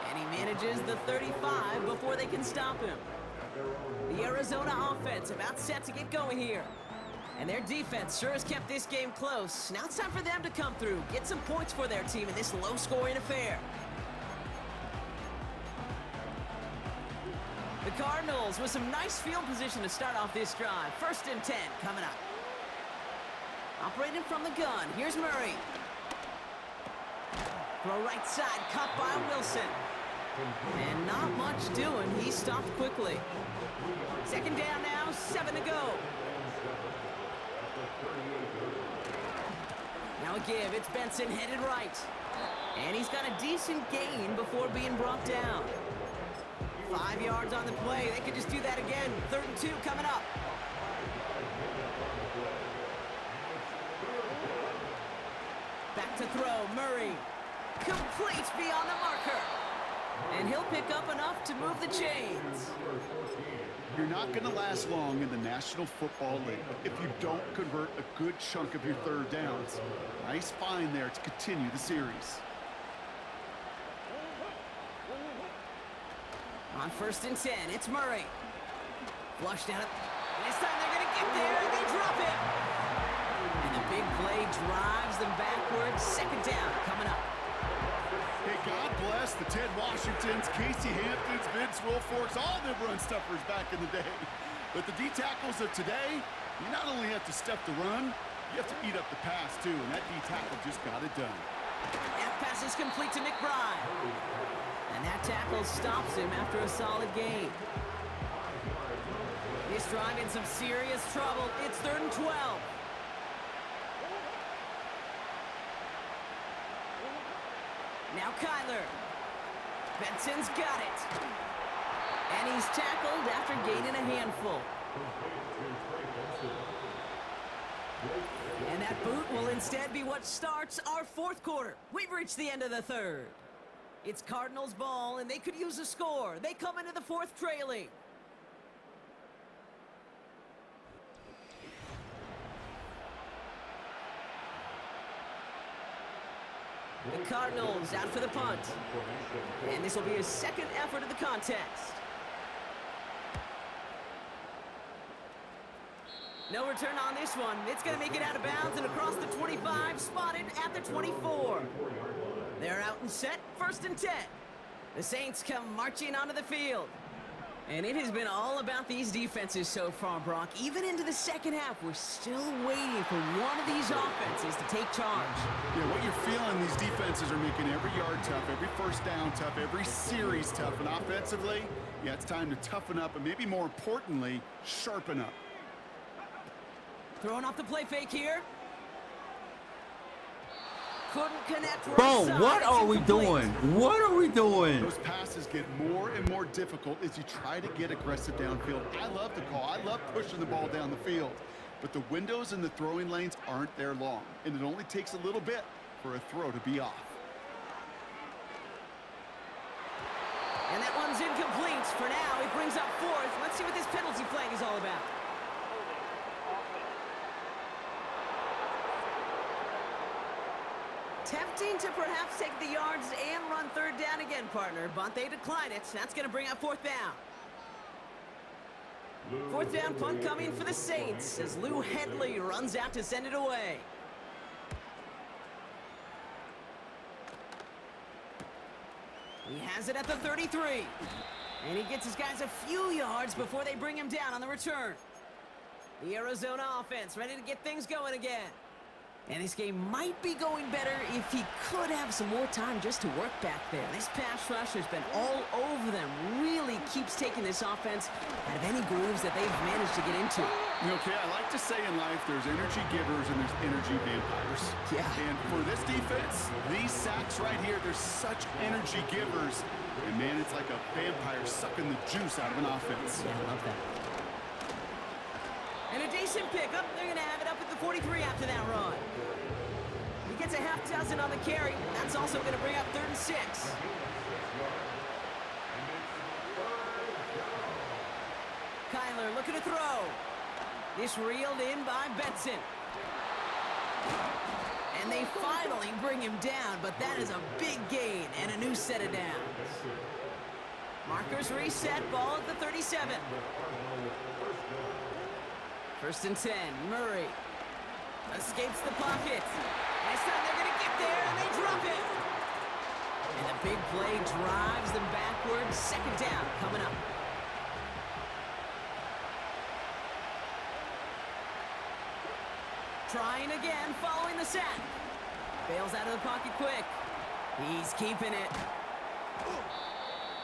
And he manages the 35 before they can stop him. The Arizona offense about set to get going here. And their defense sure has kept this game close. Now it's time for them to come through, get some points for their team in this low-scoring affair. The Cardinals with some nice field position to start off this drive. 1st and 10 coming up. Operating from the gun, here's Murray. Throw right side, caught by Wilson. And not much doing, he stopped quickly. 2nd down now, 7 to go. Now a give, it's Benson headed right. And he's got a decent gain before being brought down. 5 yards on the play. They could just do that again. 3rd and 2 coming up. Back to throw, Murray. Complete beyond the marker. And he'll pick up enough to move the chains. You're not going to last long in the National Football League if you don't convert a good chunk of your 3rd downs. Nice find there to continue the series. On 1st and 10, it's Murray. Flushed out. This time they're going to get there, and they drop it. And the big play drives them backwards. 2nd down coming up. Hey, God bless the Ted Washingtons, Casey Hamptons, Vince Wilforks, all them run stuffers back in the day. But the D-tackles of today, you not only have to step the run, you have to eat up the pass, too. And that D-tackle just got it done. That pass is complete to McBride. And that tackle stops him after a solid gain. This drive in some serious trouble. It's 3rd and 12. Now Kyler. Benson's got it. And he's tackled after gaining a handful. And that boot will instead be what starts our 4th quarter. We've reached the end of the 3rd. It's Cardinals ball, and they could use a score. They come into the 4th trailing. The Cardinals out for the punt. And this will be his 2nd effort of the contest. No return on this one. It's going to make it out of bounds and across the 25, spotted at the 24. They're out and set, 1st and 10. The Saints come marching onto the field. And it has been all about these defenses so far, Brock. Even into the 2nd half, we're still waiting for one of these offenses to take charge. Yeah, what you're feeling, these defenses are making every yard tough, every 1st down tough, every series tough. And offensively, yeah, it's time to toughen up and maybe more importantly, sharpen up. Throwing off the play fake here. Couldn't connect. Bro, what are we doing? What are we doing? Those passes get more and more difficult as you try to get aggressive downfield. I love the call. I love pushing the ball down the field. But the windows in the throwing lanes aren't there long. And it only takes a little bit for a throw to be off. And that one's incomplete. For now, it brings up 4th. Let's see what this penalty flag is all about. Tempting to perhaps take the yards and run 3rd down again, partner, but they decline it. That's going to bring up 4th down. 4th down punt coming for the Saints as Lou Headley runs out to send it away. He has it at the 33. And he gets his guys a few yards before they bring him down on the return. The Arizona offense ready to get things going again. And this game might be going better if he could have some more time just to work back there. This pass rush has been all over them. Really keeps taking this offense out of any grooves that they've managed to get into. Okay, I like to say in life there's energy givers and there's energy vampires. Yeah. And for this defense, these sacks right here, they're such energy givers. And man, it's like a vampire sucking the juice out of an offense. Yeah, I love that. And a decent pickup. They're going to have it up at the 43 after that run. He gets a half dozen on the carry. That's also going to bring up 3rd and 6. Kyler looking to throw. This reeled in by Benson. And they finally bring him down, but that is a big gain and a new set of downs. Markers reset, ball at the 37. 1st and 10, Murray escapes the pocket. Next time they're going to get there, and they drop it. And the big play drives them backwards. 2nd down coming up. Trying again, following the sack. Bails out of the pocket quick. He's keeping it.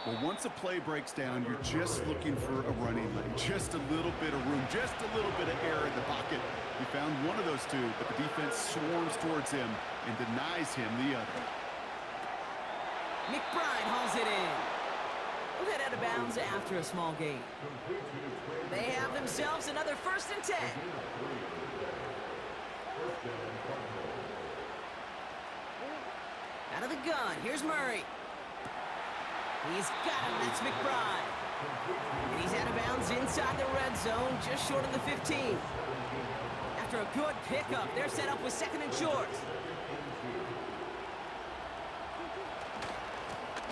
Well, once a play breaks down, you're just looking for a running lane. Just a little bit of room, just a little bit of air in the pocket. He found one of those two, but the defense swarms towards him and denies him the other. McBride hauls it in. will head out of bounds after a small gain. They have themselves another 1st and 10. Out of the gun, here's Murray. He's got him, that's McBride. And he's out of bounds inside the red zone, just short of the 15. After a good pickup, they're set up with 2nd and short.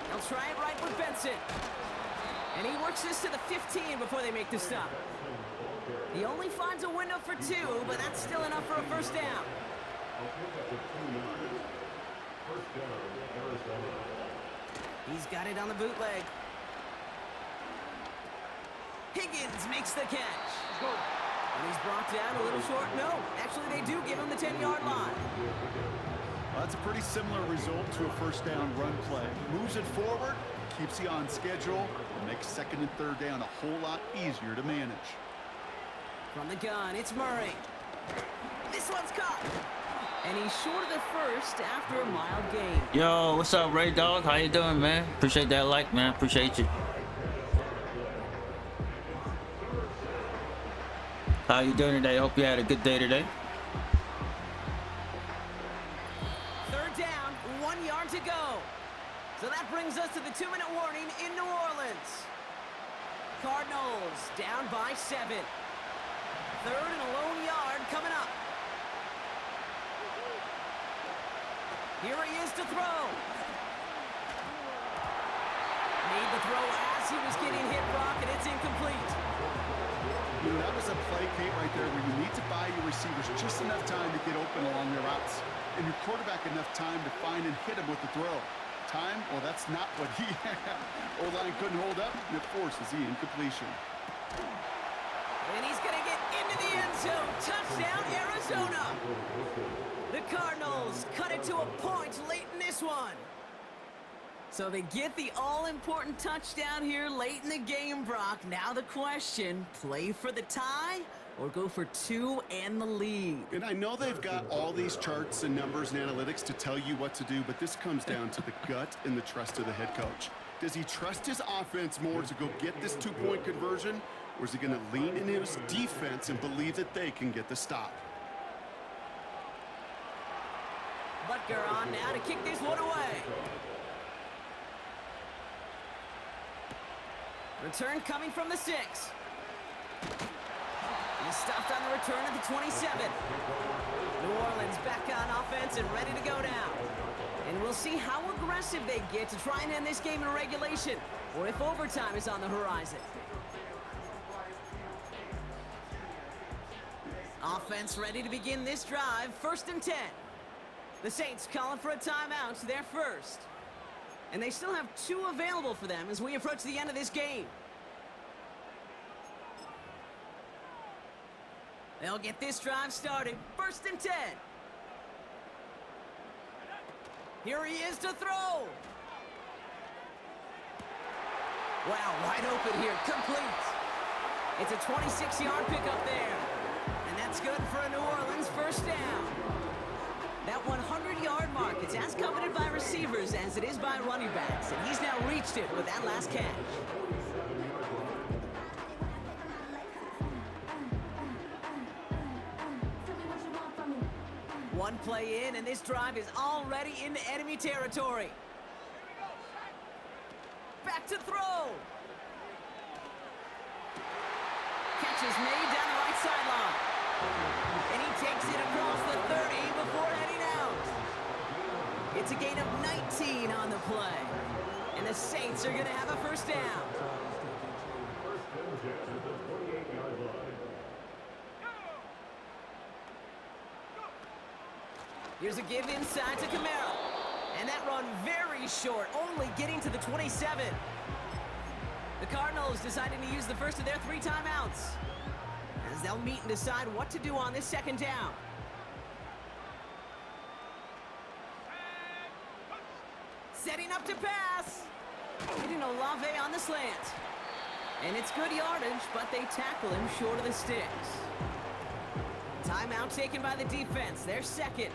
They'll try it right with Benson. And he works this to the 15 before they make the stop. He only finds a window for 2, but that's still enough for a 1st down. He's got it on the bootleg. Higgins makes the catch. And he's brought down a little short. No, actually they do give him the 10-yard line. Well, that's a pretty similar result to a 1st down run play. Moves it forward, keeps you on schedule, and makes 2nd and 3rd down a whole lot easier to manage. From the gun, it's Murray. This one's caught. And he's short of the 1st after a mild gain. Yo, what's up, Ray Dog? How you doing, man? Appreciate that like, man. Appreciate you. How you doing today? Hope you had a good day today. 3rd down, 1 yard to go. So that brings us to the 2-minute warning in New Orleans. Cardinals down by 7. 3rd and a lone yard coming up. Here he is to throw. Made the throw as he was getting hit, Brock, and it's incomplete. You know, that was a play, Kate, right there where you need to buy your receivers just enough time to get open along their routes. And your quarterback enough time to find and hit him with the throw. Time? Well, that's not what he had. O-line couldn't hold up, and it forces the incompletion. And he's going to get into the end zone. Touchdown, Arizona. The Cardinals cut it to a point late in this one. So they get the all-important touchdown here late in the game, Brock. Now the question, play for the tie or go for 2 and the lead? And I know they've got all these charts and numbers and analytics to tell you what to do, but this comes down to the gut and the trust of the head coach. Does he trust his offense more to go get this 2-point conversion, or is he going to lean into his defense and believe that they can get the stop? Butker on now to kick this one away. Return coming from the 6. He's stopped on the return at the 27. New Orleans back on offense and ready to go down. And we'll see how aggressive they get to try and end this game in regulation, or if overtime is on the horizon. Offense ready to begin this drive, 1st and 10. The Saints calling for a timeout, their first. And they still have 2 available for them as we approach the end of this game. They'll get this drive started, 1st and 10. Here he is to throw. Wow, wide open here, complete. It's a 26-yard pickup there. And that's good for a New Orleans 1st down. That 100-yard mark is as coveted by receivers as it is by running backs, and he's now reached it with that last catch. One play in, and this drive is already into enemy territory. Back to throw. Catch is made down the right sideline. And he takes it across the 30 before heading out. It's a gain of 19 on the play. And the Saints are going to have a 1st down. Here's a give inside to Camaro. And that run very short, only getting to the 27. The Cardinals deciding to use the first of their 3 timeouts, as they'll meet and decide what to do on this 2nd down. Setting up to pass. Hitting Olave on the slant. And it's good yardage, but they tackle him short of the sticks. Timeout taken by the defense, their 2nd.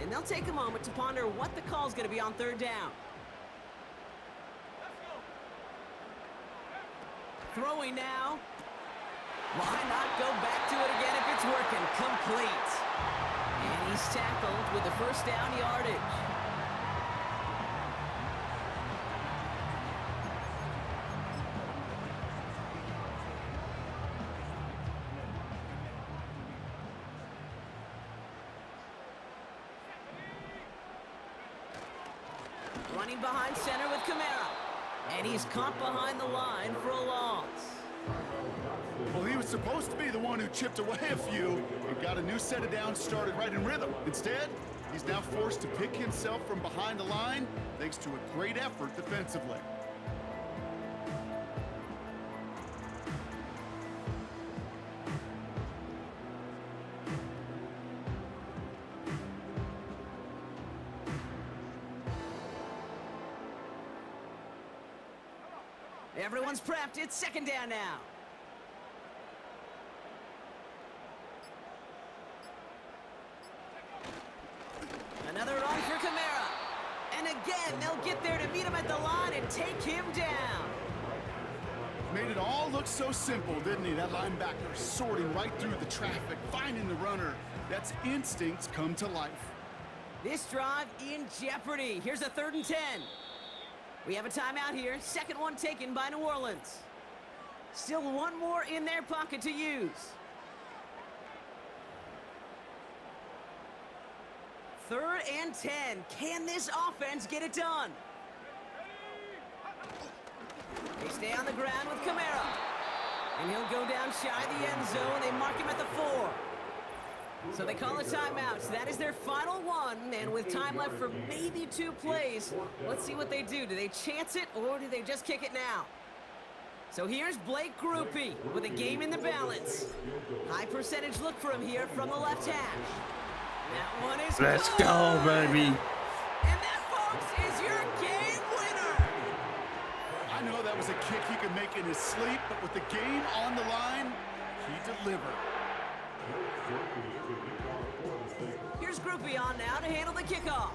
And they'll take a moment to ponder what the call's going to be on 3rd down. Throwing now. Why not go back to it again if it's working? Complete. And he's tackled with the first down yardage. Running behind center with Kamara. And he's caught behind the line for a loss. Well, he was supposed to be the one who chipped away a few and got a new set of downs started right in rhythm. Instead, he's now forced to pick himself from behind the line thanks to a great effort defensively. Everyone's prepped. It's second down now. Another run for Kamara. And again, they'll get there to meet him at the line and take him down. Made it all look so simple, didn't he? That linebacker sorting right through the traffic, finding the runner. That's instincts come to life. This drive in jeopardy. Here's a 3rd and 10. We have a timeout here. Second one taken by New Orleans. Still one more in their pocket to use. 3rd and 10. Can this offense get it done? They stay on the ground with Kamara. And he'll go down shy of the end zone. They mark him at the 4. So they call a timeout. So that is their final one. And with time left for maybe 2 plays, let's see what they do. Do they chance it or do they just kick it now? So here's Blake Groupie with a game in the balance. High percentage look for him here from the left hash. That one is Let's good. go, baby. And that, folks, is your game winner. I know that was a kick he could make in his sleep, but with the game on the line, he delivered. Here's Groupie on now to handle the kickoff.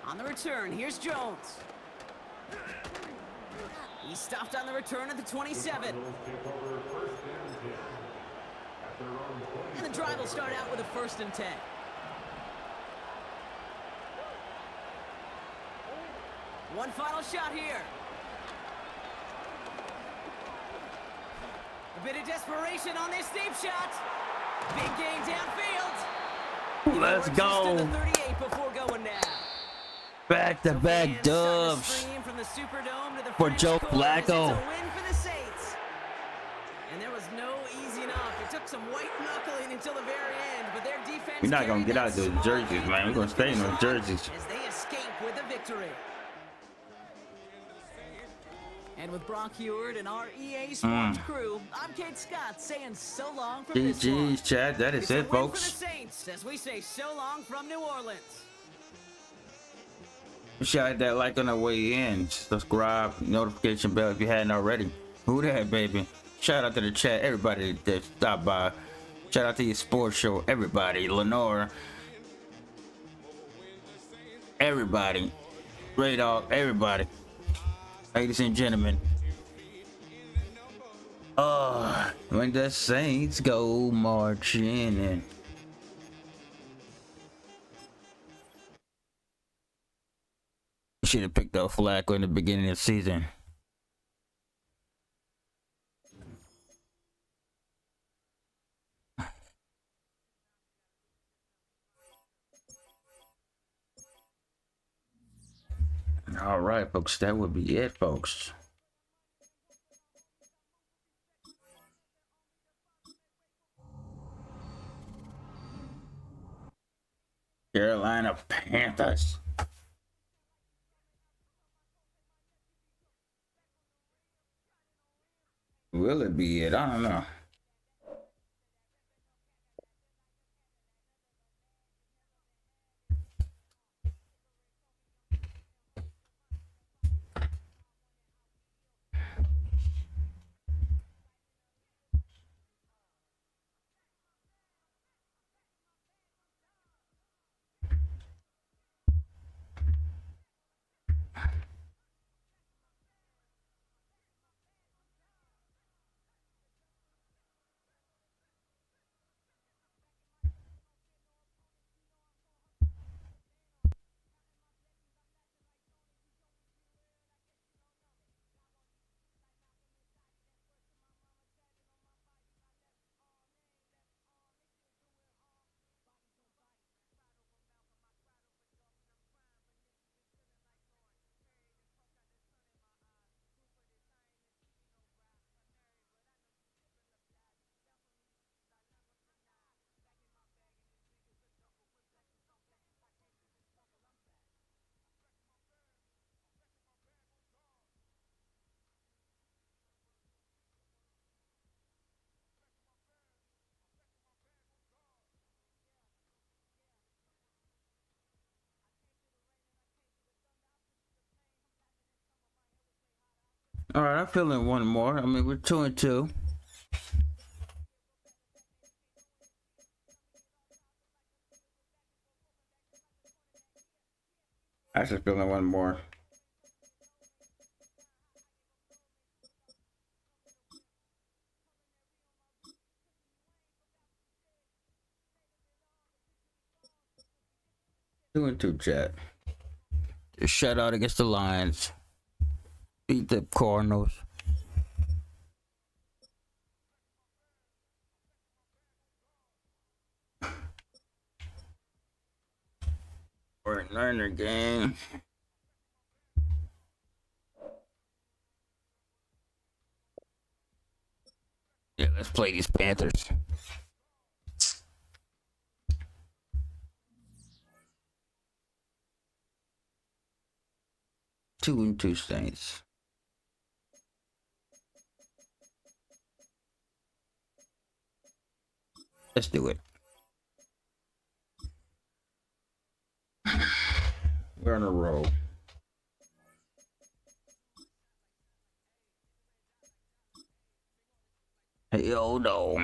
On the return, here's Jones. He stopped on the return at the 27. And the drive will start out with a 1st and 10. One final shot here. A bit of desperation on this deep shot. Big gain downfield. Let's go. To the 38 before going down. Back-to-back dubs for Joe Flacco. And there was no easing up. It took some white knuckling until the very end, but their defense. We're not gonna get out of those jerseys, man. We're gonna stay in those jerseys. As they escape with the victory. And with Brock Heward and our EA Sports crew, I'm Kate Scott saying so long from this one. GG's, Chad. That is it, folks. For the Saints, as we say so long from New Orleans. Shout that like on the way in. Subscribe, notification bell if you hadn't already. Who that, baby? Shout out to the chat, everybody that stopped by. Shout out to your sports show, everybody. Lenore, everybody. Ray Dog, everybody. Ladies and gentlemen. When the Saints go marching in. Should have picked up Flacco in the beginning of the season. All right, folks, that would be it, folks. Carolina Panthers. Will it be it? I don't know. All right, I'm feeling one more. I mean, we're 2-2. I just feeling one more. Two and two, chat. Shutout against the Lions. Beat the Cardinals. We're in learner game. Yeah, let's play these Panthers. Two and two Saints. Let's do it. We're on a roll. Hey, yo, no.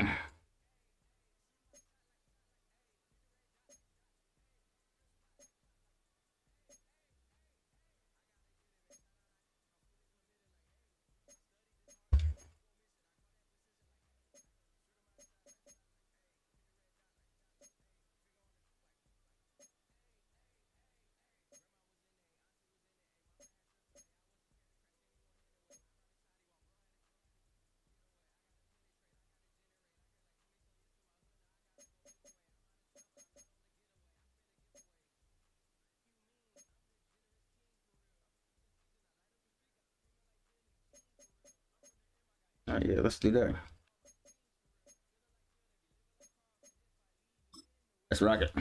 Oh, yeah, let's do that. Let's rock it.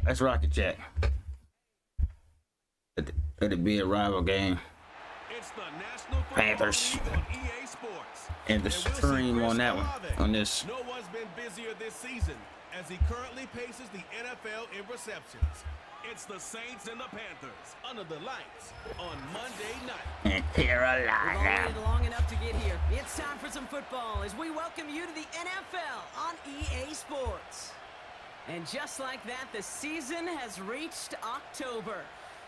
Let's rock it, chat. Let it be a rival game. It's the National Football Panthers. League on EA Sports. And the stream on that one. On this. No one's been busier this season as he currently paces the NFL in receptions. It's the Saints and the Panthers under the lights on Monday night. In Carolina. We've all waited long enough to get here. It's time for some football as we welcome you to the NFL on EA Sports. And just like that, the season has reached October.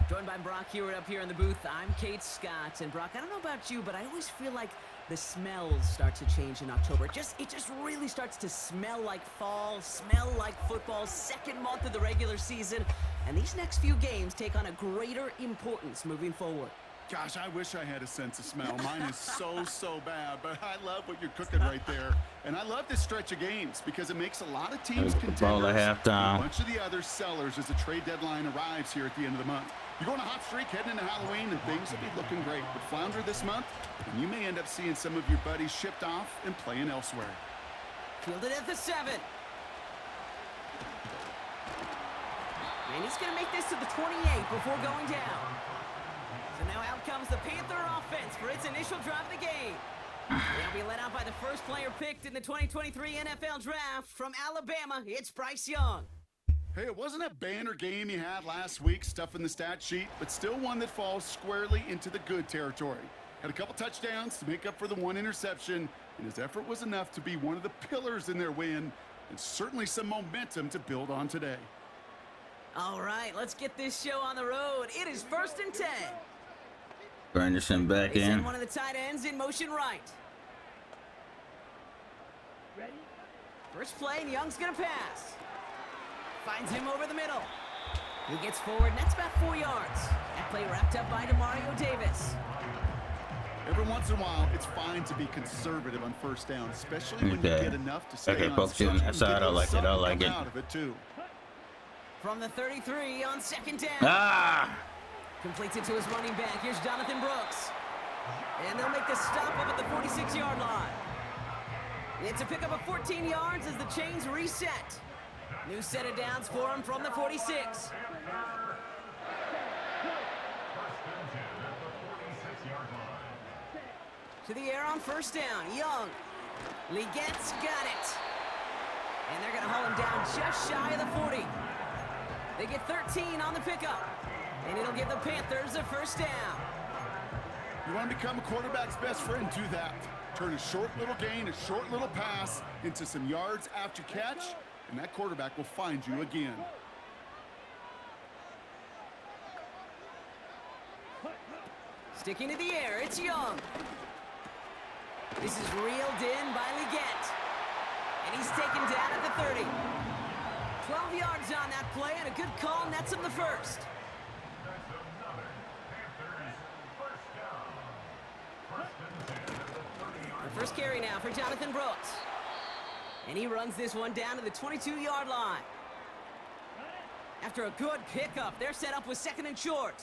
Joined by Brock Hewitt up here in the booth, I'm Kate Scott. And Brock, I don't know about you, but I always feel like the smells start to change in October. It just really starts to smell like fall, smell like football, second month of the regular season. And these next few games take on a greater importance moving forward. Gosh, I wish I had a sense of smell. Mine is so bad, but I love what you're cooking right there. And I love this stretch of games because it makes a lot of teams contenders ball at halftime. and a bunch of the other sellers as the trade deadline arrives here at the end of the month. You're going on a hot streak heading into Halloween, and things will be looking great. But flounder this month, and you may end up seeing some of your buddies shipped off and playing elsewhere. Fielded at the 7. And he's going to make this to the 28 before going down. So now out comes the Panther offense for its initial drive of the game. They'll be led out by the first player picked in the 2023 NFL Draft from Alabama. It's Bryce Young. Hey, it wasn't a banner game you had last week, stuff in the stat sheet, but still one that falls squarely into the good territory. Had a couple touchdowns to make up for the one interception, and his effort was enough to be one of the pillars in their win, and certainly some momentum to build on today. All right, let's get this show on the road. It is 1st and 10. Anderson back They in. send one of the tight ends in motion right. Ready? First play, and Young's going to pass. Finds him over the middle. He gets forward, and that's about 4 yards. That play wrapped up by Demario Davis. Every once in a while, it's fine to be conservative on first down, especially when you get enough to stay Okay, on folks, on that side, I like it. I like it. out of it too. From the 33 on 2nd down. Ah! Completes it to his running back. Here's Jonathan Brooks. And they'll make the stop up at the 46-yard line. It's a pickup of 14 yards as the chains reset. New set of downs for him from the 46. To the air on 1st down. Young. Legette's got it. And they're going to haul him down just shy of the 40. They get 13 on the pickup. And it'll give the Panthers a 1st down. You want to become a quarterback's best friend, do that. Turn a short little gain, a short little pass into some yards after catch, and that quarterback will find you again. Sticking to the air, it's Young. This is reeled in by Leggett. And he's taken down at the 30. 12 yards on that play, and a good call nets him the first. The first carry now for Jonathan Brooks. And he runs this one down to the 22-yard line. After a good pickup, they're set up with 2nd and short.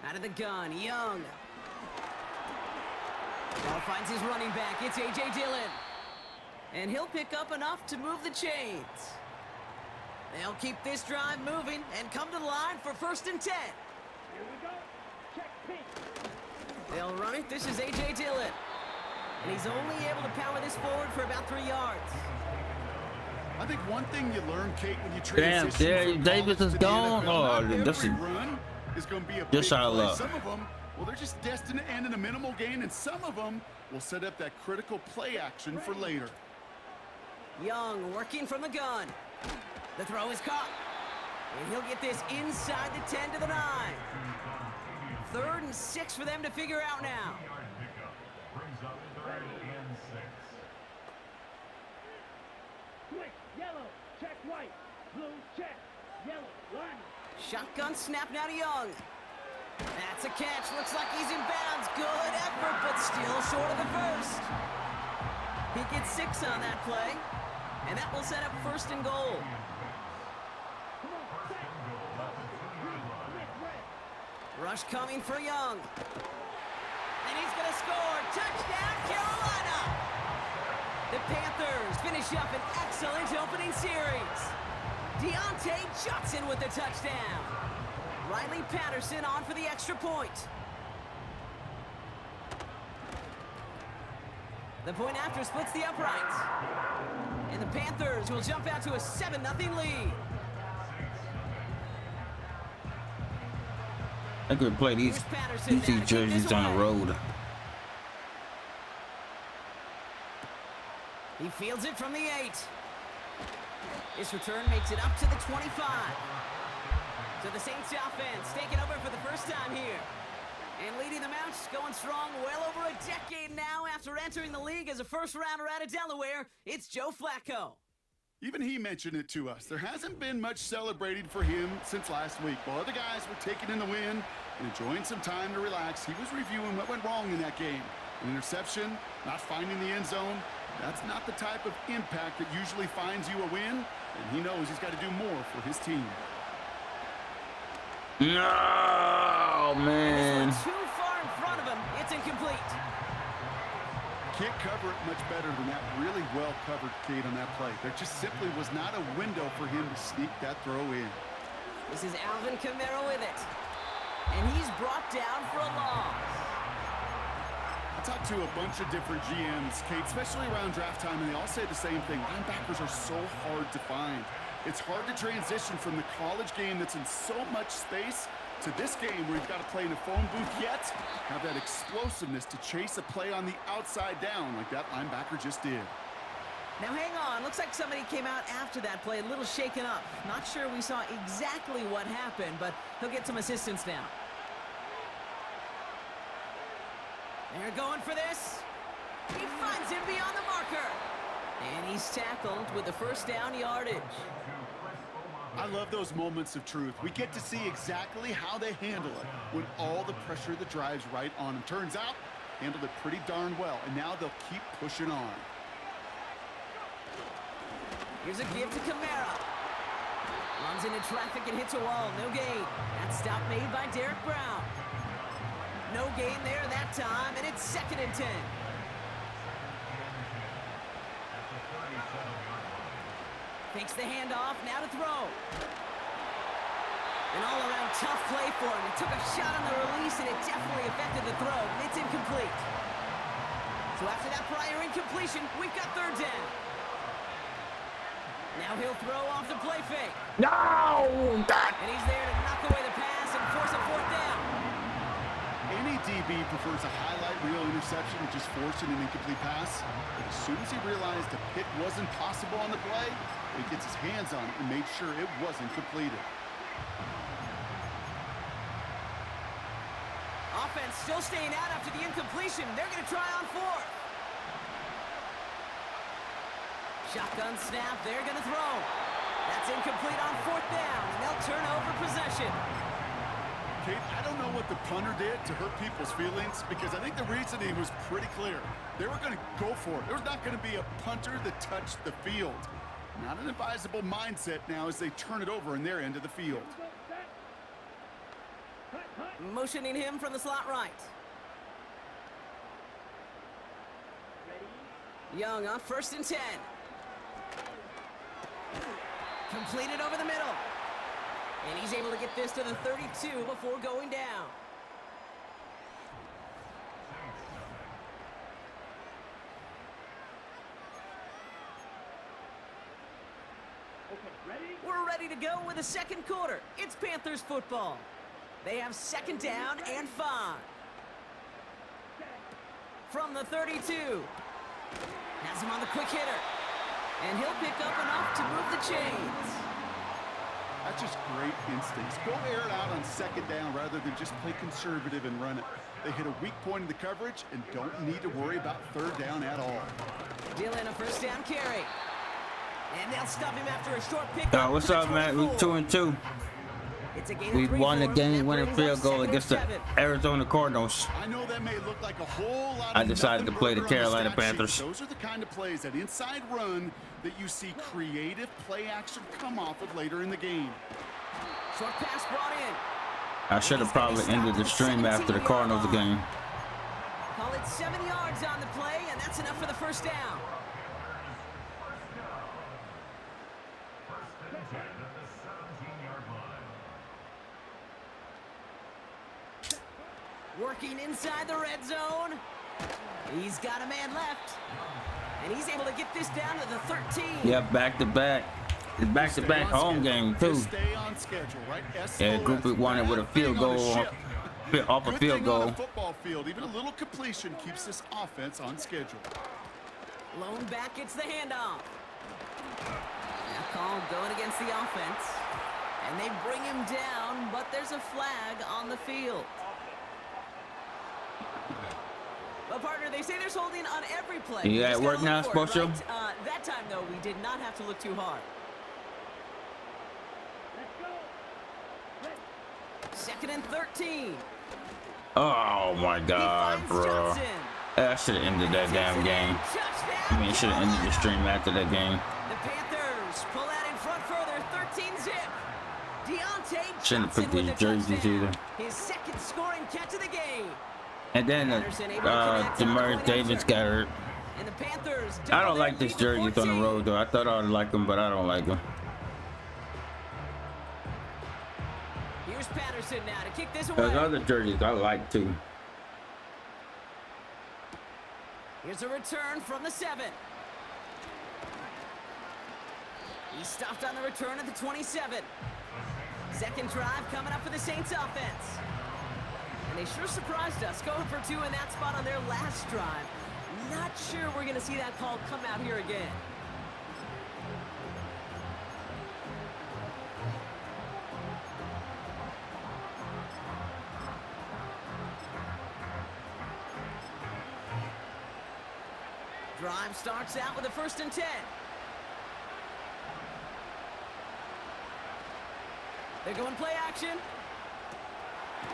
Out of the gun, Young. Ball finds his running back. It's A.J. Dillon. And he'll pick up enough to move the chains. They'll keep this drive moving and come to the line for 1st and 10. Here we go. Check Pete. They'll run it. This is A.J. Dillon. And he's only able to power this forward for about 3 yards. I think one thing you learn, Kate, when you transition Damn, Davis is gone. Oh, that's run is going to be a just big our play. luck. Some of them, well, they're just destined to end in a minimal gain, and some of them will set up that critical play action for later. Young working from the gun. The throw is caught. And he'll get this inside the 10 to the 9. 3rd and 6 for them to figure out now. Brings up 3rd and 6. Quick, yellow, check white, blue, check, yellow, line. Shotgun snap now to Young. That's a catch. Looks like he's in bounds. Good effort, but still short of the first. He gets 6 on that play, and that will set up 1st and goal. Rush coming for Young. And he's going to score. Touchdown, Carolina! The Panthers finish up an excellent opening series. Deontay Johnson with the touchdown. Riley Patterson on for the extra point. The point after splits the uprights. And the Panthers will jump out to a 7-0 lead. I could play these jerseys on the road. He fields it from the 8. This return makes it up to the 25. So the Saints offense taking over for the first time here. And leading them out, going strong well over a decade now after entering the league as a first-rounder out of Delaware, it's Joe Flacco. Even he mentioned it to us. There hasn't been much celebrated for him since last week. While other guys were taking in the win and enjoying some time to relax, he was reviewing what went wrong in that game. An interception, not finding the end zone, that's not the type of impact that usually finds you a win, and he knows he's got to do more for his team. No, man. Too far in front of him. It's incomplete. Can't cover it much better than that. Really well covered, Kate, on that play. There just simply was not a window for him to sneak that throw in. This is Alvin Kamara with it. And he's brought down for a loss. I talked to a bunch of different GMs, Kate, especially around draft time, and they all say the same thing. Linebackers are so hard to find. It's hard to transition from the college game that's in so much space to this game where you've got to play in a phone booth, yet have that explosiveness to chase a play on the outside down like that linebacker just did. Now hang on, looks like somebody came out after that play a little shaken up. Not sure we saw exactly what happened, but he'll get some assistance now. They're going for this. He finds him beyond the marker. And he's tackled with the first down yardage. I love those moments of truth. We get to see exactly how they handle it when all the pressure that drives right on them. Turns out, handled it pretty darn well, and now they'll keep pushing on. Here's a give to Kamara. Runs into traffic and hits a wall. No gain. That stop made by Derek Brown. No gain there that time, and it's 2nd and 10. Takes the handoff, now to throw. An all-around tough play for him. He took a shot on the release, and it definitely affected the throw. It's incomplete. So after that prior incompletion, we've got 3rd down. Now he'll throw off the play fake. No! God. And he's there to knock away the pass and force a fourth down. Any DB prefers a highlight reel interception to just forcing an incomplete pass. But as soon as he realized a pick wasn't possible on the play, he gets his hands on it and made sure it wasn't completed. Offense still staying out after the incompletion. They're going to try on fourth. Shotgun snap. They're going to throw. That's incomplete on fourth down, and they'll turn over possession. Kate, I don't know what the punter did to hurt people's feelings because I think the reasoning was pretty clear. They were going to go for it. There's not going to be a punter that touched the field. Not an advisable mindset now as they turn it over in their end of the field. Motioning him from the slot right. Young on 1st and 10. Completed over the middle. And he's able to get this to the 32 before going down. We're ready to go with the second quarter. It's Panthers football. They have 2nd down and 5. From the 32. Has him on the quick hitter. And he'll pick up enough to move the chains. That's just great instincts. Go air it out on 2nd down rather than just play conservative and run it. They hit a weak point in the coverage and don't need to worry about 3rd down at all. Dealing a 1st down carry. And they'll stop him after a short pick. What's up, man? We 2-2. We won the game-winning field goal against the Arizona Cardinals. I know that may look like a whole lot. I decided to play the Carolina Panthers. Those are the kind of plays, that inside run, that you see creative play action come off of later in the game. Short pass brought in. I should have probably ended the stream after the Cardinals game. Call it 7 yards on the play, and that's enough for the 1st down. Working inside the red zone. He's got a man left. And he's able to get this down to the 13. Yeah, back-to-back. Back-to-back home game, too. Stay on schedule, right? Yeah, group we won it with a field goal off a field goal. Football field, even a little completion keeps this offense on schedule. Lone back gets the handoff. Now call going against the offense. And they bring him down, but there's a flag on the field. Well, partner, they say there's holding on every play. You at work now, Sports Show? That time, though, we did not have to look too hard. 2nd and 13. Oh, my God, bro. I should have ended that damn game. I mean, should have ended the stream after that game. The Panthers pull out in front further, 13 zip. Deontay Shouldn't have put these jerseys either. His 2nd scoring catch of the game. And then Demarius Davis got hurt. And the Panthers I don't like this jersey on the road, though. I thought I would like them, but I don't like them. Here's Patterson now to kick this away. There's other jerseys I like, too. Here's a return from the 7. He stopped on the return at the 27. 2nd drive coming up for the Saints offense. And they sure surprised us, going for 2 in that spot on their last drive. Not sure we're going to see that call come out here again. Drive starts out with a 1st and 10. They're going play action.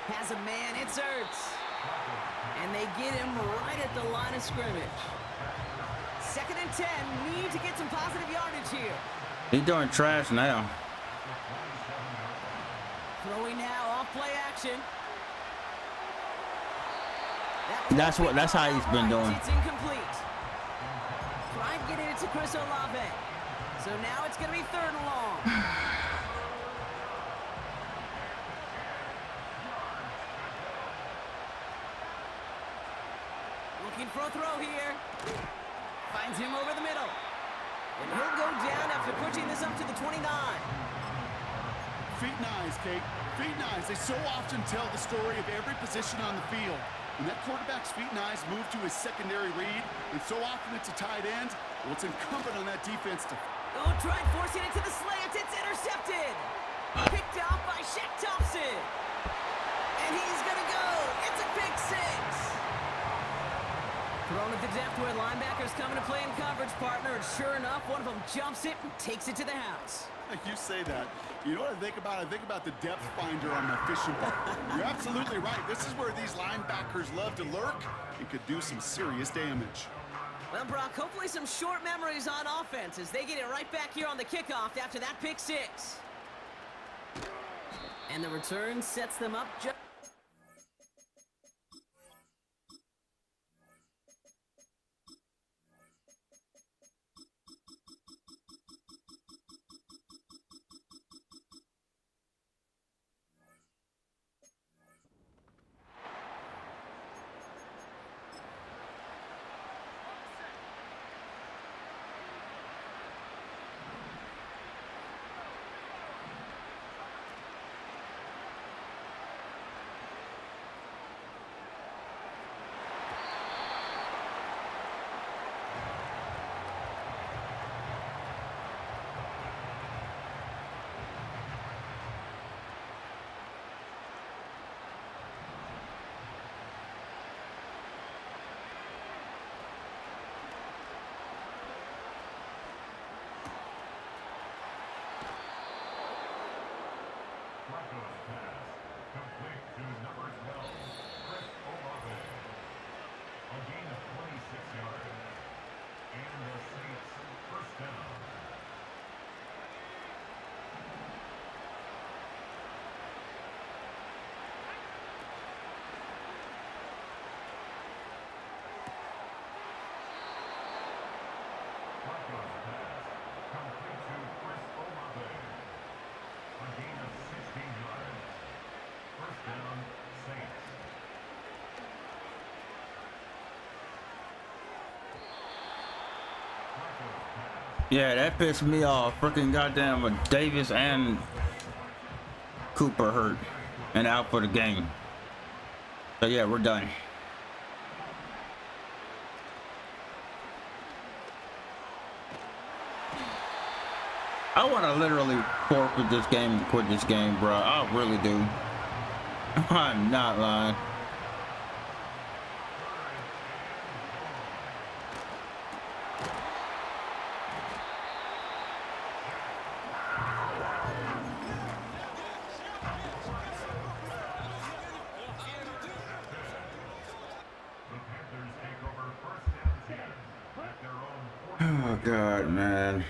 Has a man, it's Ertz. And they get him right at the line of scrimmage. 2nd and 10, need to get some positive yardage here. He's doing trash now. Throwing now off play action. That's how he's been doing. It's incomplete. Tried getting it to Chris Olave. So now it's going to be 3rd and long. Looking for a throw here. Finds him over the middle. And he'll go down after pushing this up to the 29. Feet and eyes, Kate. Feet and eyes. They so often tell the story of every position on the field. When that quarterback's feet and eyes move to his secondary read, and so often it's a tight end, well, it's incumbent on that defense to... Oh, tried forcing it to the slant. It's intercepted. Picked off by Shaq Thompson. And he's going to go. It's a pick six. Thrown at the depth where linebackers coming to play in coverage, partner. And sure enough, one of them jumps it and takes it to the house. You say that. You know what I think about? I think about the depth finder on my fishing boat. You're absolutely right. This is where these linebackers love to lurk and could do some serious damage. Well, Brock, hopefully some short memories on offense as they get it right back here on the kickoff after that pick six. And the return sets them up just... Yeah, that pissed me off. Freaking goddamn Davis and Cooper hurt and out for the game. So yeah, we're done. I want to literally forfeit this game and quit this game, bro. I really do. I'm not lying. Oh God, man.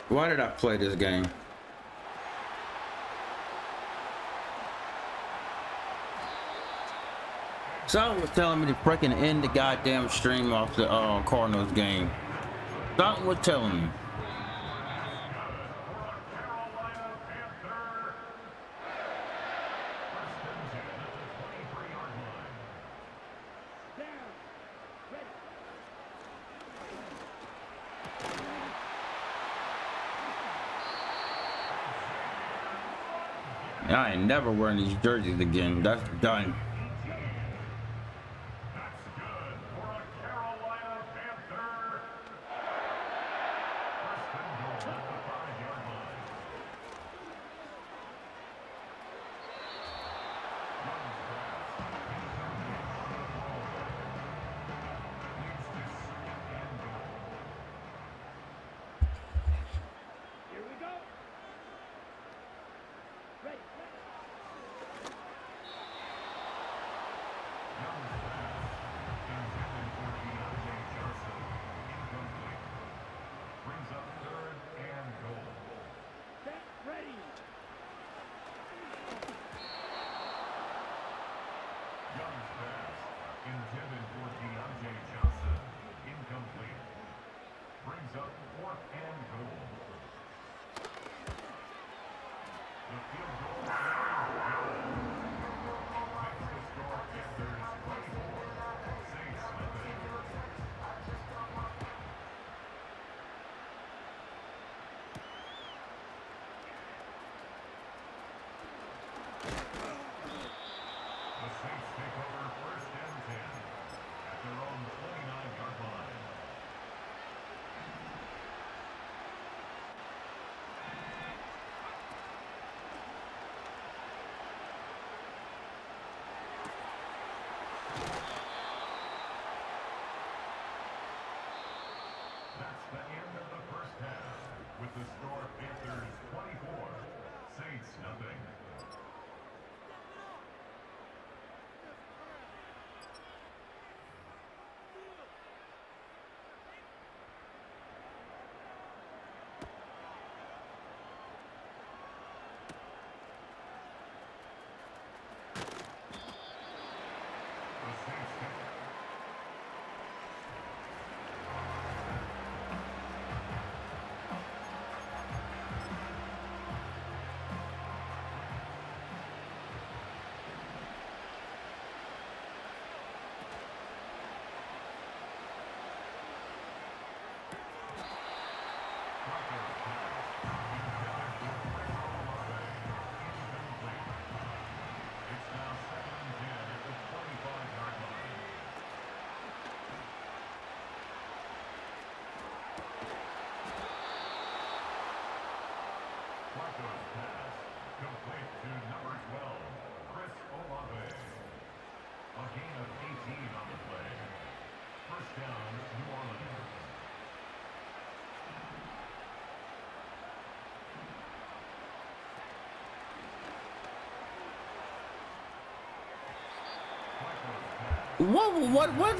Why did I play this game? Something was telling me to freaking end the goddamn stream off the Cardinals game. Something was telling me. I ain't never wearing these jerseys again. That's done. That's the end of the first half, with the score Panthers 24, Saints nothing.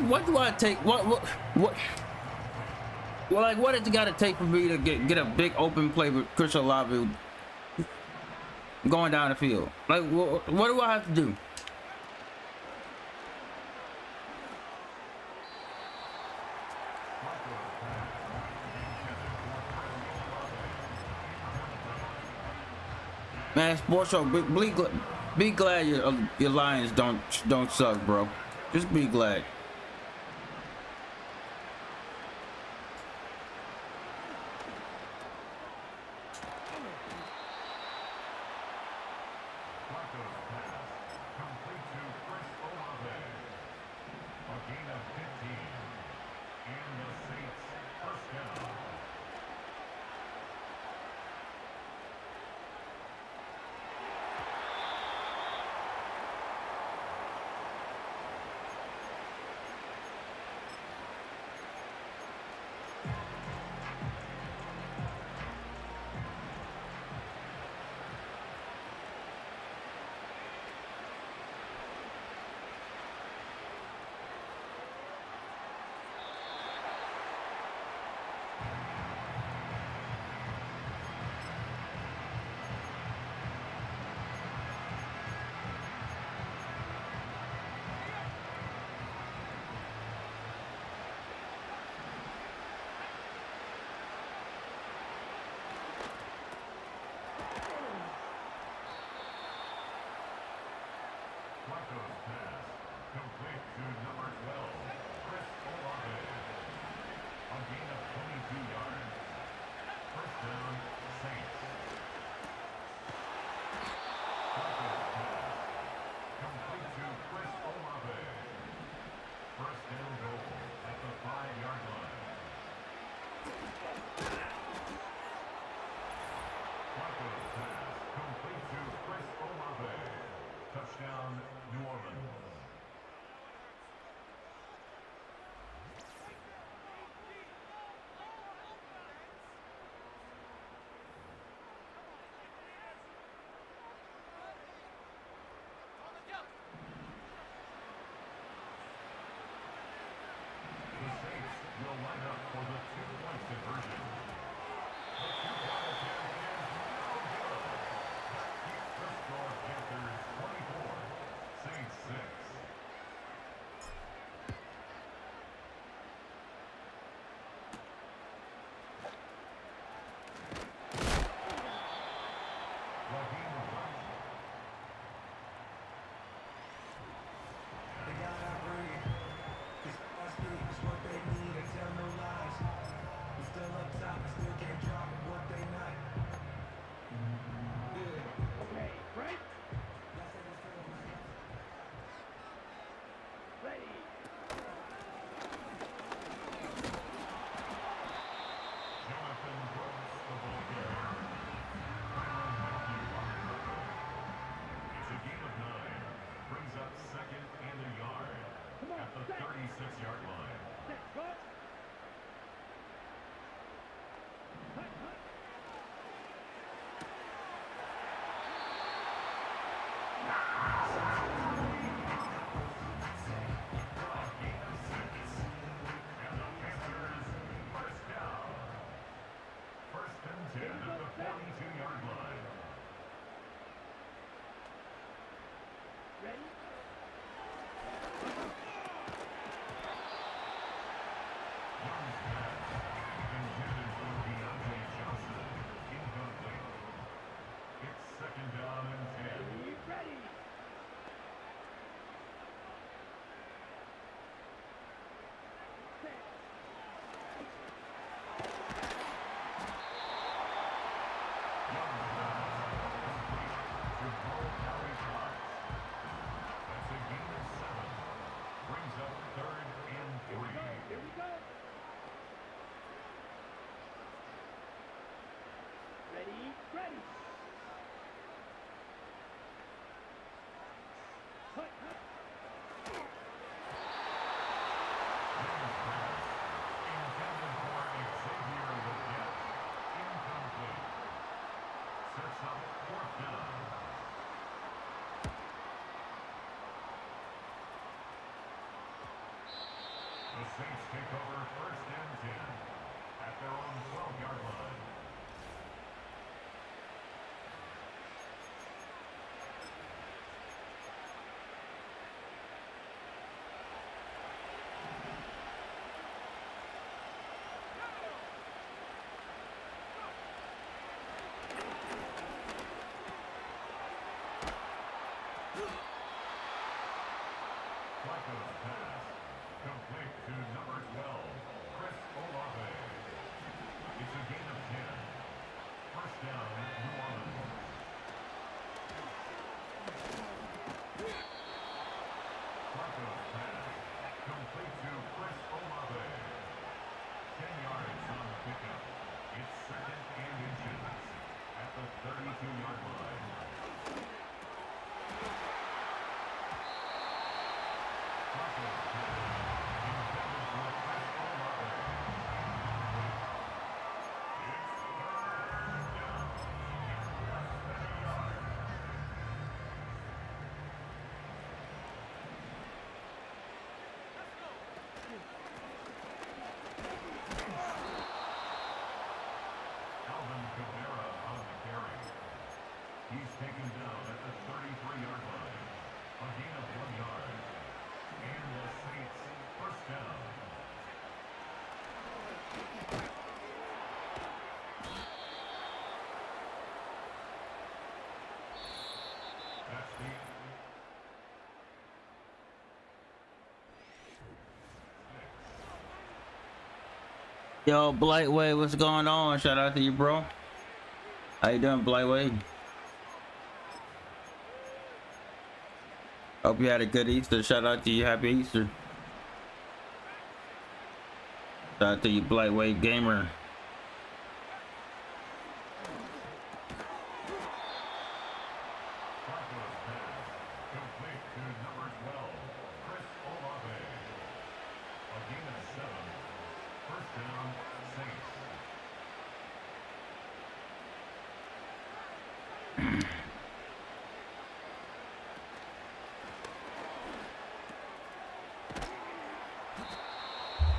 What do I take? What? Well, like, what does it got to take for me to get a big open play with Chris Olave going down the field? Like, what do I have to do? Man, sports show. Be glad your Lions don't suck, bro. Just be glad. Touchdown, New Orleans. The Saints will line up for the two-point conversion. The two-point attempt is no good. That keeps the score Panthers 24, Saints 6. The Saints take over first and 10 at their own 12-yard line. Flacco's pass complete to number 12, Chris Olave. It's a gain of 10. First down, New Orleans. Flacco's pass complete to Chris Olave. 10 yards on the pickup. It's second and inches at the 32-yard line. Flacco's pass intended for Chris Olave. It's third down. Less than a yard. Alvin Kamara on the carry. He's taken down at the 33-yard line. A gain of 1 yard. And the Saints first down. That's the Yo, Blightway, what's going on? Shout out to you, bro. How you doing, Blightway? Hope you had a good Easter. Shout out to you. Happy Easter. Shout out to you, Blightway Gamer. Flacco's pass complete to number 12, Chris Olave. A gain of 7. First down, Saints.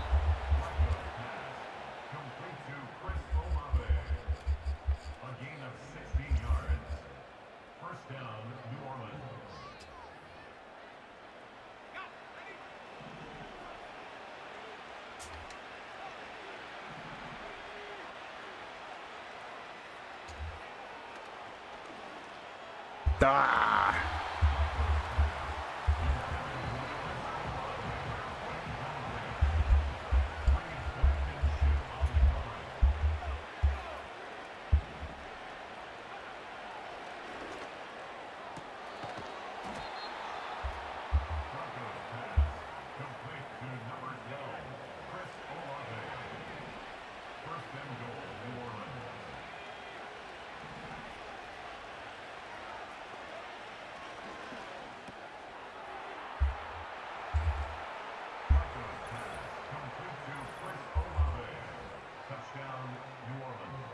Flacco's pass complete to Chris Olave. A gain of 16 yards. First down, New Orleans. Ah. Flacco's pass complete to number 12, Chris Olave. First and goal, New Orleans. Flacco's pass complete to Chris Olave. Touchdown, New Orleans.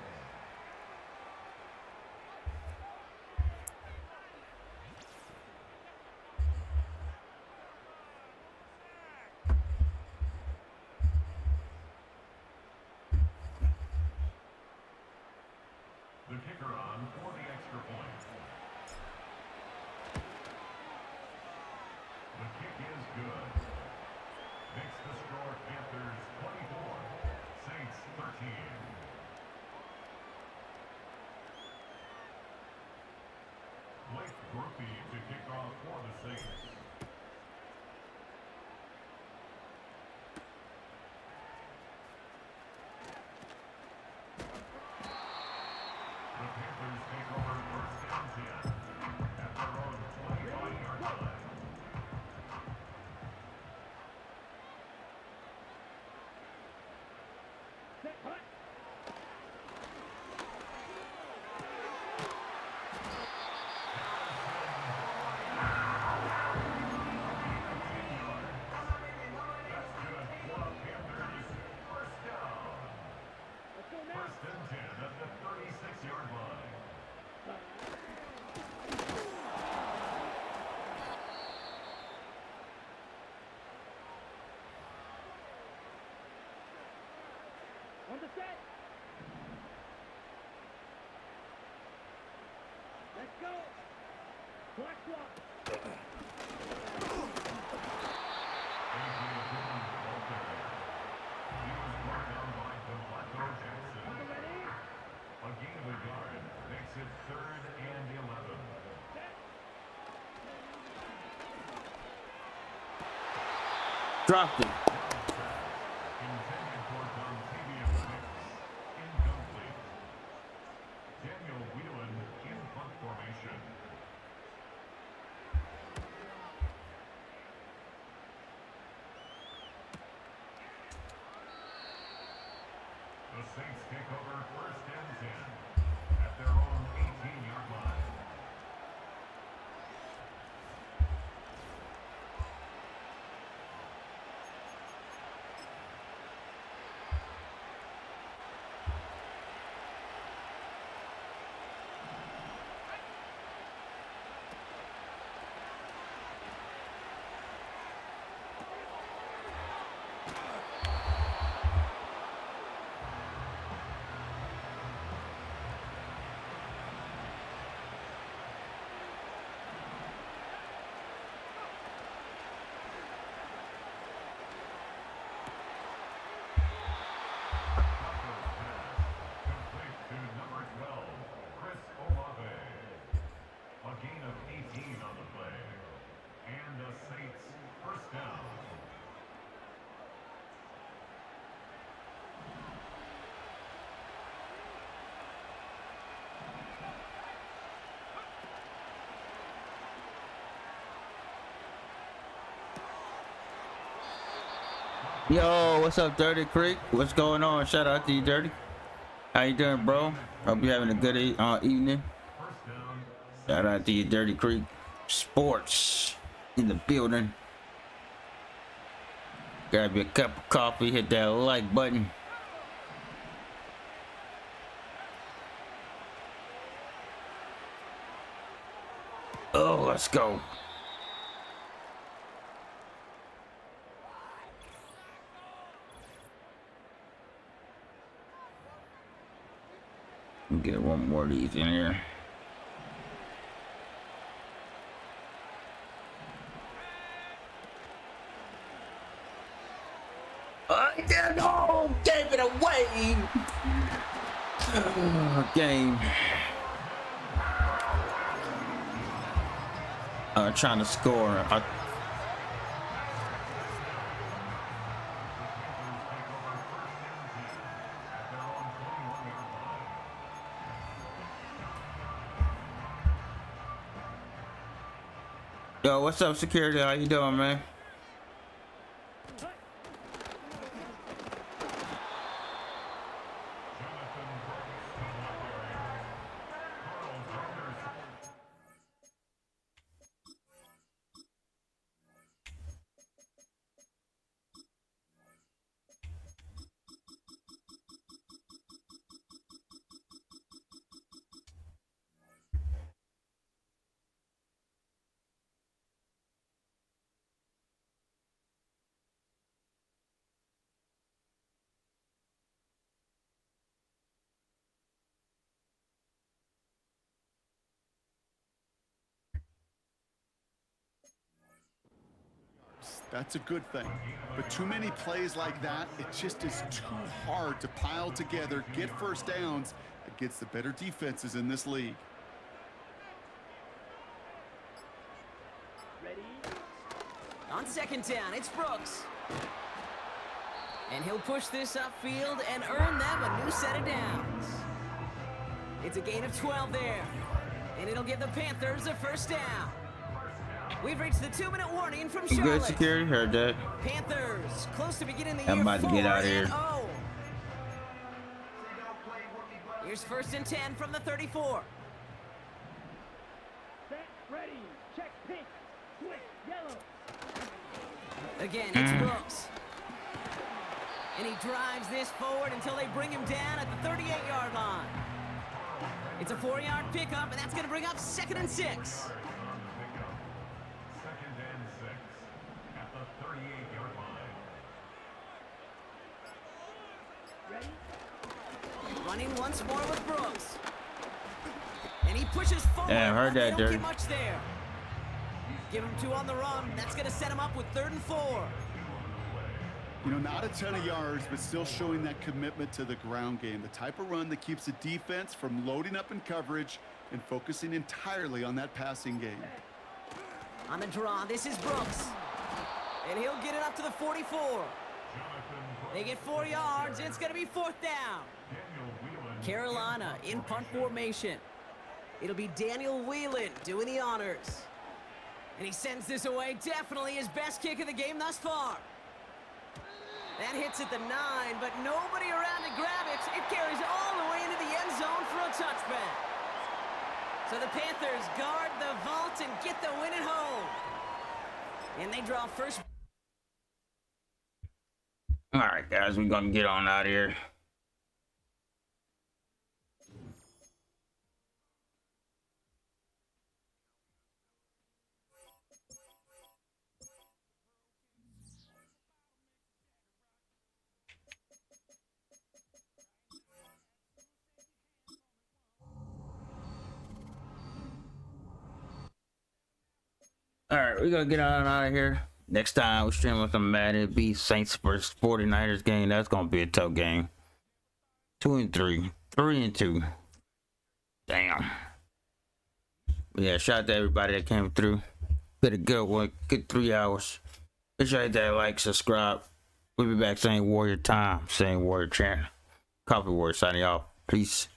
The kicker on for the extra point. The kick is good. Makes the score Panthers 24, Saints 13. Blake Groupie to kick off for the Saints. The Panthers take over first and 10 at their own 25-yard line. Set, punt. Black swap. A gain of a yard makes it 3rd and 11. Dropped it. Intended for Tom Tavius 6. Incomplete. Daniel Whelan in punt formation. The Saints take over 1st and 10 at their own 18-yard line. Yo, what's up, Dirty Creek? What's going on? Shout out to you, Dirty. How you doing, bro? Hope you're having a good evening. Shout out to you, Dirty Creek. Sports in the building. Grab your cup of coffee, hit that like button. Oh, let's go. Get one more of these in here. Oh, gave it away. Game. Trying to score. Yo, what's up, security? How you doing, man? That's a good thing. But too many plays like that, it just is too hard to pile together, get first downs against the better defenses in this league. Ready? On 2nd down, it's Brooks. And he'll push this upfield and earn them a new set of downs. It's a gain of 12 there. And it'll give the Panthers a 1st down. We've reached the 2-minute warning from Charlotte. Good security, heard that. Panthers close to beginning the year. I'm about to get out of here. Here's 1st and 10 from the 34. Set, ready, check pink, switch, yellow. Again, it's Brooks. And he drives this forward until they bring him down at the 38-yard line. It's a 4-yard pickup, and that's going to bring up 2nd and 6. Running once more with Brooks. And he pushes forward. Yeah, heard that, They don't Dirty. get much there. Give him 2 on the run. That's going to set him up with 3rd and 4. You know, not a ton of yards, but still showing that commitment to the ground game. The type of run that keeps the defense from loading up in coverage and focusing entirely on that passing game. On the draw, this is Brooks. And he'll get it up to the 44. They get 4 yards. It's going to be 4th down. Carolina in punt formation. It'll be Daniel Whelan doing the honors. And he sends this away. Definitely his best kick of the game thus far. That hits at the 9, but nobody around to grab it. It carries all the way into the end zone for a touchback. So the Panthers guard the vault and get the win at home. And they draw first. All right, guys, we're gonna get on out of here. All right, we're gonna get on out of here. Next time we stream with some Madden, it'll be Saints versus 49ers game. That's gonna be a tough game. 2-3, 3-2. Damn. But yeah, shout out to everybody that came through. Been a good one, good 3 hours. Make sure you hit that like, subscribe. We'll be back same Warrior time, same Warrior channel. Coffee Warrior signing off. Peace.